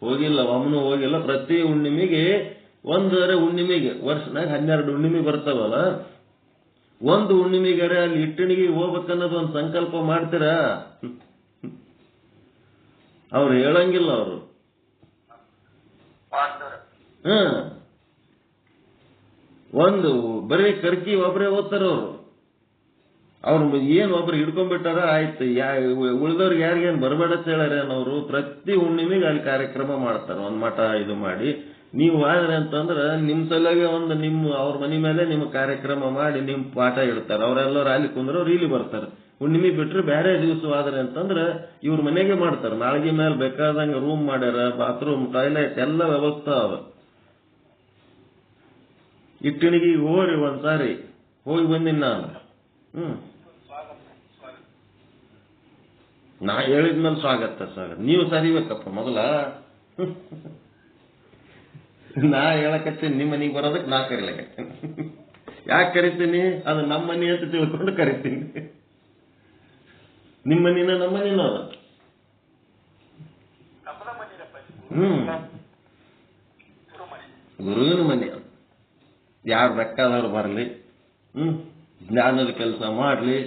Speaker 1: ಹೋಗಿಲ್ಲ, ಒಮ್ಮನೂ ಹೋಗಿಲ್ಲ. ಪ್ರತಿ ಹುಣ್ಣಿಮೆಗೆ ಒಂದರೆ ಹುಣ್ಣಿಮೆಗೆ ವರ್ಷನಾಗ 12 ಹುಣ್ಣಿಮೆ ಬರ್ತಾವಲ್ಲ, ಒಂದು ಹುಣ್ಣಿಮೆಗಾರೆ ಅಲ್ಲಿ ಇಟ್ಟಣಿಗೆ ಹೋಗ್ಬೇಕನ್ನೋದು ಒಂದು ಸಂಕಲ್ಪ ಮಾಡ್ತೀರಾ? ಅವ್ರು ಹೇಳಂಗಿಲ್ಲ. ಅವರು ಒಂದು ಬರೀ ಕರ್ಕಿ ಒಬ್ಬರೇ ಓದ್ತಾರ. ಅವ್ರು ಏನ್ ಒಬ್ರು ಹಿಡ್ಕೊಂಡ್ಬಿಟ್ಟಾರ, ಆಯ್ತು. ಉಳಿದವ್ರಿಗೆ ಯಾರಿಗೇನು ಬರಬೇಡ ಅಂತ ಹೇಳ್ಯಾರೇನವ್ರು? ಪ್ರತಿ ಹುಣ್ಣಿಮೆಗೆ ಅಲ್ಲಿ ಕಾರ್ಯಕ್ರಮ ಮಾಡ್ತಾರ, ಒಂದ್ ಮಠ ಇದು ಮಾಡಿ. ನೀವು ಆದ್ರೆ ಅಂತಂದ್ರ ನಿಮ್ ಸಲುವಾಗಿ ಒಂದು ಅವ್ರ ಮನೆ ಮೇಲೆ ನಿಮ್ ಕಾರ್ಯಕ್ರಮ ಮಾಡಿ ನಿಮ್ ಪಾಠ ಇಡ್ತಾರ. ಅವರೆಲ್ಲರೂ ಅಲ್ಲಿ ಕುಂದ್ರವ್ರು ಇಲ್ಲಿ ಬರ್ತಾರೆ. ಹುಣ್ಣಿಮೆ ಬಿಟ್ರೆ ಬೇರೆ ದಿವಸವಾದ್ರೆ ಅಂತಂದ್ರ ಇವ್ರ ಮನೆಗೆ ಮಾಡ್ತಾರ. ಮಾಳಿಗೆ ಮೇಲೆ ಬೇಕಾದಂಗ ರೂಮ್ ಮಾಡ್ಯಾರ, ಬಾತ್ರೂಮ್, ಟಾಯ್ಲೆಟ್ ಎಲ್ಲ ವ್ಯವಸ್ಥೆ ಅವ. ಇಟ್ಟಣಿಗೆ ಹೋಗ್ರಿ ಒಂದ್ಸಾರಿ, ಹೋಗಿ ಬಂದಿನ ನಾನು. ನಾ ಹೇಳಿದ್ಮೇಲೆ ಸ್ವಾಗತ. ನೀವು ಸರಿಬೇಕಪ್ಪ ಮೊದಲ. ನಾ ಹೇಳಕತ್ತೀನಿ, ನಿಮ್ಮ ಮನೆಗೆ ಬರೋದಕ್ಕೆ ನಾ ಕರಿಲಕತ್ತೀನಿ. ಯಾಕೆ ಕರಿತೀನಿ? ಅದು ನಮ್ಮ ಮನೆ ಅಂತ ತಿಳ್ಕೊಂಡು ಕರಿತೀನಿ. ನಿಮ್ಮ ಮನಿನ ನಮ್ಮ ಮನಿನ ಅದ. ಗುರುವಿನ ಮನೆ. ಯಾರು ಬೇಕಾದವ್ರು ಬರಲಿ, ಜ್ಞಾನದ ಕೆಲಸ ಮಾಡ್ಲಿ,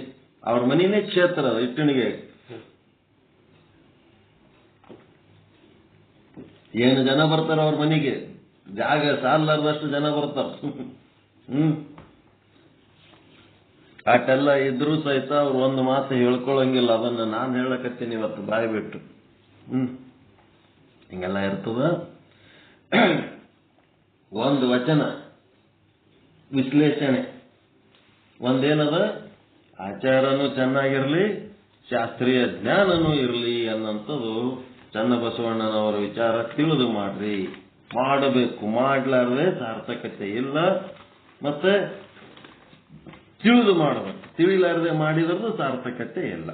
Speaker 1: ಅವ್ರ ಮನಿನೇ ಕ್ಷೇತ್ರ ಅದ. ಇಟ್ಟಣಿಗೆ ಏನು ಜನ ಬರ್ತಾರ ಅವ್ರ ಮನೆಗೆ, ಜಾಗ ಸಾಲಾರ್ದಷ್ಟು ಜನ ಬರ್ತಾರ. ಅಷ್ಟೆಲ್ಲ ಇದ್ರೂ ಸಹಿತ ಅವ್ರು ಒಂದು ಮಾತು ಹೇಳ್ಕೊಳಂಗಿಲ್ಲ. ಅದನ್ನ ನಾನು ಹೇಳಕತ್ತೀನಿ ಇವತ್ತು ಬಾಯಿ ಬಿಟ್ಟು. ಹಿಂಗೆಲ್ಲ ಇರ್ತದ. ಒಂದು ವಚನ ವಿಶ್ಲೇಷಣೆ ಒಂದೇನದ, ಆಚಾರನೂ ಚೆನ್ನಾಗಿರ್ಲಿ, ಶಾಸ್ತ್ರೀಯ ಜ್ಞಾನನೂ ಇರಲಿ ಅನ್ನಂಥದ್ದು ಚನ್ನಬಸವಣ್ಣನವರ ವಿಚಾರ. ತಿಳಿದು ಮಾಡ್ರಿ, ಮಾಡಬೇಕು. ಮಾಡ್ಲಾರ್ದೆ ಸಾರ್ಥಕತೆ ಇಲ್ಲ. ಮತ್ತೆ ತಿಳಿದು ಮಾಡಬೇಕು, ತಿಳಿಲಾರದೆ ಮಾಡಿದ್ರೂ ಸಾರ್ಥಕತೆ ಇಲ್ಲ.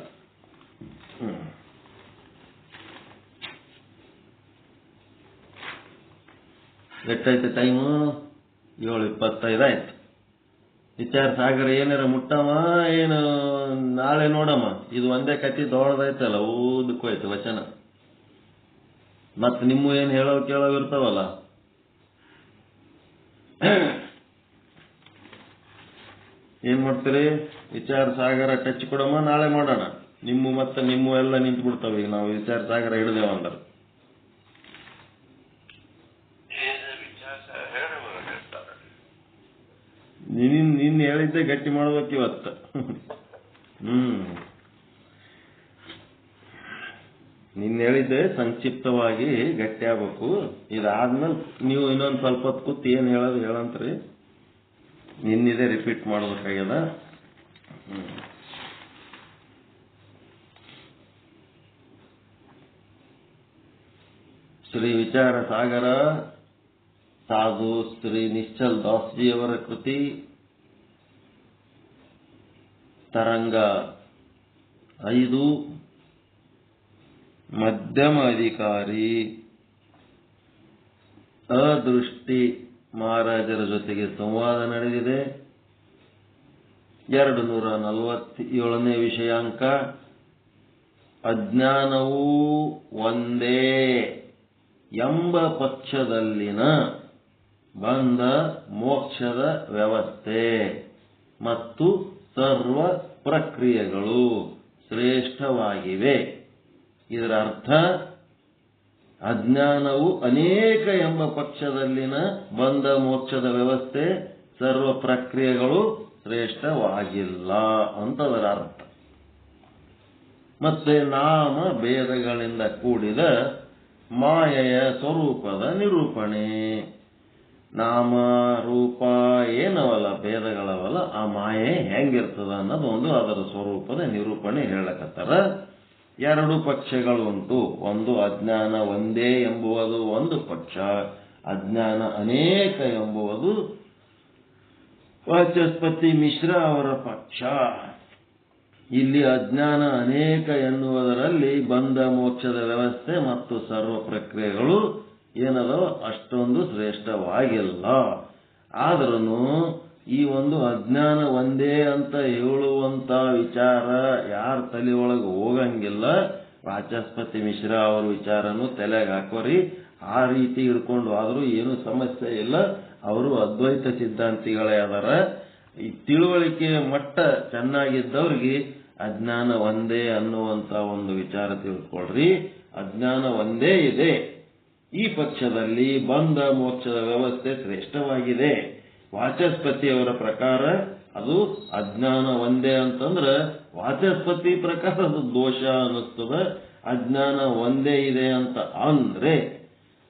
Speaker 1: ಎಷ್ಟೈತೆ ಟೈಮು? 7:25 ಆಯ್ತು. ವಿಚಾರ ಸಾಗರ ಏನಾರ ಮುಟ್ಟವ ಏನು ನಾಳೆ ನೋಡಮ್ಮ. ಇದು ಒಂದೇ ಕತಿ ದೊಡ್ಡದೈತಲ್ಲ, ಊದಕ್ಕೋಯ್ತು ವಚನ. ಮತ್ ನಿಮ್ಮ ಏನ್ ಹೇಳೋ ಕೇಳೋ ಇರ್ತಾವಲ್ಲ. ಏನ್ ಮಾಡ್ತೀರಿ? ವಿಚಾರ ಸಾಗರ ಟಚ್ ಕೊಡಮ್ಮ, ನಾಳೆ ಮಾಡೋಣ. ನಿಮ್ಮ ಎಲ್ಲ ನಿಂತು ಬಿಡ್ತಾವ. ಈಗ ನಾವು ವಿಚಾರ ಸಾಗರ ಹಿಡಿದೇವಂದ್ರ ನಿನ್ನ ಹೇಳಿದ್ದೆ ಗಟ್ಟಿ ಮಾಡ್ಬೇಕು ಇವತ್ತು. ನಿನ್ನ ಹೇಳಿದ್ದೆ ಸಂಕ್ಷಿಪ್ತವಾಗಿ ಗಟ್ಟಿ ಆಗ್ಬೇಕು. ಇದಾದ್ಮೇಲೆ ನೀವು ಇನ್ನೊಂದು ಸ್ವಲ್ಪ ಹೊತ್ತು ಕೂತು ಏನ್ ಹೇಳೋದು ಹೇಳಂತ್ರಿ. ನಿನ್ನಿದೆ ರಿಪೀಟ್ ಮಾಡ್ಬೇಕಾಗ್ಯದ. ಶ್ರೀ ವಿಚಾರ ಸಾಗರ ಸಾಧು ಶ್ರೀ ನಿಶ್ಚಲ್ ದಾಸ್ಜಿಯವರ ಕೃತಿ. ತರಂಗ 5, ಮಧ್ಯಮ ಅಧಿಕಾರಿ. ಅದೃಷ್ಟಿ ಮಹಾರಾಜರ ಜೊತೆಗೆ ಸಂವಾದ ನಡೆದಿದೆ. 247ನೇ ವಿಷಯಾಂಕ. ಅಜ್ಞಾನವೂ ಒಂದೇ ಎಂಬ ಪಕ್ಷದಲ್ಲಿನ ಬಂಧ ಮೋಕ್ಷದ ವ್ಯವಸ್ಥೆ ಮತ್ತು ಸರ್ವ ಪ್ರಕ್ರಿಯೆಗಳು ಶ್ರೇಷ್ಠವಾಗಿವೆ. ಇದರ ಅರ್ಥ, ಅಜ್ಞಾನವು ಅನೇಕ ಎಂಬ ಪಕ್ಷದಲ್ಲಿನ ಬಂಧ ಮೋಕ್ಷದ ವ್ಯವಸ್ಥೆ, ಸರ್ವ ಪ್ರಕ್ರಿಯೆಗಳು ಶ್ರೇಷ್ಠವಾಗಿಲ್ಲ ಅಂತದರ ಅರ್ಥ. ಮತ್ತೆ ನಾಮ ಭೇದಗಳಿಂದ ಕೂಡಿದ ಮಾಯೆಯ ಸ್ವರೂಪದ ನಿರೂಪಣೆ. ನಾಮ ರೂಪ ಏನವಲ್ಲ, ಭೇದಗಳವಲ್ಲ, ಆ ಮಾಯೆ ಹೆಂಗಿರ್ತದ ಅನ್ನೋದು ಒಂದು ಅದರ ಸ್ವರೂಪದ ನಿರೂಪಣೆ ಹೇಳಕತ್ತಾರ. ಎರಡು ಪಕ್ಷಗಳುಂಟು. ಒಂದು ಅಜ್ಞಾನ ಒಂದೇ ಎಂಬುವುದು ಒಂದು ಪಕ್ಷ, ಅಜ್ಞಾನ ಅನೇಕ ಎಂಬುವುದು ವಾಚಸ್ಪತಿ ಮಿಶ್ರ ಅವರ ಪಕ್ಷ. ಇಲ್ಲಿ ಅಜ್ಞಾನ ಅನೇಕ ಎನ್ನುವುದರಲ್ಲಿ ಬಂಧ ಮೋಕ್ಷದ ವ್ಯವಸ್ಥೆ ಮತ್ತು ಸರ್ವ ಪ್ರಕ್ರಿಯೆಗಳು ಏನದವ ಅಷ್ಟೊಂದು ಶ್ರೇಷ್ಠವಾಗಿಲ್ಲ. ಆದ್ರೂ ಈ ಒಂದು ಅಜ್ಞಾನ ಒಂದೇ ಅಂತ ಹೇಳುವಂತ ವಿಚಾರ ಯಾರ ತಲೆಯೊಳಗೆ ಹೋಗಂಗಿಲ್ಲ. ವಾಚಸ್ಪತಿ ಮಿಶ್ರ ಅವ್ರ ವಿಚಾರನು ತಲೆಗೆ ಹಾಕೋರಿ. ಆ ರೀತಿ ಹಿಡ್ಕೊಂಡು ಆದ್ರೂ ಏನು ಸಮಸ್ಯೆ ಇಲ್ಲ. ಅವರು ಅದ್ವೈತ ಸಿದ್ಧಾಂತಿಗಳೇ ಅದರ. ಈ ತಿಳುವಳಿಕೆ ಮಟ್ಟ ಚೆನ್ನಾಗಿದ್ದವ್ರಿಗೆ ಅಜ್ಞಾನ ಒಂದೇ ಅನ್ನುವಂತ ಒಂದು ವಿಚಾರ ತಿಳ್ಕೊಳ್ರಿ. ಅಜ್ಞಾನ ಒಂದೇ ಇದೆ. ಈ ಪಕ್ಷದಲ್ಲಿ ಬಂಧ ಮೋಕ್ಷದ ವ್ಯವಸ್ಥೆ ಶ್ರೇಷ್ಠವಾಗಿದೆ. ವಾಚಸ್ಪತಿಯವರ ಪ್ರಕಾರ ಅದು ಅಜ್ಞಾನ ಒಂದೇ ಅಂತಂದ್ರೆ ವಾಚಸ್ಪತಿ ಪ್ರಕಾರ ಅದು ದೋಷ ಅನ್ನಿಸ್ತದ. ಅಜ್ಞಾನ ಒಂದೇ ಇದೆ ಅಂತ ಅಂದ್ರೆ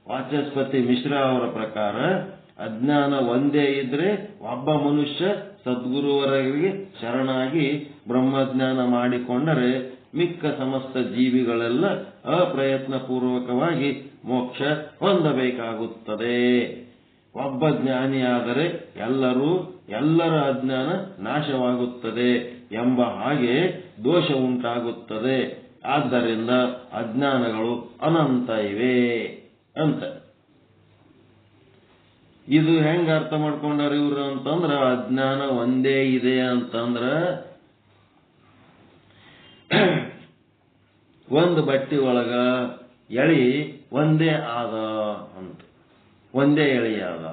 Speaker 1: ವಾಚಸ್ಪತಿ ಮಿಶ್ರ ಅವರ ಪ್ರಕಾರ ಅಜ್ಞಾನ ಒಂದೇ ಇದ್ರೆ ಒಬ್ಬ ಮನುಷ್ಯ ಸದ್ಗುರುವರಿಗೆ ಶರಣಾಗಿ ಬ್ರಹ್ಮಜ್ಞಾನ ಮಾಡಿಕೊಂಡರೆ ಮಿಕ್ಕ ಸಮಸ್ತ ಜೀವಿಗಳೆಲ್ಲ ಅಪ್ರಯತ್ನ ಪೂರ್ವಕವಾಗಿ ಮೋಕ್ಷ ಹೊಂದಬೇಕಾಗುತ್ತದೆ. ಒಬ್ಬ ಜ್ಞಾನಿಯಾದರೆ ಎಲ್ಲರ ಅಜ್ಞಾನ ನಾಶವಾಗುತ್ತದೆ ಎಂಬ ಹಾಗೆ ದೋಷ ಉಂಟಾಗುತ್ತದೆ. ಆದ್ದರಿಂದ ಅಜ್ಞಾನಗಳು ಅನಂತ ಇವೆ ಅಂತ. ಇದು ಹೆಂಗ ಅರ್ಥ ಮಾಡ್ಕೊಂಡಾರ ಇವ್ರು ಅಂತಂದ್ರ, ಅಜ್ಞಾನ ಒಂದೇ ಇದೆ ಅಂತಂದ್ರ ಒಂದು ಬಟ್ಟಿ ಒಳಗ ಎಳಿ ಒಂದೇ ಆದ ಅಂತ. ಒಂದೇ ಎಳಿ ಆದ.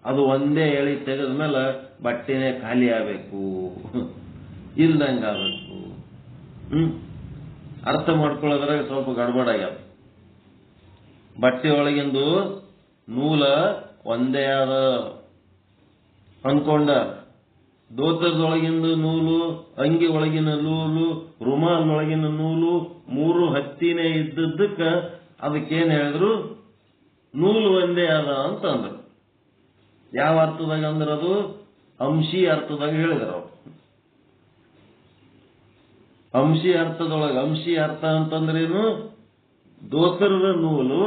Speaker 1: ಅದು ಒಂದೇ ಎಳಿ ತೆಗೆದ್ಮೇಲೆ ಬಟ್ಟೆನೇ ಖಾಲಿ ಆಗಬೇಕು, ಇಲ್ದಂಗ ಆಗಬೇಕು. ಅರ್ಥ ಮಾಡ್ಕೊಳ್ಳೋದ್ರಾಗ ಸ್ವಲ್ಪ ಗಡ್ಬಡಾಗ್ಯಾವ. ಬಟ್ಟೆ ಒಳಗಿಂದು ನೂಲ ಒಂದೇ ಆದ ಅನ್ಕೊಂಡ, ದೋತರದೊಳಗಿಂದ ನೂಲು, ಅಂಗಿ ಒಳಗಿನ ನೂಲು, ರುಮಾಲ್ನೊಳಗಿನ ನೂಲು ಮೂರು ಹತ್ತಿನೇ ಇದ್ದದ್ದಕ್ಕ ಅದಕ್ಕೇನ್ ಹೇಳಿದ್ರು, ನೂಲು ಒಂದೇ ಆದ ಅಂತ ಅಂದ್ರು. ಯಾವ ಅರ್ಥದಾಗ ಅಂದ್ರೆ ಅದು ಅಂಶಿ ಅರ್ಥದಾಗ ಹೇಳಿದ್ರು. ಅಂಶಿ ಅರ್ಥದೊಳಗೆ, ಅಂಶಿ ಅರ್ಥ ಅಂತಂದ್ರೇನು, ದೋತರದ ನೂಲು,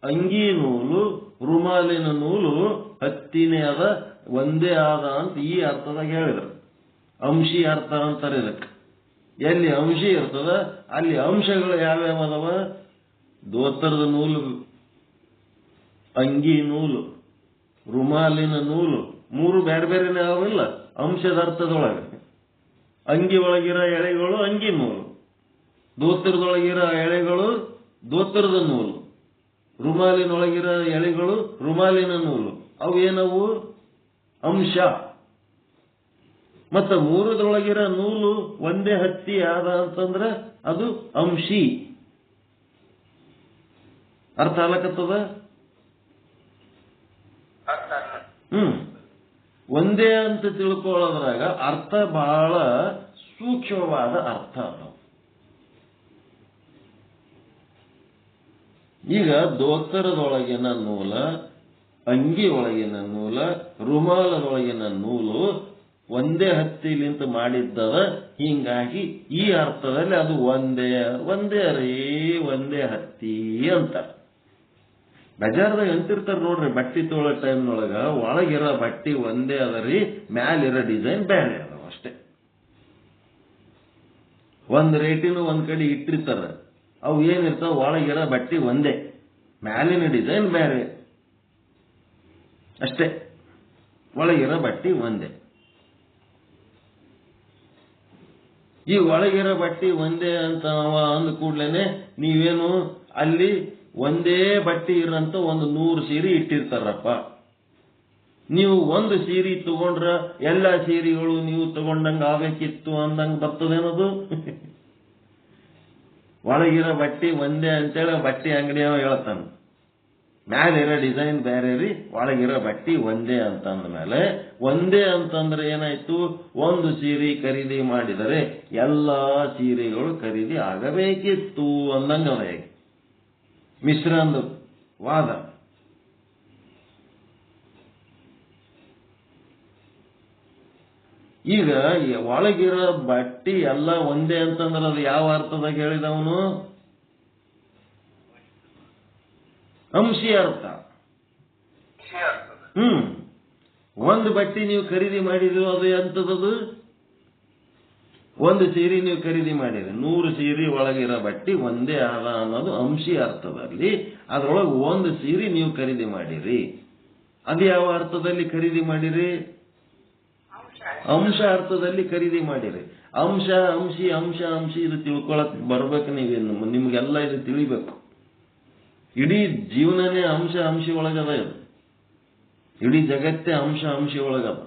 Speaker 1: ಅಂಗಿ ನೂಲು, ರುಮಾಲಿನ ನೂಲು ಹತ್ತಿನೇ ಅದ, ಒಂದೇ ಆದ ಅಂತ ಈ ಅರ್ಥದಾಗ ಹೇಳಿದ್ರು. ಅಂಶಿ ಅರ್ಥ ಅಂತಾರೆ ಇದಕ್ಕೆ. ಎಲ್ಲಿ ಅಂಶಿ ಇರ್ತದ ಅಲ್ಲಿ ಅಂಶಗಳು ಯಾವ್ಯಾವ ಅದಾವ? ದೋತರದ ನೂಲು, ಅಂಗಿ ನೂಲು, ರುಮಾಲಿನ ನೂಲು ಮೂರು ಬೇರೆ ಬೇರೆನೇ ಅವಿಲ್ಲ ಅಂಶದ ಅರ್ಥದೊಳಗೆ. ಅಂಗಿ ಒಳಗಿರೋ ಎಳೆಗಳು ಅಂಗಿ ನೂಲು, ದೋತರದೊಳಗಿರೋ ಎಳೆಗಳು ದೋತರದ ನೂಲು, ರುಮಾಲಿನೊಳಗಿರೋ ಎಳೆಗಳು ರುಮಾಲಿನ ನೂಲು. ಅವು ಏನವು? ಅಂಶ. ಮತ್ತ ಮೂರದೊಳಗಿರೋ ನೂಲು ಒಂದೇ ಹತ್ತಿ ಆದ ಅಂತಂದ್ರೆ ಅದು ಅಂಶಿ. ಅರ್ಥ ಆಗ್ಲಕತ್ತದ? ಒಂದೇ ಅಂತ ತಿಳ್ಕೊಳ್ಳೋದ್ರಾಗ ಅರ್ಥ ಬಹಳ ಸೂಕ್ಷ್ಮವಾದ ಅರ್ಥ ಅದಾವ. ಈಗ ದೋತರದೊಳಗಿನ ನೂಲ, ಅಂಗಿ ಒಳಗಿನ ನೂಲ, ರುಮಾಲದೊಳಗಿನ ನೂಲು ಒಂದೇ ಹತ್ತಿಲಿಂತ ಮಾಡಿದ್ದದ. ಹೀಗಾಗಿ ಈ ಅರ್ಥದಲ್ಲಿ ಅದು ಒಂದೇ ಹತ್ತಿ ಅಂತ. ಬಜಾರ್ದಾಗ ಅಂತಿರ್ತಾರ ನೋಡ್ರಿ, ಬಟ್ಟಿ ತೊಗೊಳ್ಳೋ ಟೈಮ್ನೊಳಗ ಒಳಗಿರೋ ಬಟ್ಟಿ ಒಂದೇ ಅದರಿ, ಮ್ಯಾಲಿರೋ ಡಿಸೈನ್ ಬೇರೆ ಅದಾವ ಅಷ್ಟೇ. ಒಂದ್ ರೇಟಿನ ಒಂದ್ ಕಡೆ ಇಟ್ಟಿರ್ತಾರ, ಅವು ಏನಿರ್ತಾವ ಒಳಗಿರೋ ಬಟ್ಟಿ ಒಂದೇ, ಮ್ಯಾಲಿನ ಡಿಸೈನ್ ಬೇರೆ ಅಷ್ಟೇ. ಒಳಗಿರೋ ಬಟ್ಟಿ ಒಂದೇ. ಈ ಒಳಗಿರೋ ಬಟ್ಟಿ ಒಂದೇ ಅಂತ ಅಂದ ಕೂಡ್ಲೇನೆ ನೀವೇನು ಅಲ್ಲಿ ಒಂದೇ ಬಟ್ಟಿ ಇರಂತ ಒಂದು 100 ಸೀರೆ ಇಟ್ಟಿರ್ತಾರಪ್ಪ. ನೀವು ಒಂದು ಸೀರೆ ತಗೊಂಡ್ರ ಎಲ್ಲ ಸೀರೆಗಳು ನೀವು ತಗೊಂಡಂಗ ಆಗ್ಬೇಕಿತ್ತು ಅಂದಂಗ ಬರ್ತದೇನದು? ಒಳಗಿರೋ ಬಟ್ಟಿ ಒಂದೇ ಅಂತೇಳಿ ಬಟ್ಟಿ ಅಂಗಡಿಯವ ಹೇಳ್ತಾನ, ಮ್ಯಾಲಿರೋ ಡಿಸೈನ್ ಬೇರೆ ರೀ, ಒಳಗಿರೋ ಬಟ್ಟಿ ಒಂದೇ ಅಂತಂದ ಮೇಲೆ ಒಂದೇ ಅಂತಂದ್ರೆ ಏನಾಯ್ತು? ಒಂದು ಸೀರೆ ಖರೀದಿ ಮಾಡಿದರೆ ಎಲ್ಲಾ ಸೀರೆಗಳು ಖರೀದಿ ಆಗಬೇಕಿತ್ತು ಅಂದಂಗ. ಮಿಶ್ರಾಂದ ವಾದ. ಈಗ ಒಳಗಿರೋ ಬಟ್ಟಿ ಎಲ್ಲ ಒಂದೇ ಅಂತಂದ್ರೆ ಅದು ಯಾವ ಅರ್ಥದಾಗ ಹೇಳಿದವನು? ಅಂಶಿ ಅರ್ಥ. ಒಂದು ಬಟ್ಟಿ ನೀವು ಖರೀದಿ ಮಾಡಿದ್ರು ಅದು ಎಂತದದು? ಒಂದು ಸೀರೆ ನೀವು ಖರೀದಿ ಮಾಡಿರಿ, 100 ಸೀರೆ ಒಳಗಿರೋ ಬಟ್ಟಿ ಒಂದೇ ಆದ ಅನ್ನೋದು ಅಂಶಿ ಅರ್ಥದಲ್ಲಿ. ಅದ್ರೊಳಗೆ ಒಂದು ಸೀರೆ ನೀವು ಖರೀದಿ ಮಾಡಿರಿ, ಅದು ಯಾವ ಅರ್ಥದಲ್ಲಿ ಖರೀದಿ ಮಾಡಿರಿ? ಅಂಶ ಅರ್ಥದಲ್ಲಿ ಖರೀದಿ ಮಾಡಿರಿ. ಅಂಶ ಅಂಶಿ ಅಂಶ ಅಂಶಿ ಇದು ತಿಳ್ಕೊಳಕ್ ಬರ್ಬೇಕು. ನೀವೇನು ನಿಮ್ಗೆಲ್ಲ ಇದು ತಿಳಿಬೇಕು. ಇಡೀ ಜೀವನನೇ ಅಂಶ ಅಂಶಿ ಒಳಗದ. ಇದು ಇಡೀ ಜಗತ್ತೇ ಅಂಶ ಅಂಶಿ ಒಳಗದ.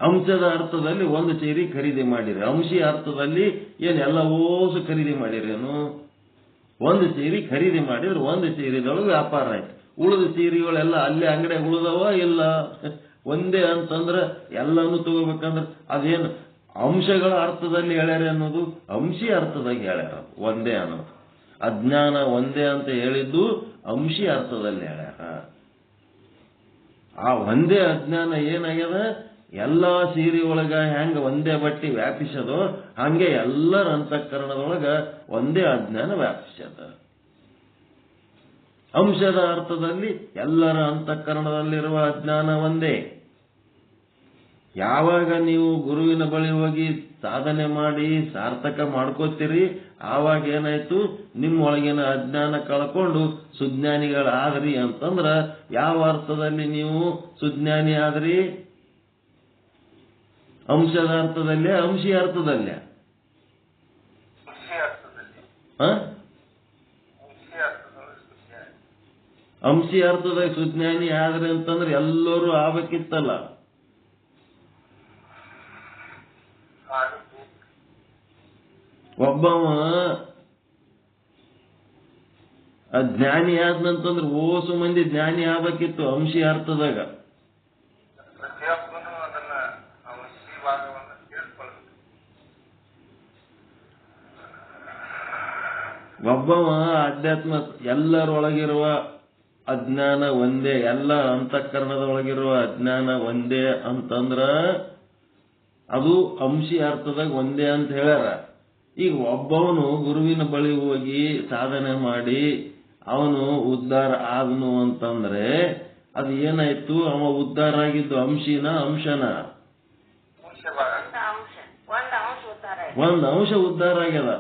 Speaker 1: ಅಂಶದ ಅರ್ಥದಲ್ಲಿ ಒಂದು ಸೀರೆ ಖರೀದಿ ಮಾಡಿರಿ, ಅಂಶಿ ಅರ್ಥದಲ್ಲಿ ಏನೆಲ್ಲ ಓಸು ಖರೀದಿ ಮಾಡಿರೇನು? ಒಂದು ಸೀರೆ ಖರೀದಿ ಮಾಡಿದ್ರೆ ಒಂದು ಸೀರೆದೊಳಗೆ ವ್ಯಾಪಾರ ಆಯ್ತು. ಉಳಿದ ಸೀರೆಗಳೆಲ್ಲ ಅಲ್ಲೇ ಅಂಗಡಿಯಾಗ ಉಳಿದವ ಇಲ್ಲ? ಒಂದೇ ಅಂತಂದ್ರೆ ಎಲ್ಲಾನು ತಗೋಬೇಕಂದ್ರೆ ಅದೇನು ಅಂಶಗಳ ಅರ್ಥದಲ್ಲಿ ಹೇಳ್ಯಾರ ಅನ್ನೋದು? ಅಂಶಿ ಅರ್ಥದಾಗ ಹೇಳ್ಯಾರ. ಒಂದೇ ಅನ್ನೋದು ಅಜ್ಞಾನ ಒಂದೇ ಅಂತ ಹೇಳಿದ್ದು ಅಂಶಿ ಅರ್ಥದಲ್ಲಿ ಹೇಳ್ಯಾರ. ಆ ಒಂದೇ ಅಜ್ಞಾನ ಏನಾಗ್ಯದ? ಎಲ್ಲಾ ಸೀರೆ ಒಳಗ ಹೆಂಗ ಒಂದೇ ಬಟ್ಟಿ ವ್ಯಾಪಿಸದೋ ಹಂಗೆ ಎಲ್ಲರ ಅಂತಃಕರಣದೊಳಗ ಒಂದೇ ಅಜ್ಞಾನ ವ್ಯಾಪಿಸದ. ಅಂಶದ ಅರ್ಥದಲ್ಲಿ ಎಲ್ಲರ ಅಂತಃಕರಣದಲ್ಲಿರುವ ಅಜ್ಞಾನ ಒಂದೇ. ಯಾವಾಗ ನೀವು ಗುರುವಿನ ಬಳಿ ಹೋಗಿ ಸಾಧನೆ ಮಾಡಿ ಸಾರ್ಥಕ ಮಾಡ್ಕೋತೀರಿ, ಆವಾಗ ಏನಾಯ್ತು? ನಿಮ್ಮೊಳಗಿನ ಅಜ್ಞಾನ ಕಳ್ಕೊಂಡು ಸುಜ್ಞಾನಿಗಳಾದ್ರಿ ಅಂತಂದ್ರ ಯಾವ ಅರ್ಥದಲ್ಲಿ ನೀವು ಸುಜ್ಞಾನಿ ಆದ್ರಿ? ಅಂಶದ ಅರ್ಥದಲ್ಲೇ ಅಂಶಿ ಅರ್ಥದಲ್ಲೇ? ಅಂಶಿ ಅರ್ಥದಾಗ ಸುಜ್ಞಾನಿ ಆದ್ರಿ ಅಂತಂದ್ರೆ ಎಲ್ಲರೂ ಆಗ್ಬೇಕಿತ್ತಲ್ಲ. ಒಬ್ಬವ ಜ್ಞಾನಿ ಆದ್ನಂತಂದ್ರೆ ಓಸು ಮಂದಿ ಜ್ಞಾನಿ ಆಗ್ಬೇಕಿತ್ತು ಅಂಶಿ ಅರ್ಥದಾಗ. ಒಬ್ಬವ ಅಧ್ಯಾತ್ಮ ಎಲ್ಲರೊಳಗಿರುವ ಅಜ್ಞಾನ ಒಂದೇ, ಎಲ್ಲ ಅಂತಃಕರಣದೊಳಗಿರುವ ಅಜ್ಞಾನ ಒಂದೇ ಅಂತಂದ್ರ ಅದು ಅಂಶಿ ಅರ್ಥದಾಗ ಒಂದೇ ಅಂತ ಹೇಳ್ಯಾರ. ಈಗ ಒಬ್ಬವನು ಗುರುವಿನ ಬಳಿ ಹೋಗಿ ಸಾಧನೆ ಮಾಡಿ ಅವನು ಉದ್ಧಾರ ಆದನು ಅಂತಂದ್ರೆ ಅದು ಏನಾಯ್ತು? ಅವ ಉದ್ಧಾರ ಆಗಿದ್ದು ಅಂಶಿನ ಅಂಶನ? ಒಂದು ಅಂಶ ಉದ್ಧಾರ ಆಗ್ಯದ.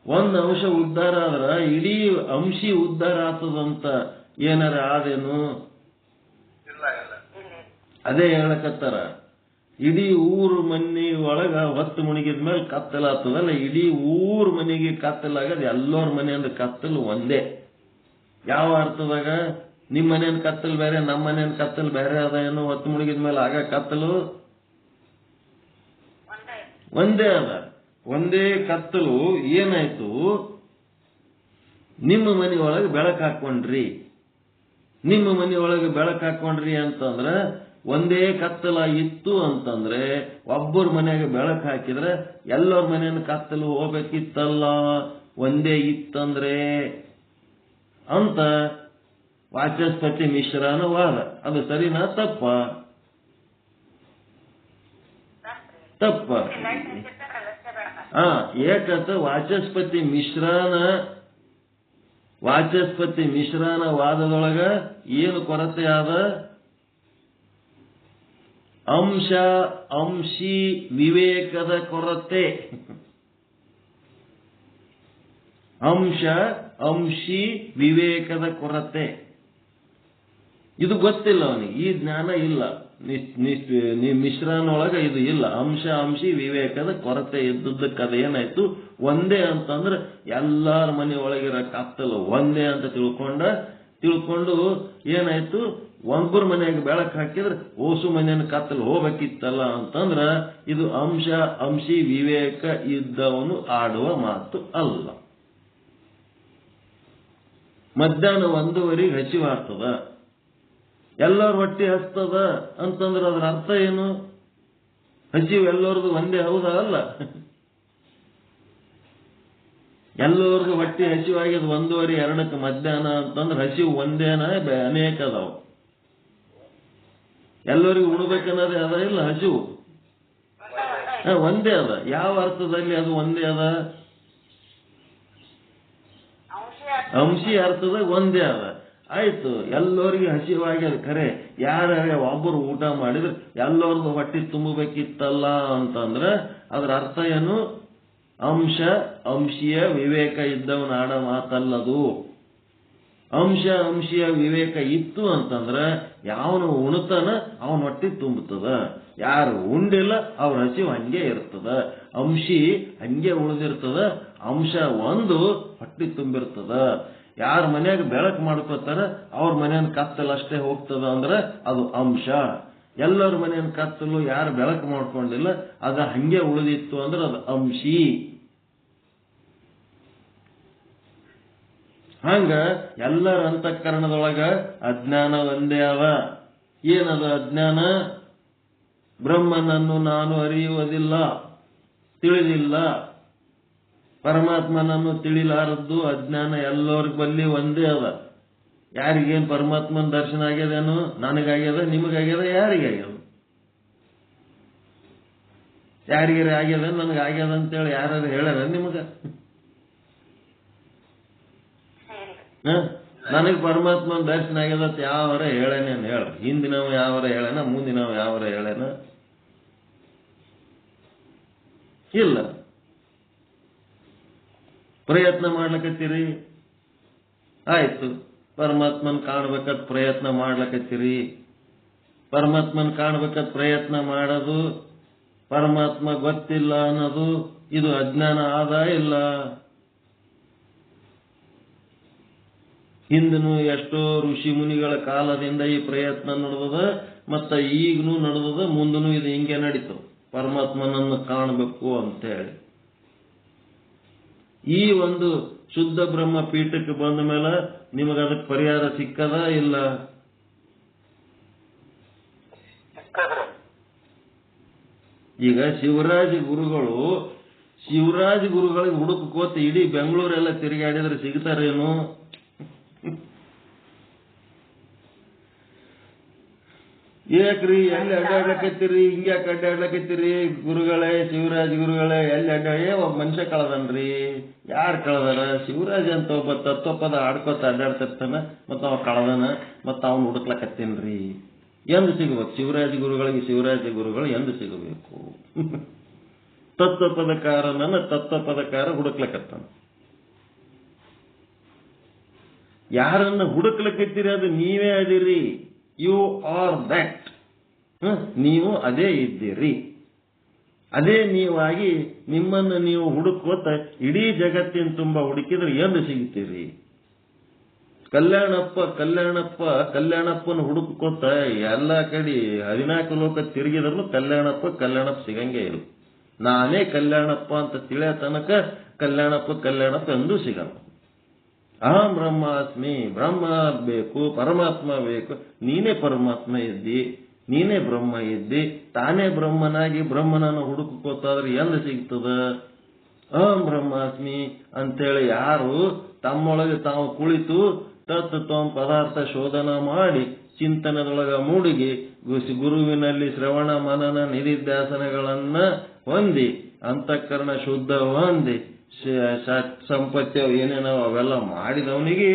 Speaker 1: ಒಂದು ಅಂಶ ಉದ್ಧಾರ ಆದ್ರ ಇಡೀ ಅಂಶಿ ಉದ್ಧಾರ ಆಗ್ತದಂತ ಏನಾರ ಆದೇನು? ಅದೇ ಹೇಳಕತ್ತಾರ. ಇಡೀ ಊರು ಮನಿ ಒಳಗ ಹೊತ್ತು ಮುಣಿಗಿದ ಮೇಲೆ ಕತ್ತಲಾಗ್ತದಲ್ಲ, ಇಡೀ ಊರ್ ಮನೆಗೆ ಕತ್ತಲಾಗದ ಎಲ್ಲರ ಮನೆ ಅಂದ್ರೆ ಕತ್ತಲು ಒಂದೇ. ಯಾವ ಅರ್ಥದಾಗ? ನಿಮ್ಮ ಮನೇನ್ ಕತ್ತಲು ಬೇರೆ, ನಮ್ಮ ಮನೇನ್ ಕತ್ತಲು ಬೇರೆ ಅದ ಏನು? ಹೊತ್ತು ಮುಳುಗಿದ ಮೇಲೆ ಆಗ ಕತ್ತಲು ಒಂದೇ ಅದ. ಒಂದೇ ಕತ್ತಲು. ಏನಾಯ್ತು? ನಿಮ್ಮ ಮನೆಯೊಳಗೆ ಬೆಳಕು ಹಾಕೊಂಡ್ರಿ. ನಿಮ್ಮ ಮನೆಯೊಳಗೆ ಬೆಳಕು ಹಾಕೊಂಡ್ರಿ ಅಂತಂದ್ರೆ ಒಂದೇ ಕತ್ತಲ ಇತ್ತು ಅಂತಂದ್ರೆ ಒಬ್ಬರ ಮನೆಗೆ ಬೆಳಕು ಹಾಕಿದ್ರೆ ಎಲ್ಲರ ಮನೆಯನ್ನು ಕತ್ತಲು ಹೋಗ್ಬೇಕಿತ್ತಲ್ಲ, ಒಂದೇ ಇತ್ತಂದ್ರೆ ಅಂತ ವಾಚಸ್ಪತಿ ಮಿಶ್ರನ ವಾದ. ಅದು ಸರಿನಾ ತಪ್ಪ? ತಪ್ಪ. ಏಕಂತ ವಾಚಸ್ಪತಿ ಮಿಶ್ರನ ವಾದದೊಳಗ ಏನು ಕೊರತೆ ಆದ? ಅಂಶ ಅಂಶಿ ವಿವೇಕದ ಕೊರತೆ. ಅಂಶ ಅಂಶಿ ವಿವೇಕದ ಕೊರತೆ. ಇದು ಗೊತ್ತಿಲ್ಲ ಅವನಿಗೆ, ಈ ಜ್ಞಾನ ಇಲ್ಲ. ಮಿಶ್ರನೊಳಗ ಇದು ಇಲ್ಲ. ಅಂಶ ಅಂಶಿ ವಿವೇಕದ ಕೊರತೆ ಇದ್ದದ್ದಕ್ಕೆ ಅದು ಏನಾಯ್ತು? ಒಂದೇ ಅಂತಂದ್ರೆ ಎಲ್ಲಾರ ಮನೆ ಒಳಗಿರೋ ಕತ್ತಲು ಒಂದೇ ಅಂತ ತಿಳ್ಕೊಂಡು ಏನಾಯ್ತು? ಒಬ್ಬರ ಮನೆಯಾಗ ಬೆಳಕು ಹಾಕಿದ್ರೆ ಓಸು ಮನೆಯನ್ನು ಕತ್ತಲು ಹೋಗ್ಬೇಕಿತ್ತಲ್ಲ ಅಂತಂದ್ರ ಇದು ಅಂಶ ಅಂಶಿ ವಿವೇಕ ಇದ್ದವನು ಆಡುವ ಮಾತು ಅಲ್ಲ. ಮಧ್ಯಾಹ್ನ 1:15 ಹಸಿವಾಗ್ತದ, ಎಲ್ಲರ ಹೊಟ್ಟೆ ಹಸ್ತದ ಅಂತಂದ್ರೆ ಅದ್ರ ಅರ್ಥ ಏನು? ಹಸಿವು ಎಲ್ಲರದು ಒಂದೇ ಹೌದಾ? ಅಲ್ಲ. ಎಲ್ಲರಿಗೂ ಹೊಟ್ಟೆ ಹಸಿವಾಗ್ಯದ 1:30 2ಕ್ಕೆ ಮಧ್ಯಾಹ್ನ ಅಂತಂದ್ರೆ ಹಸಿವು ಒಂದೇನ ಅನೇಕ ಅದಾವ. ಎಲ್ಲರಿಗೂ ಉಣ್ಬೇಕನ್ನೋದೇ ಅದ ಇಲ್ಲ, ಹಸಿವು ಒಂದೇ ಅದ. ಯಾವ ಅರ್ಥದಲ್ಲಿ ಅದು ಒಂದೇ ಅದ? ಅಂಶಿ ಅರ್ಥದಾಗ ಒಂದೇ ಅದ. ಆಯ್ತು, ಎಲ್ಲರಿಗೂ ಹಸಿವಾಗ್ಯದ ಖರೆ, ಯಾರ್ಯಾರ ಒಬ್ಬರು ಊಟ ಮಾಡಿದ್ರೆ ಎಲ್ಲರದು ಹೊಟ್ಟೆ ತುಂಬಬೇಕಿತ್ತಲ್ಲ ಅಂತಂದ್ರೆ ಅದ್ರ ಅರ್ಥ ಏನು? ಅಂಶ ಅಂಶೀಯ ವಿವೇಕ ಇದ್ದವನ ಆಡ ಮಾತಲ್ಲದು. ಅಂಶೀಯ ವಿವೇಕ ಇತ್ತು ಅಂತಂದ್ರೆ ಯಾವನು ಉಣ್ತಾನ ಅವನ ಹೊಟ್ಟೆ ತುಂಬುತ್ತದ, ಯಾರು ಉಂಡಿಲ್ಲ ಅವ್ರ ಹಸಿವು ಹಂಗೆ ಇರ್ತದ. ಅಂಶಿ ಹಂಗೆ ಉಳಿದಿರ್ತದ, ಅಂಶ ಒಂದು ಹೊಟ್ಟೆ ತುಂಬಿರ್ತದ. ಯಾರ ಮನ್ಯಾಗ ಬೆಳಕು ಮಾಡ್ಕೋತಾರ ಅವ್ರ ಮನೆಯನ್ನ ಕತ್ತಲು ಅಷ್ಟೇ ಹೋಗ್ತದ ಅಂದ್ರೆ ಅದು ಅಂಶ. ಎಲ್ಲರ ಮನೆಯನ್ನ ಕತ್ತಲು, ಯಾರು ಬೆಳಕು ಮಾಡ್ಕೊಂಡಿಲ್ಲ ಅದ ಹಂಗೆ ಉಳಿದಿತ್ತು ಅಂದ್ರೆ ಅದು ಅಂಶಿ. ಹಂಗ ಎಲ್ಲರ ಅಂತಃಕರಣದೊಳಗ ಅಜ್ಞಾನ ಒಂದೇ ಅವ. ಏನದ ಅಜ್ಞಾನ? ಬ್ರಹ್ಮನನ್ನು ನಾನು ಅರಿಯುವುದಿಲ್ಲ, ತಿಳಿದಿಲ್ಲ. ಪರಮಾತ್ಮನನ್ನು ತಿಳಿಲಾರದ್ದು ಅಜ್ಞಾನ ಎಲ್ಲರಿಗ ಬಲ್ಲಿ ಒಂದೇ ಅದ. ಯಾರಿಗೇನು ಪರಮಾತ್ಮನ ದರ್ಶನ ಆಗ್ಯದೇನು? ನನಗಾಗ್ಯದ, ನಿಮಗಾಗ್ಯದ, ಯಾರಿಗಾಗ್ಯದ? ಯಾರಿಗಾರ ಆಗ್ಯದ, ನನಗಾಗ್ಯದ ಅಂತೇಳಿ ಯಾರು ಹೇಳ್ಯಾರ ನಿಮಗ? ನನಗೆ ಪರಮಾತ್ಮನ ದರ್ಶನ ಆಗ್ಯದ ಯಾವರ ಹೇಳೇನೇನು? ಹೇಳ. ಹಿಂದಿನವ ಯಾವರ ಹೇಳೇನ? ಮುಂದಿನವ ಯಾವರ ಹೇಳೇನ? ಇಲ್ಲ. ಪ್ರಯತ್ನ ಮಾಡ್ಲಕತ್ತೀರಿ, ಆಯ್ತು. ಪರಮಾತ್ಮನ್ ಕಾಣ್ಬೇಕತ್ ಪ್ರಯತ್ನ ಮಾಡ್ಲಕತ್ತೀರಿ. ಪರಮಾತ್ಮನ್ ಕಾಣ್ಬೇಕತ್ ಪ್ರಯತ್ನ ಮಾಡೋದು, ಪರಮಾತ್ಮ ಗೊತ್ತಿಲ್ಲ ಅನ್ನೋದು ಇದು ಅಜ್ಞಾನ ಆದ ಇಲ್ಲ? ಹಿಂದನು ಎಷ್ಟೋ ಋಷಿ ಮುನಿಗಳ ಕಾಲದಿಂದ ಈ ಪ್ರಯತ್ನ ನಡೆದದ, ಮತ್ತ ಈಗನೂ ನಡೆದದ, ಮುಂದನು ಇದು ಹಿಂಗೆ ನಡೀತು. ಪರಮಾತ್ಮನನ್ನು ಕಾಣಬೇಕು ಅಂತೇಳಿ ಈ ಒಂದು ಶುದ್ಧ ಬ್ರಹ್ಮ ಪೀಠಕ್ಕೆ ಬಂದ ಮೇಲೆ ನಿಮಗೆ ಅದಕ್ಕೆ ಪರಿಹಾರ ಸಿಕ್ಕದ ಇಲ್ಲ? ಈಗ ಶಿವರಾಜ ಗುರುಗಳಿಗೆ ಹುಡುಕೋತ ಇಡೀ ಬೆಂಗಳೂರೆಲ್ಲ ತಿರುಗಾಡಿದ್ರೆ ಸಿಗ್ತಾರೇನು? ಏಕ್ರಿ ಎಲ್ಲಿ ಅಡ್ಡಾಡ್ಲಕತ್ತೀರಿ, ಹಿಂಗ್ಯಾಕೆ ಅಡ್ಡಾಡ್ಲಕತ್ತೀರಿ ಗುರುಗಳೇ, ಶಿವರಾಜ್ ಗುರುಗಳೇ ಎಲ್ಲಿ ಒಬ್ಬ ಮನುಷ್ಯ ಕಳದನ್ರಿ? ಯಾರು ಕಳದಾರ? ಶಿವರಾಜ್ ಅಂತ ಒಬ್ಬ ತತ್ವಪದ ಆಡ್ಕೋತ ಅಡ್ಡಾಡ್ತಿರ್ತಾನ, ಮತ್ತ ಅವ ಕಳದನ, ಮತ್ತ ಅವ್ನು ಹುಡುಕ್ಲಕತ್ತೇನ್ರಿ. ಎಂದು ಸಿಗಬೇಕು ಶಿವರಾಜ ಗುರುಗಳು ಎಂದು ಸಿಗಬೇಕು? ತತ್ವಪದಕಾರ ಹುಡುಕ್ಲಕತ್ತಾನ. ಯಾರನ್ನ ಹುಡುಕ್ಲಕತ್ತೀರಿ ಅದು ನೀವೇ ಅದಿರಿ. You are that. ನೀವು ಅದೇ ಇದ್ದೀರಿ. ಅದೇ ನೀವಾಗಿ ನಿಮ್ಮನ್ನು ನೀವು ಹುಡುಕೋತ ಇಡೀ ಜಗತ್ತಿನ ತುಂಬಾ ಹುಡುಕಿದ್ರೆ ಎಂದು ಸಿಗ್ತೀರಿ? ಕಲ್ಯಾಣಪ್ಪನ ಹುಡುಕೋತ ಎಲ್ಲ ಕಡೆ 14 ಲೋಕ ತಿರುಗಿದ್ರು ಕಲ್ಯಾಣಪ್ಪ ಸಿಗಂಗೆ ಇಲ್ಲ. ನಾನೇ ಕಲ್ಯಾಣಪ್ಪ ಅಂತ ತಿಳಿಯ ತನಕ ಕಲ್ಯಾಣಪ್ಪ ಎಂದೂ ಸಿಗಲ್ಲ. ಅಹಂ ಬ್ರಹ್ಮಾಸ್ಮಿ, ಬ್ರಹ್ಮ ಬೇಕು, ಪರಮಾತ್ಮ ಬೇಕು. ನೀನೇ ಪರಮಾತ್ಮ ಇದ್ದಿ, ನೀನೇ ಬ್ರಹ್ಮ ಇದ್ದಿ. ತಾನೇ ಬ್ರಹ್ಮನಾಗಿ ಬ್ರಹ್ಮನನ್ನು ಹುಡುಕೋತಾದ್ರೆ ಎಂದು ಸಿಗ್ತದ? ಅಹಂ ಬ್ರಹ್ಮಾಸ್ಮಿ ಅಂತೇಳಿ ಯಾರು ತಮ್ಮೊಳಗೆ ತಾವು ಕುಳಿತು ತತ್ವ ಪದಾರ್ಥ ಶೋಧನ ಮಾಡಿ ಚಿಂತನದೊಳಗ ಮೂಡಿಗೆ ಗುರುವಿನಲ್ಲಿ ಶ್ರವಣ ಮನನ ನಿಧಿಧ್ಯಾಸನಗಳನ್ನ ಹೊಂದಿ ಅಂತಃಕರಣ ಶುದ್ಧ ಹೊಂದಿ ಸಂಪತ್ತಿ ಏನೇನೋ ಅವೆಲ್ಲ ಮಾಡಿದವನಿಗೆ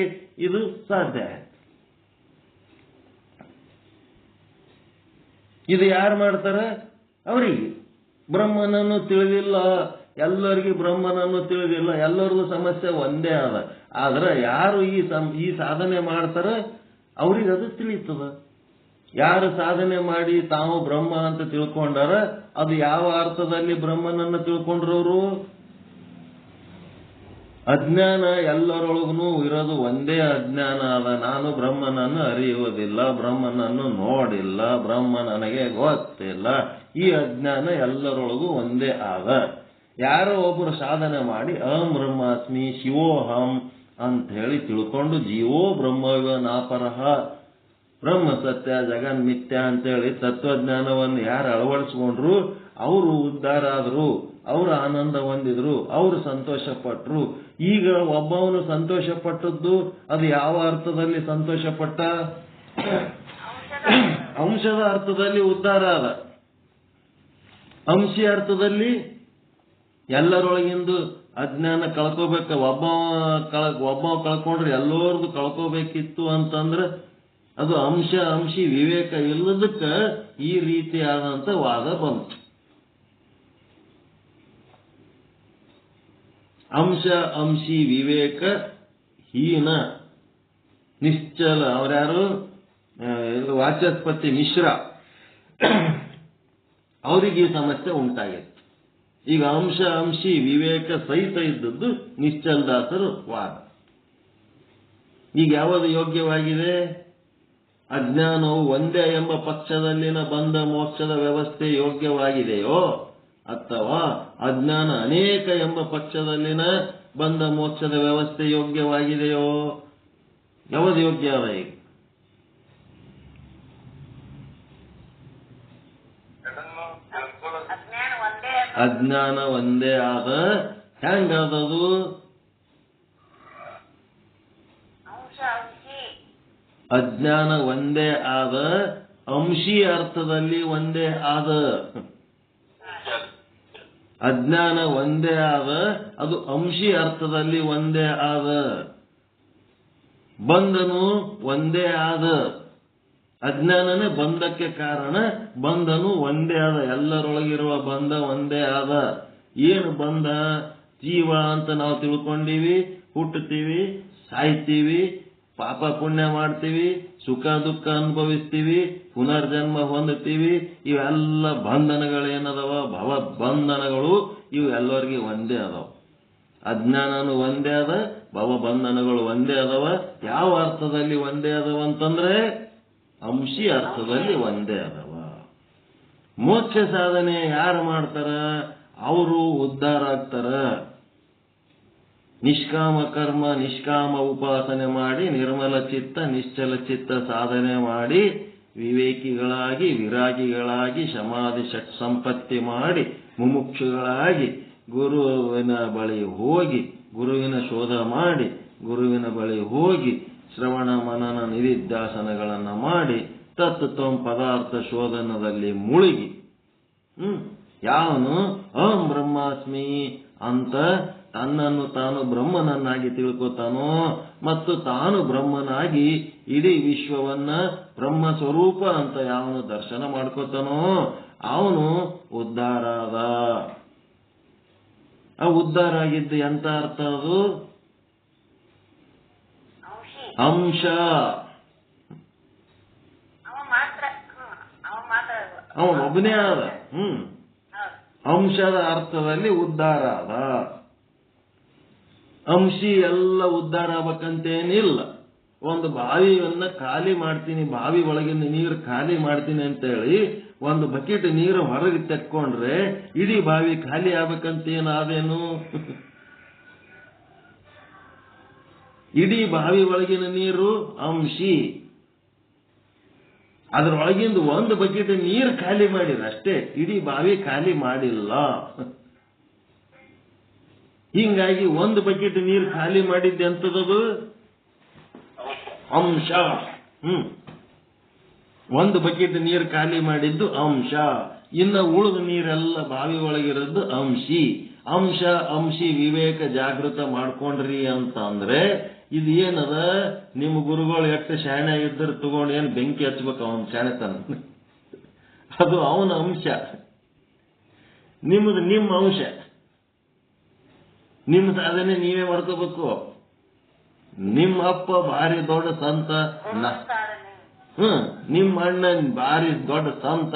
Speaker 1: ಇದು ಸಾಧ್ಯ. ಇದು ಯಾರು ಮಾಡ್ತಾರ? ಅವರಿಗೆ ಬ್ರಹ್ಮನನ್ನು ತಿಳಿದಿಲ್ಲ. ಎಲ್ಲರಿಗೂ ಬ್ರಹ್ಮನನ್ನು ತಿಳಿದಿಲ್ಲ. ಎಲ್ಲರಿಗೂ ಸಮಸ್ಯೆ ಒಂದೇ ಅದ. ಆದ್ರೆ ಯಾರು ಈ ಸಾಧನೆ ಮಾಡ್ತಾರ ಅವ್ರಿಗೆ ಅದು ತಿಳಿತದ. ಯಾರು ಸಾಧನೆ ಮಾಡಿ ತಾವು ಬ್ರಹ್ಮ ಅಂತ ತಿಳ್ಕೊಂಡಾರ ಅದು ಯಾವ ಅರ್ಥದಲ್ಲಿ ಬ್ರಹ್ಮನನ್ನು ತಿಳ್ಕೊಂಡ್ರವರು? ಅಜ್ಞಾನ ಎಲ್ಲರೊಳಗೂ ಇರೋದು ಒಂದೇ ಅಜ್ಞಾನ ಅದ. ನಾನು ಬ್ರಹ್ಮನನ್ನು ಅರಿಯುವುದಿಲ್ಲ, ಬ್ರಹ್ಮನನ್ನು ನೋಡಿಲ್ಲ, ಬ್ರಹ್ಮ ನನಗೆ ಗೊತ್ತಿಲ್ಲ. ಈ ಅಜ್ಞಾನ ಎಲ್ಲರೊಳಗೂ ಒಂದೇ ಆದ. ಯಾರೋ ಒಬ್ಬರು ಸಾಧನೆ ಮಾಡಿ ಅಹಂ ಬ್ರಹ್ಮಾಸ್ಮಿ ಶಿವೋಹಂ ಅಂತ ಹೇಳಿ ತಿಳ್ಕೊಂಡು ಜೀವೋ ಬ್ರಹ್ಮವ ನಾಪರಹ ಬ್ರಹ್ಮ ಸತ್ಯ ಜಗನ್ ಮಿಥ್ಯ ಅಂತೇಳಿ ತತ್ವಜ್ಞಾನವನ್ನು ಯಾರು ಅಳವಡಿಸ್ಕೊಂಡ್ರು ಅವರು ಉದ್ಧಾರ ಆದ್ರು, ಅವರು ಆನಂದ ಹೊಂದಿದ್ರು, ಅವರು ಸಂತೋಷ ಪಟ್ರು. ಈಗ ಒಬ್ಬವನು ಸಂತೋಷ ಪಟ್ಟದ್ದು ಅದು ಯಾವ ಅರ್ಥದಲ್ಲಿ ಸಂತೋಷ ಪಟ್ಟ? ಅಂಶದ ಅರ್ಥದಲ್ಲಿ ಉದ್ಧಾರ ಆದ. ಅಂಶಿ ಅರ್ಥದಲ್ಲಿ ಎಲ್ಲರೊಳಗಿಂದು ಅಜ್ಞಾನ ಕಳ್ಕೋಬೇಕ. ಒಬ್ಬ ಕಳ್ಕೊಂಡ್ರೆ ಎಲ್ಲರದು ಕಳ್ಕೋಬೇಕಿತ್ತು ಅಂತಂದ್ರೆ ಅದು ಅಂಶಿ ವಿವೇಕ ಇಲ್ಲದಕ್ಕ ಈ ರೀತಿಯಾದಂತ ವಾದ ಬಂತು. ಅಂಶಿ ವಿವೇಕ ಹೀನ ನಿಶ್ಚಲ ಅವ್ರ್ಯಾರು ವಾಚಸ್ಪತಿ ಮಿಶ್ರ, ಅವರಿಗೆ ಈ ಸಮಸ್ಯೆ ಉಂಟಾಗಿತ್ತು. ಈಗ ಅಂಶಿ ವಿವೇಕ ಸಹಿತ ಇದ್ದದ್ದು ನಿಶ್ಚಲದಾಸರು ವಾದ. ಈಗ ಯಾವುದು ಯೋಗ್ಯವಾಗಿದೆ? ಅಜ್ಞಾನವು ಒಂದೇ ಎಂಬ ಪಕ್ಷದಲ್ಲಿನ ಬಂಧ ಮೋಕ್ಷದ ವ್ಯವಸ್ಥೆ ಯೋಗ್ಯವಾಗಿದೆಯೋ ಅಥವಾ ಅಜ್ಞಾನ ಅನೇಕ ಎಂಬ ಪಕ್ಷದಲ್ಲಿನ ಬಂಧ ಮೋಕ್ಷದ ವ್ಯವಸ್ಥೆ ಯೋಗ್ಯವಾಗಿದೆಯೋ? ಯಾವುದು ಯೋಗ್ಯ ಅದ? ಈಗ ಅಜ್ಞಾನ ಒಂದೇ ಆದ. ಹೆಂಗಾದದು? ಅಜ್ಞಾನ ಒಂದೇ ಆದ, ಅಂಶಿ ಅರ್ಥದಲ್ಲಿ ಒಂದೇ ಆದ. ಅಜ್ಞಾನ ಒಂದೇ ಆದ, ಅದು ಅಂಶಿ ಅರ್ಥದಲ್ಲಿ ಒಂದೇ ಆದ. ಬಂಧನು ಒಂದೇ ಆದ. ಅಜ್ಞಾನನೇ ಬಂಧಕ್ಕೆ ಕಾರಣ, ಬಂಧನು ಒಂದೇ ಆದ. ಎಲ್ಲರೊಳಗಿರುವ ಬಂಧ ಒಂದೇ ಆದ. ಏನು ಬಂಧ? ಜೀವ ಅಂತ ನಾವು ತಿಳ್ಕೊಂಡೀವಿ, ಹುಟ್ಟುತ್ತೀವಿ, ಸಾಯ್ತೀವಿ, ಪಾಪ ಪುಣ್ಯ ಮಾಡ್ತೀವಿ, ಸುಖ ದುಃಖ ಅನುಭವಿಸ್ತೀವಿ, ಪುನರ್ಜನ್ಮ ಹೊಂದುತ್ತೀವಿ. ಇವೆಲ್ಲ ಬಂಧನಗಳೇನದವ? ಭವ ಬಂಧನಗಳು. ಇವು ಎಲ್ಲರಿಗೆ ಒಂದೇ ಅದಾವ. ಅಜ್ಞಾನನು ಒಂದೇ ಅದ, ಭವ ಬಂಧನಗಳು ಒಂದೇ ಅದಾವ. ಯಾವ ಅರ್ಥದಲ್ಲಿ ಒಂದೇ ಅದಾವ ಅಂತಂದ್ರೆ ಅಂಶಿ ಅರ್ಥದಲ್ಲಿ ಒಂದೇ ಅದಾವ. ಮೋಕ್ಷ ಸಾಧನೆ ಯಾರು ಮಾಡ್ತಾರ? ಅವರು ಉದ್ಧಾರ ಆಗ್ತಾರ. ನಿಷ್ಕಾಮ ಕರ್ಮ ನಿಷ್ಕಾಮ ಉಪಾಸನೆ ಮಾಡಿ ನಿರ್ಮಲ ಚಿತ್ತ ನಿಶ್ಚಲ ಚಿತ್ತ ಸಾಧನೆ ಮಾಡಿ ವಿವೇಕಿಗಳಾಗಿ ವಿರಾಗಿಗಳಾಗಿ ಸಮಾಧಿ ಷಟ್ ಸಂಪತ್ತಿ ಮಾಡಿ ಮುಮುಕ್ಷುಗಳಾಗಿ ಗುರುವಿನ ಬಳಿ ಹೋಗಿ ಗುರುವಿನ ಶೋಧ ಮಾಡಿ ಗುರುವಿನ ಬಳಿ ಹೋಗಿ ಶ್ರವಣ ಮನನ ನಿಧಿಧ್ಯಾಸನಗಳನ್ನು ಮಾಡಿ ತತ್ವಂ ಪದಾರ್ಥ ಶೋಧನದಲ್ಲಿ ಮುಳುಗಿ ಯಾವನು ಅಹಂ ಬ್ರಹ್ಮಾಸ್ಮಿ ಅಂತ ತನ್ನನ್ನು ತಾನು ಬ್ರಹ್ಮನನ್ನಾಗಿ ತಿಳ್ಕೊತಾನೋ ಮತ್ತು ತಾನು ಬ್ರಹ್ಮನಾಗಿ ಇಡೀ ವಿಶ್ವವನ್ನ ಬ್ರಹ್ಮ ಸ್ವರೂಪ ಅಂತ ಯಾವನು ದರ್ಶನ ಮಾಡ್ಕೋತಾನೋ ಅವನು ಉದ್ಧಾರ ಆದ. ಆ ಉದ್ಧಾರ ಆಗಿದ್ದು ಎಂತ ಅರ್ಥ? ಅದು ಅಂಶ. ಅವನು ಒಬ್ಬನೇ ಆದ. ಅಂಶದ ಅರ್ಥದಲ್ಲಿ ಉದ್ಧಾರ ಆದ. ಅಂಶಿ ಎಲ್ಲ ಉದ್ಧಾರ ಆಗ್ಬೇಕಂತೇನಿಲ್ಲ. ಒಂದು ಬಾವಿಯನ್ನ ಖಾಲಿ ಮಾಡ್ತೀನಿ, ಬಾವಿ ಒಳಗಿನ ನೀರು ಖಾಲಿ ಮಾಡ್ತೀನಿ ಅಂತೇಳಿ ಒಂದು ಬಕೆಟ್ ನೀರು ಹೊರಗೆ ತೆಕ್ಕೊಂಡ್ರೆ ಇಡೀ ಬಾವಿ ಖಾಲಿ ಆಗ್ಬೇಕಂತೇನಾದೇನು? ಇಡೀ ಬಾವಿ ಒಳಗಿನ ನೀರು ಅಂಶಿ. ಅದರೊಳಗಿಂದ ಒಂದು ಬಕೆಟ್ ನೀರು ಖಾಲಿ ಮಾಡಿದ್ರೆ ಅಷ್ಟೇ, ಇಡೀ ಬಾವಿ ಖಾಲಿ ಮಾಡಿಲ್ಲ. ಹಿಂಗಾಗಿ ಒಂದು ಬಕೆಟ್ ನೀರು ಖಾಲಿ ಮಾಡಿದ್ದೆ ಅಂತದದು ಅಂಶ. ಒಂದು ಬಕೆಟ್ ನೀರು ಖಾಲಿ ಮಾಡಿದ್ದು ಅಂಶ. ಇನ್ನು ಉಳಿದ ನೀರೆಲ್ಲ ಬಾವಿ ಒಳಗಿರೋದು ಅಂಶಿ. ಅಂಶಿ ವಿವೇಕ ಜಾಗೃತ ಮಾಡ್ಕೊಂಡ್ರಿ ಅಂತ ಅಂದ್ರೆ ಇದು ಏನದ? ನಿಮ್ಮ ಗುರುಗಳು ಎಷ್ಟು ಶಾಣೆ ಇದ್ದರು ತಗೊಂಡು ಏನು ಬೆಂಕಿ ಹಚ್ಬೇಕು ಅವನ ಶಾಣೆತನ. ಅದು ಅವನ ಅಂಶ, ನಿಮ್ಮದು ನಿಮ್ಮ ಅಂಶ. ನಿಮ್ಮ ಸಾಧನೆ ನೀವೇ ಮಾಡ್ಕೋಬೇಕು. ನಿಮ್ಮ ಅಪ್ಪ ಭಾರಿ ದೊಡ್ಡ ಸಂತ, ನಿಮ್ಮ ಅಣ್ಣ ಭಾರಿ ದೊಡ್ಡ ಸಂತ,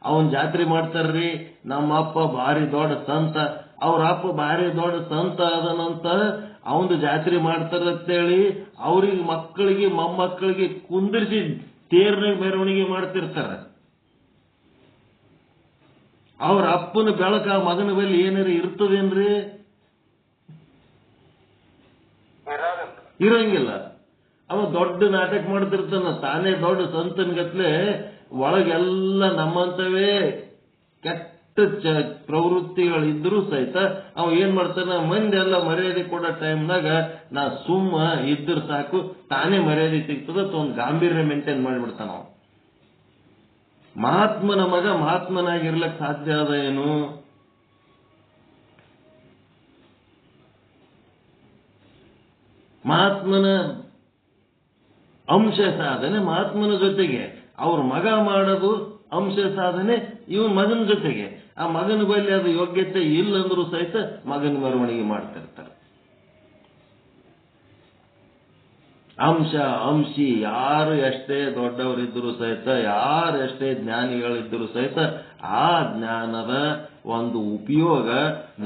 Speaker 1: ಅವನ್ ಜಾತ್ರೆ ಮಾಡ್ತಾರ್ರಿ. ನಮ್ಮ ಅಪ್ಪ ಭಾರಿ ದೊಡ್ಡ ಸಂತ, ಅವ್ರ ಅಪ್ಪ ಭಾರಿ ದೊಡ್ಡ ಸಂತ ಅದನಂತ ಅವಂದು ಜಾತ್ರೆ ಮಾಡ್ತಾರಂತೇಳಿ ಅವ್ರಿಗೆ ಮಕ್ಕಳಿಗೆ ಮೊಮ್ಮಕ್ಕಳಿಗೆ ಕುಂದಿರಿಸಿ ತೇರ್ನಾಗ ಮೆರವಣಿಗೆ ಮಾಡ್ತಿರ್ತಾರ. ಅವ್ರ ಅಪ್ಪನ ಬೆಳಕ ಮಗನ ಬಳಿ ಏನಾರ ಇರ್ತದೇನ್ರಿ? ಇರಂಗಿಲ್ಲ. ಅವ ದೊಡ್ಡ ನಾಟಕ ಮಾಡ್ತಿರ್ತಾನ, ತಾನೇ ದೊಡ್ಡ ಸಂತನ್ಗತ್ಲೆ ಒಳಗೆಲ್ಲ ನಮ್ಮಂತವೇ ಕೆಟ್ಟ ಪ್ರವೃತ್ತಿಗಳಿದ್ರೂ ಸಹಿತ ಅವ ಏನ್ ಮಾಡ್ತಾನ, ಮಂದಿ ಎಲ್ಲ ಮರ್ಯಾದೆ ಕೊಡೋ ಟೈಮ್ನಾಗ ನಾ ಸುಮ್ಮ ಇದ್ರ ಸಾಕು, ತಾನೇ ಮರ್ಯಾದೆ ಸಿಗ್ತದ ಒಂದು ಗಾಂಭೀರ್ಯ ಮೇಂಟೈನ್ ಮಾಡಿಬಿಡ್ತಾನ. ಅವ ಮಹಾತ್ಮನ ಮಗ ಮಹಾತ್ಮನಾಗಿರ್ಲಕ್ ಸಾಧ್ಯ ಅದ ಏನು? ಮಹಾತ್ಮನ ಅಂಶ ಸಾಧನೆ ಮಹಾತ್ಮನ ಜೊತೆಗೆ, ಅವ್ರ ಮಗ ಮಾಡೋದು ಅಂಶ ಸಾಧನೆ ಇವನ್ ಮಗನ ಜೊತೆಗೆ. ಆ ಮಗನ ಬಳಿ ಅದು ಯೋಗ್ಯತೆ ಇಲ್ಲಂದ್ರೂ ಸಹಿತ ಮಗನ ಮೆರವಣಿಗೆ ಮಾಡ್ತಿರ್ತಾರೆ. ಅಂಶ ಅಂಶಿ ಯಾರು ಎಷ್ಟೇ ದೊಡ್ಡವರಿದ್ದರೂ ಸಹಿತ, ಯಾರು ಎಷ್ಟೇ ಜ್ಞಾನಿಗಳಿದ್ದರೂ ಸಹಿತ ಆ ಜ್ಞಾನದ ಒಂದು ಉಪಯೋಗ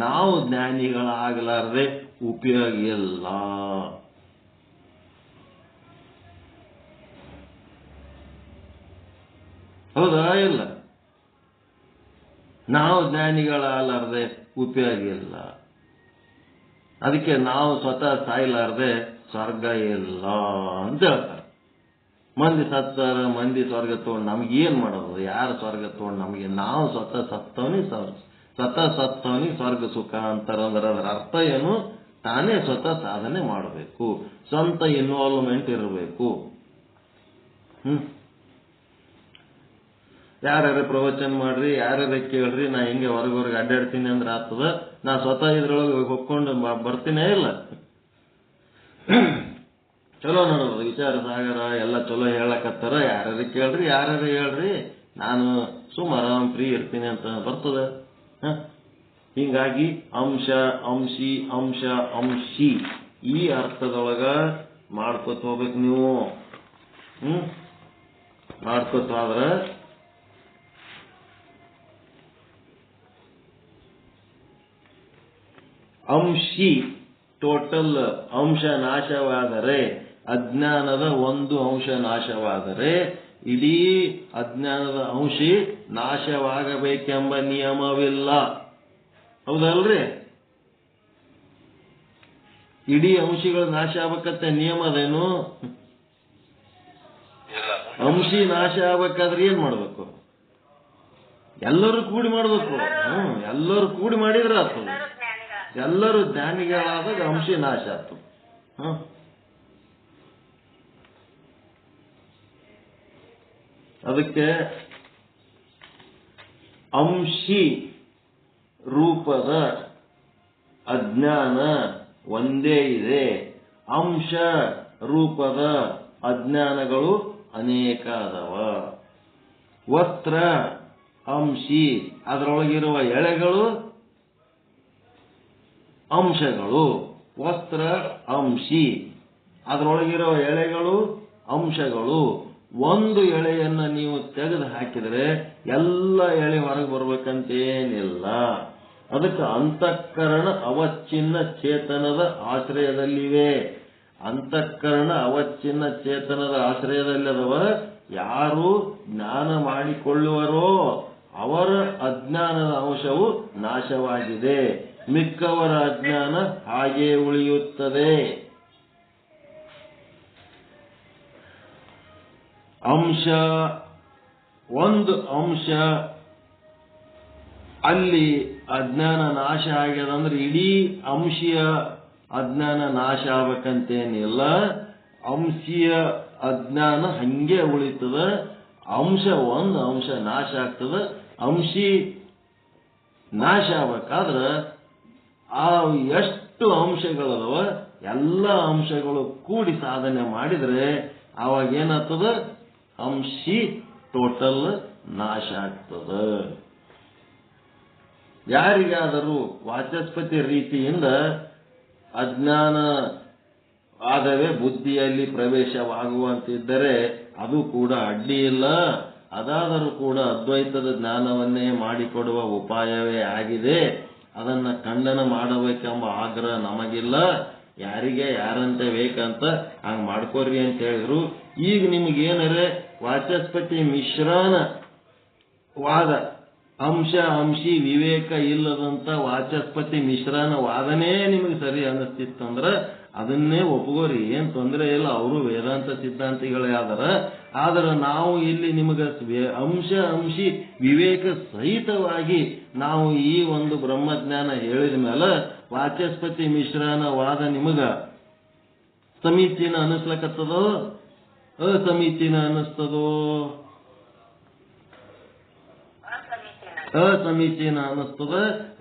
Speaker 1: ನಾವು ಜ್ಞಾನಿಗಳಾಗಲಾರದೆ ಉಪಯೋಗ ಇಲ್ಲ. ಹೌದಾ? ಇಲ್ಲ. ನಾವು ಜ್ಞಾನಿಗಳಾಗಲಾರದೆ ಉಪಯೋಗ ಇಲ್ಲ. ಅದಕ್ಕೆ ನಾವು ಸ್ವತಃ ಸಾಯಲಾರದೆ ಸ್ವರ್ಗ ಇಲ್ಲ ಅಂತ ಹೇಳ್ತಾರೆ. ಮಂದಿ ಸತ್ತಾರ, ಮಂದಿ ಸ್ವರ್ಗ ತಗೊಂಡು ನಮಗೇನ್ ಮಾಡೋದು? ಯಾರು ಸ್ವರ್ಗ ತಗೊಂಡು ನಮಗೆ? ನಾವು ಸ್ವತಃ ಸತ್ತವನಿಗೆ ಸ್ವರ್ಗ ಸುಖ ಅಂತಾರಂದ್ರೆ ಅದರ ಅರ್ಥ ಏನು? ತಾನೇ ಸ್ವತಃ ಸಾಧನೆ ಮಾಡಬೇಕು, ಸ್ವಂತ ಇನ್ವಾಲ್ವ್ಮೆಂಟ್ ಇರಬೇಕು. ಯಾರ್ಯಾರ ಪ್ರವಚನ ಮಾಡ್ರಿ, ಯಾರ್ಯಾರ ಕೇಳ್ರಿ, ನಾ ಹಿಂಗೆ ಹೊರಗೆ ಅಡ್ಡಾಡ್ತೀನಿ ಅಂದ್ರೆ ಆಗ್ತದ? ನಾ ಸ್ವತಃ ಇದ್ರೊಳಗೆ ಹೊಕ್ಕೊಂಡು ಬರ್ತೀನೇ ಇಲ್ಲ. ಚಲೋ ನೋಡೋದು, ವಿಚಾರ ಸಾಗರ ಎಲ್ಲ ಚಲೋ ಹೇಳಕತ್ತಾರ, ಯಾರ್ಯಾರ ಕೇಳ್ರಿ, ಯಾರ್ಯಾರ ಹೇಳ್ರಿ, ನಾನು ಆರಾಮ್ ಫ್ರೀ ಇರ್ತೀನಿ ಅಂತ ಬರ್ತದ. ಹಿಂಗಾಗಿ ಅಂಶ ಅಂಶಿ ಅಂಶ ಅಂಶಿ ಈ ಅರ್ಥದೊಳಗ ಮಾಡ್ಕೊತ ಹೋಗ್ಬೇಕು ನೀವು. ಮಾಡ್ಕೊತ ಆದ್ರ ಅಂಶಿ ಟೋಟಲ್ ಅಂಶ ನಾಶವಾದರೆ, ಅಜ್ಞಾನದ ಒಂದು ಅಂಶ ನಾಶವಾದರೆ ಇಡೀ ಅಜ್ಞಾನದ ಅಂಶಿ ನಾಶವಾಗಬೇಕೆಂಬ ನಿಯಮವಿಲ್ಲ. ಹೌದಲ್ರಿ? ಇಡೀ ಅಂಶಿಗಳು ನಾಶ ಆಗ್ಬೇಕಂತ ನಿಯಮ ಅದೇನು? ಅಂಶಿ ನಾಶ ಆಗ್ಬೇಕಾದ್ರೆ ಏನ್ ಮಾಡ್ಬೇಕು? ಎಲ್ಲರೂ ಕೂಡಿ ಮಾಡ್ಬೇಕು. ಎಲ್ಲರೂ ಕೂಡಿ ಮಾಡಿದ್ರೆ ಆಗ್ತದೆ. ಎಲ್ಲರೂ ಜ್ಞಾನಿಗಳಾದಾಗ ಅಂಶಿ ನಾಶ ಆಯ್ತು. ಅದಕ್ಕೆ ಅಂಶಿ ರೂಪದ ಅಜ್ಞಾನ ಒಂದೇ ಇದೆ, ಅಂಶ ರೂಪದ ಅಜ್ಞಾನಗಳು ಅನೇಕ ಅದಾವ. ವಸ್ತ್ರ ಅಂಶಿ, ಅದರೊಳಗಿರುವ ಎಳೆಗಳು ಅಂಶಗಳು. ವಸ್ತ್ರ ಅಂಶಿ, ಅದರೊಳಗಿರುವ ಎಳೆಗಳು ಅಂಶಗಳು. ಒಂದು ಎಳೆಯನ್ನ ನೀವು ತೆಗೆದು ಹಾಕಿದರೆ ಎಲ್ಲ ಎಳೆ ಹೊರಗೆ ಬರ್ಬೇಕಂತೇನಿಲ್ಲ. ಅದಕ್ಕೆ ಅಂತಃಕರಣ ಅವಚ್ಛಿನ್ನ ಚೇತನದ ಆಶ್ರಯದಲ್ಲಿವೆ. ಅಂತಃಕರಣ ಅವಚ್ಛಿನ್ನ ಚೇತನದ ಆಶ್ರಯದಲ್ಲದವ ಯಾರು ಜ್ಞಾನ ಮಾಡಿಕೊಳ್ಳುವರೋ ಅವರ ಅಜ್ಞಾನದ ಅಂಶವು ನಾಶವಾಗಿದೆ, ಮಿಕ್ಕವರ ಅಜ್ಞಾನ ಹಾಗೇ ಉಳಿಯುತ್ತದೆ. ಅಂಶ ಒಂದು ಅಂಶ ಅಲ್ಲಿ ಅಜ್ಞಾನ ನಾಶ ಆಗ್ಯದಂದ್ರೆ ಇಡೀ ಅಂಶೀಯ ಅಜ್ಞಾನ ನಾಶ ಆಗ್ಬೇಕಂತೇನಿಲ್ಲ. ಅಂಶೀಯ ಅಜ್ಞಾನ ಹಂಗೆ ಉಳಿತದ. ಅಂಶ ಒಂದು ಅಂಶ ನಾಶ ಆಗ್ತದ. ಅಂಶಿ ನಾಶ ಆಗ್ಬೇಕಾದ್ರೆ ಆ ಎಷ್ಟು ಅಂಶಗಳದವ ಎಲ್ಲ ಅಂಶಗಳು ಕೂಡಿ ಸಾಧನೆ ಮಾಡಿದ್ರೆ ಅವಾಗ ಏನಾಗ್ತದ? ಅಂಶಿ ಟೋಟಲ್ ನಾಶ ಆಗ್ತದ. ಯಾರಿಗಾದರೂ ವಾಚಸ್ಪತಿ ರೀತಿಯಿಂದ ಅಜ್ಞಾನ ಆದವೇ ಬುದ್ಧಿಯಲ್ಲಿ ಪ್ರವೇಶವಾಗುವಂತಿದ್ದರೆ ಅದು ಕೂಡ ಅಡ್ಡಿ ಇಲ್ಲ. ಅದಾದರೂ ಕೂಡ ಅದ್ವೈತದ ಜ್ಞಾನವನ್ನೇ ಮಾಡಿಕೊಡುವ ಉಪಾಯವೇ ಆಗಿದೆ. ಅದನ್ನ ಖಂಡನ ಮಾಡಬೇಕೆಂಬ ಆಗ್ರಹ ನಮಗಿಲ್ಲ. ಯಾರಿಗೆ ಯಾರಂತೆ ಬೇಕಂತ ಹಂಗ ಮಾಡ್ಕೋರಿ ಅಂತ ಹೇಳಿದ್ರು. ಈಗ ನಿಮಗೇನರೆ ವಾಚಸ್ಪತಿ ಮಿಶ್ರಣ ವಾದ, ಅಂಶ ಅಂಶಿ ವಿವೇಕ ಇಲ್ಲದಂತ ವಾಚಸ್ಪತಿ ಮಿಶ್ರಣ ವಾದನೇ ನಿಮಗೆ ಸರಿ ಅನ್ನಿಸ್ತಿತ್ತಂದ್ರ ಅದನ್ನೇ ಒಪ್ಕೋರಿ, ಏನ್ ತೊಂದರೆ ಇಲ್ಲ. ಅವರು ವೇದಾಂತ ಸಿದ್ಧಾಂತಿಗಳೇ ಆದ್ರೆ ನಾವು ಇಲ್ಲಿ ನಿಮಗೆ ಅಂಶಿ ವಿವೇಕ ಸಹಿತವಾಗಿ ನಾವು ಈ ಒಂದು ಬ್ರಹ್ಮಜ್ಞಾನ ಹೇಳಿದ ಮೇಲೆ ವಾಚಸ್ಪತಿ ಮಿಶ್ರನ ವಾದ ನಿಮಗ ಸಮೀಚೀನ ಅನಿಸ್ಲಕತ್ತದೋ ಅಸಮೀಚೀನ ಅನ್ನಿಸ್ತದೋ? ಅಸಮೀಚೀನ ಅನ್ನಿಸ್ತದ.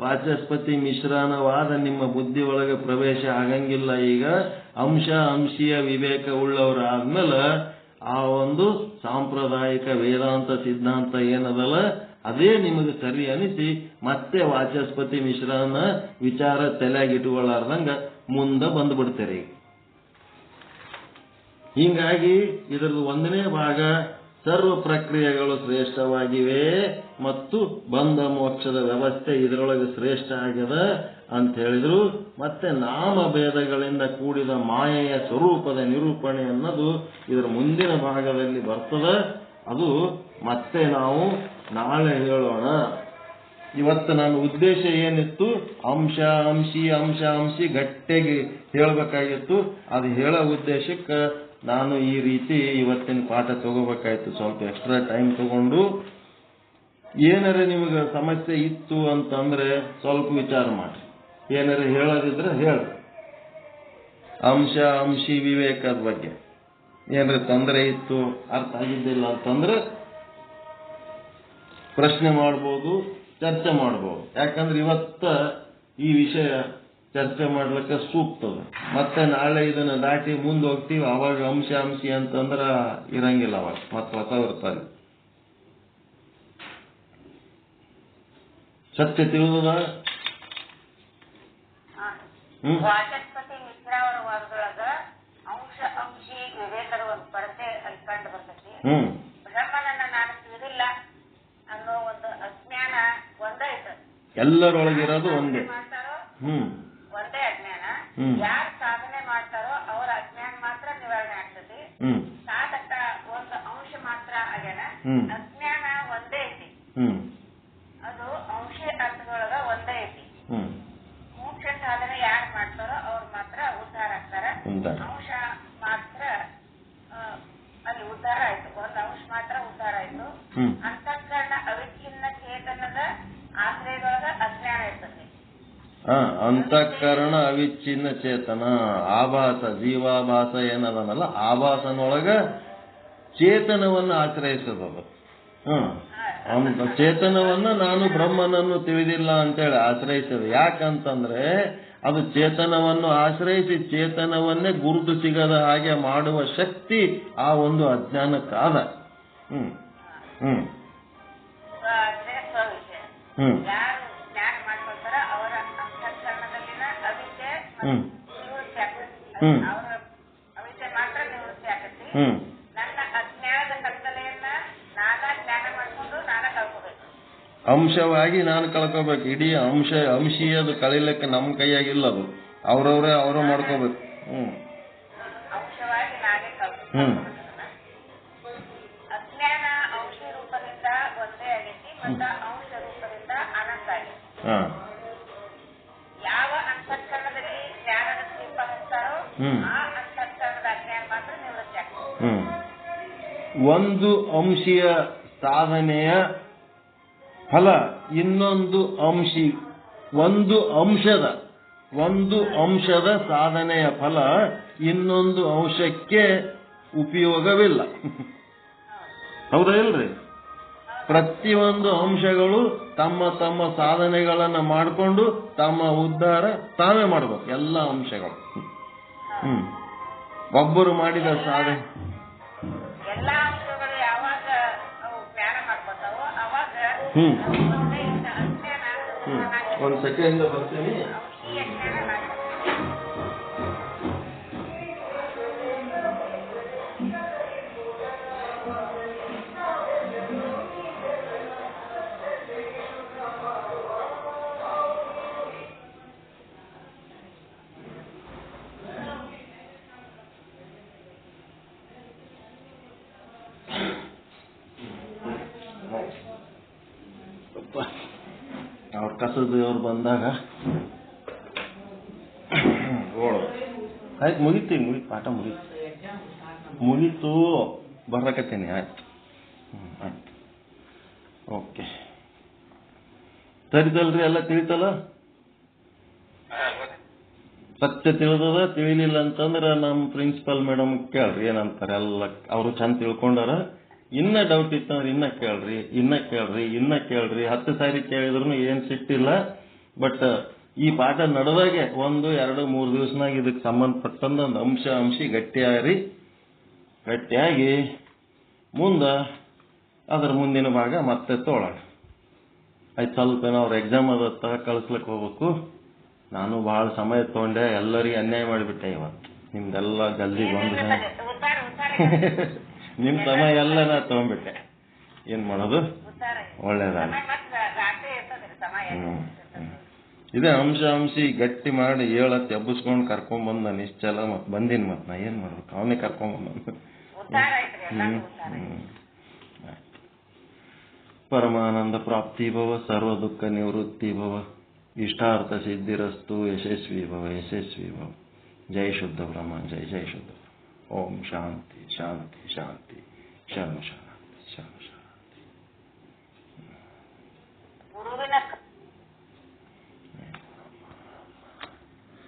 Speaker 1: ವಾಚಸ್ಪತಿ ಮಿಶ್ರನ ವಾದ ನಿಮ್ಮ ಬುದ್ಧಿ ಒಳಗೆ ಪ್ರವೇಶ ಆಗಂಗಿಲ್ಲ. ಈಗ ಅಂಶೀಯ ವಿವೇಕ ಉಳ್ಳವರಾದ್ಮೇಲೆ ಆ ಒಂದು ಸಾಂಪ್ರದಾಯಿಕ ವೇದಾಂತ ಸಿದ್ಧಾಂತ ಏನದಲ್ಲ ಅದೇ ನಿಮಗೆ ಸರಿ ಅನಿಸಿ ಮತ್ತೆ ವಾಚಸ್ಪತಿ ಮಿಶ್ರನ ವಿಚಾರ ತಲೆಯಾಗಿಟ್ಟುಕೊಳ್ಳಾರ್ದಂಗ ಮುಂದೆ ಬಂದ್ಬಿಡ್ತೀರಿ. ಹೀಗಾಗಿ ಇದರದ್ದು 1ನೇ ಭಾಗ ಸರ್ವ ಪ್ರಕ್ರಿಯೆಗಳು ಶ್ರೇಷ್ಠವಾಗಿವೆ ಮತ್ತು ಬಂಧ ಮೋಕ್ಷದ ವ್ಯವಸ್ಥೆ ಇದರೊಳಗೆ ಶ್ರೇಷ್ಠ ಆಗ್ಯದ ಅಂತ ಹೇಳಿದ್ರು. ಮತ್ತೆ ನಾಮಭೇದಗಳಿಂದ ಕೂಡಿದ ಮಾಯೆಯ ಸ್ವರೂಪದ ನಿರೂಪಣೆ ಅನ್ನೋದು ಇದರ ಮುಂದಿನ ಭಾಗದಲ್ಲಿ ಬರ್ತದೆ. ಅದು ಮತ್ತೆ ನಾವು ನಾಳೆ ಹೇಳೋಣ. ಇವತ್ತು ನನ್ನ ಉದ್ದೇಶ ಏನಿತ್ತು, ಅಂಶಿ ಗಟ್ಟಿಗೆ ಹೇಳಬೇಕಾಗಿತ್ತು. ಅದು ಹೇಳೋ ಉದ್ದೇಶಕ್ಕೆ ನಾನು ಈ ರೀತಿ ಇವತ್ತಿನ ಪಾಠ ತಗೋಬೇಕಾಯ್ತು. ಸ್ವಲ್ಪ ಎಕ್ಸ್ಟ್ರಾ ಟೈಮ್ ತಗೊಂಡು ಏನಾರ ನಿಮಗೆ ಸಮಸ್ಯೆ ಇತ್ತು ಅಂತಂದ್ರೆ ಸ್ವಲ್ಪ ವಿಚಾರ ಮಾಡಿ. ಏನಾರ ಹೇಳೋದಿದ್ರೆ ಹೇಳಿ. ಅಂಶಿ ವಿವೇಕದ ಬಗ್ಗೆ ಏನಾರ ತೊಂದರೆ ಇತ್ತು, ಅರ್ಥ ಆಗಿದ್ದಿಲ್ಲ ಅಂತಂದ್ರೆ ಪ್ರಶ್ನೆ ಮಾಡ್ಬೋದು, ಚರ್ಚೆ ಮಾಡ್ಬೋದು. ಯಾಕಂದ್ರೆ ಇವತ್ತ ಈ ವಿಷಯ ಚರ್ಚೆ ಮಾಡ್ಲಿಕ್ಕೆ ಸೂಕ್ತದ. ಮತ್ತೆ ನಾಳೆ ಇದನ್ನ ದಾಟಿ ಮುಂದೆ ಹೋಗ್ತೀವಿ, ಅವಾಗ ಅಂಶಿ ಅಂತಂದ್ರ ಇರಂಗಿಲ್ಲ. ಅವಾಗ ಮತ್ತೆ ಹೊಸ ಇರ್ತಾರೆ. ಸತ್ಯ ತಿಳಿದ
Speaker 2: ವಾಚಸ್ಪತಿ ಮಿಶ್ರ ಅವರ ವಾದದೊಳಗ ಅಂಶಿ ವಿವೇಕದ ಒಂದು ಕೊರತೆ ಅಲ್ಲಿ ಕಂಡು ಬರ್ತೈತಿ. ಬ್ರಹ್ಮನನ್ನ ನಾನು ತಿಳಿದಿಲ್ಲ ಅನ್ನೋ ಒಂದು ಅಜ್ಞಾನ ಒಂದೈತೆ.
Speaker 1: ಎಲ್ಲರೊಳಗಿರೋದು ಒಂದೇ.
Speaker 2: ಒಂದೇ ಅಜ್ಞಾನ. ಯಾರು ಸಾಧನೆ ಮಾಡ್ತಾರೋ ಅವರ ಅಜ್ಞಾನ ಮಾತ್ರ ನಿವಾರಣೆ ಆಗ್ತದೆ. ಸಾಧಕ ಒಂದು ಅಂಶ ಮಾತ್ರ ಆಗ್ಯಾನ. ಅಜ್ಞಾನ ಒಂದೇ ಐತಿ. ಅದು ಅಂಶ ಅರ್ಥದೊಳಗ ಒಂದೇ ಐತಿ. ಮೋಕ್ಷ ಸಾಧನೆ ಯಾರು ಮಾಡ್ತಾರೋ ಅವ್ರು ಮಾತ್ರ ಉದ್ಧಾರ ಆಗ್ತಾರ. ಅಂಶ ಮಾತ್ರ ಅಲ್ಲಿ ಉದ್ಧಾರ ಆಯ್ತು. ಒಂದು ಅಂಶ ಮಾತ್ರ ಉದ್ಧಾರ ಆಯ್ತು. ಅಂತಃಕರಣ ಅವಿಚ್ಛಿನ್ನ ಚೇತನದ ಆಶ್ರಯದೊಳಗ ಅಜ್ಞಾನ ಇರ್ತದೆ.
Speaker 1: ಅಂತಃಕರಣ ಅವಿಚ್ಛಿನ್ನ ಚೇತನ ಆಭಾಸ ಜೀವಾಭಾಸ ಏನದನಲ್ಲ, ಆಭಾಸನೊಳಗ ಚೇತನವನ್ನು ಆಶ್ರಯಿಸೋದು. ಚೇತನವನ್ನ ನಾನು ಬ್ರಹ್ಮನನ್ನು ತಿಳಿದಿಲ್ಲ ಅಂತೇಳಿ ಆಶ್ರಯಿಸೋದು. ಯಾಕಂತಂದ್ರೆ ಅದು ಚೇತನವನ್ನು ಆಶ್ರಯಿಸಿ ಚೇತನವನ್ನೇ ಗುರುತು ಸಿಗದ ಹಾಗೆ ಮಾಡುವ ಶಕ್ತಿ ಆ ಒಂದು ಅಜ್ಞಾನಕ್ಕಾದ.
Speaker 2: ಅವಿದ್ಯೆ ಮಾತ್ರ ನಿವೃತ್ತಿ ಆಗತ್ತೆ. ನನ್ನ ಅಜ್ಞಾನದ ಕತ್ತಲೆಯನ್ನ ನಾನಾ ಜ್ಞಾನ ಮಾಡ್ಕೊಂಡು ನಾನ ಕಳ್ಕೋಬೇಕು.
Speaker 1: ಅಂಶವಾಗಿ ನಾನು ಕಳ್ಕೋಬೇಕು. ಇಡೀ ಅಂಶೀಯದು ಕಳೀಲಿಕ್ಕೆ ನಮ್ಮ ಕೈಯಾಗಿಲ್ಲ. ಅದು ಅವ್ರವ್ರೇ ಮಾಡ್ಕೋಬೇಕು.
Speaker 2: ಅಂಶವಾಗಿ ನಾನೇ ಕಳ್ಕೋಬೇಕು. ಅಜ್ಞಾನ ಅಂಶ ರೂಪದಿಂದ ಒಂದೇ ಆಗೈತಿ ಮತ್ತ ಅಂಶ ರೂಪದಿಂದ ಅನಂತ ಆಗೈತಿ. ಯಾವ ಅಂತಃಕರಣದಲ್ಲಿ ಜ್ಞಾನದ ದೀಪ ಹಚ್ತಾರೋ ಆ ಅಂತಃಕರಣದ ಅಜ್ಞಾನ ಮಾತ್ರ ನಿವೃತ್ತಿ ಆಗ್ತದೆ.
Speaker 1: ಒಂದು ಅಂಶೀಯ ಸಾಧನೆಯ ಫಲ ಇನ್ನೊಂದು ಒಂದು ಅಂಶದ ಸಾಧನೆಯ ಫಲ ಇನ್ನೊಂದು ಅಂಶಕ್ಕೆ ಉಪಯೋಗವಿಲ್ಲ. ಹೌದಾ ಇಲ್ರಿ? ಪ್ರತಿಯೊಂದು ಅಂಶಗಳು ತಮ್ಮ ತಮ್ಮ ಸಾಧನೆಗಳನ್ನ ಮಾಡಿಕೊಂಡು ತಮ್ಮ ಉದ್ಧಾರ ತಾವೇ ಮಾಡ್ಬೇಕು. ಎಲ್ಲ ಅಂಶಗಳು ಒಬ್ಬರು ಮಾಡಿದ ಸಾಧನೆ
Speaker 2: ಎಲ್ಲ ಅಂಶಗಳು ಯಾವಾಗ ಜ್ಞಾನ ಮಾಡ್ಕೊತಾವೋ ಅವಾಗ
Speaker 1: ಒಂದು ಸೆಕೆಂಡ್ ಬರ್ತೀನಿ. ಅವ್ರ ಕಸದವ್ರು ಬಂದಾಗ ಆಯ್ತು, ಮುಗೀತು ಪಾಠ ಮುಗೀತು ಬರಕತ್ತೀನಿ. ಆಯ್ತು ಆಯ್ತು, ಓಕೆ. ಸರಿತಲ್ರಿ, ಎಲ್ಲ ತಿಳಿತಲ್ಲ? ಸತ್ಯ ತಿಳಿದದ. ತಿಳಿಲಿಲ್ಲ ಅಂತಂದ್ರೆ ನಮ್ಮ ಪ್ರಿನ್ಸಿಪಲ್ ಮೇಡಮ್ ಕೇಳ್ರಿ ಏನಂತಾರೆ. ಎಲ್ಲ ಅವರು ಚಂದ ತಿಳ್ಕೊಂಡಾರ. ಇನ್ನ ಡೌಟ್ ಇತ್ತಂದ್ರೆ ಇನ್ನ ಕೇಳ್ರಿ 10 ಸಾರಿ ಕೇಳಿದ್ರು ಏನ್ ಸಿಟ್ಟಿಲ್ಲ. ಬಟ್ ಈ ಪಾಠ ನಡೆದಾಗೆ 1, 2, 3 ದಿವಸನಾಗ ಇದಕ್ಕೆ ಸಂಬಂಧಪಟ್ಟಂದ ಒಂದು ಅಂಶಿ ಗಟ್ಟಿಯಾಗಿ ಅದರ ಮುಂದಿನ ಭಾಗ ಮತ್ತೆ ತೋಳೋಣ. ಆಯ್ತು, ಸ್ವಲ್ಪ ಅವ್ರ ಎಕ್ಸಾಮ್ ಅದತ್ತ ಕಳಿಸ್ಲಿಕ್ಕೆ ಹೋಗ್ಬೇಕು. ನಾನು ಬಹಳ ಸಮಯ ತಗೊಂಡೆ, ಎಲ್ಲರಿಗೆ ಅನ್ಯಾಯ ಮಾಡಿಬಿಟ್ಟೆ ಇವತ್ತು. ನಿಮ್ದೆಲ್ಲ ಜಲ್ದಿ ಬಂದು ನಿಮ್ ಸಮಯ ಎಲ್ಲ ನಾ ತಗೊಂಡ್ಬಿಟ್ಟೆ. ಏನ್ ಮಾಡೋದು, ಒಳ್ಳೇದಾಗ. ಇದೇ ಅಂಶಿ ಗಟ್ಟಿ ಮಾಡಿ ಹೇಳತ್ ಎಬ್ಬಿಸ್ಕೊಂಡು ಕರ್ಕೊಂಡ್ ನಾನು ನಿಶ್ಚಲ ಬಂದಿನಿ. ಮತ್ ನಾ ಏನ್ ಮಾಡ್ಬೇಕು, ಅವನೇ ಕರ್ಕೊಂಡ್ ಬಂದ. ಪರಮಾನಂದ ಪ್ರಾಪ್ತಿ ಭವ, ಸರ್ವ ದುಃಖ ನಿವೃತ್ತಿ ಭವ, ಇಷ್ಟಾರ್ಥ ಸಿದ್ಧಿರಸ್ತು, ಯಶಸ್ವಿ ಭವ. ಜೈ ಶುದ್ಧ ಬ್ರಹ್ಮ, ಜೈ ಶುದ್ಧ. ಓಂ ಶಾಂತಿ ಶಾಂತಿ ಶಾಂತಿ. ಶರಣ.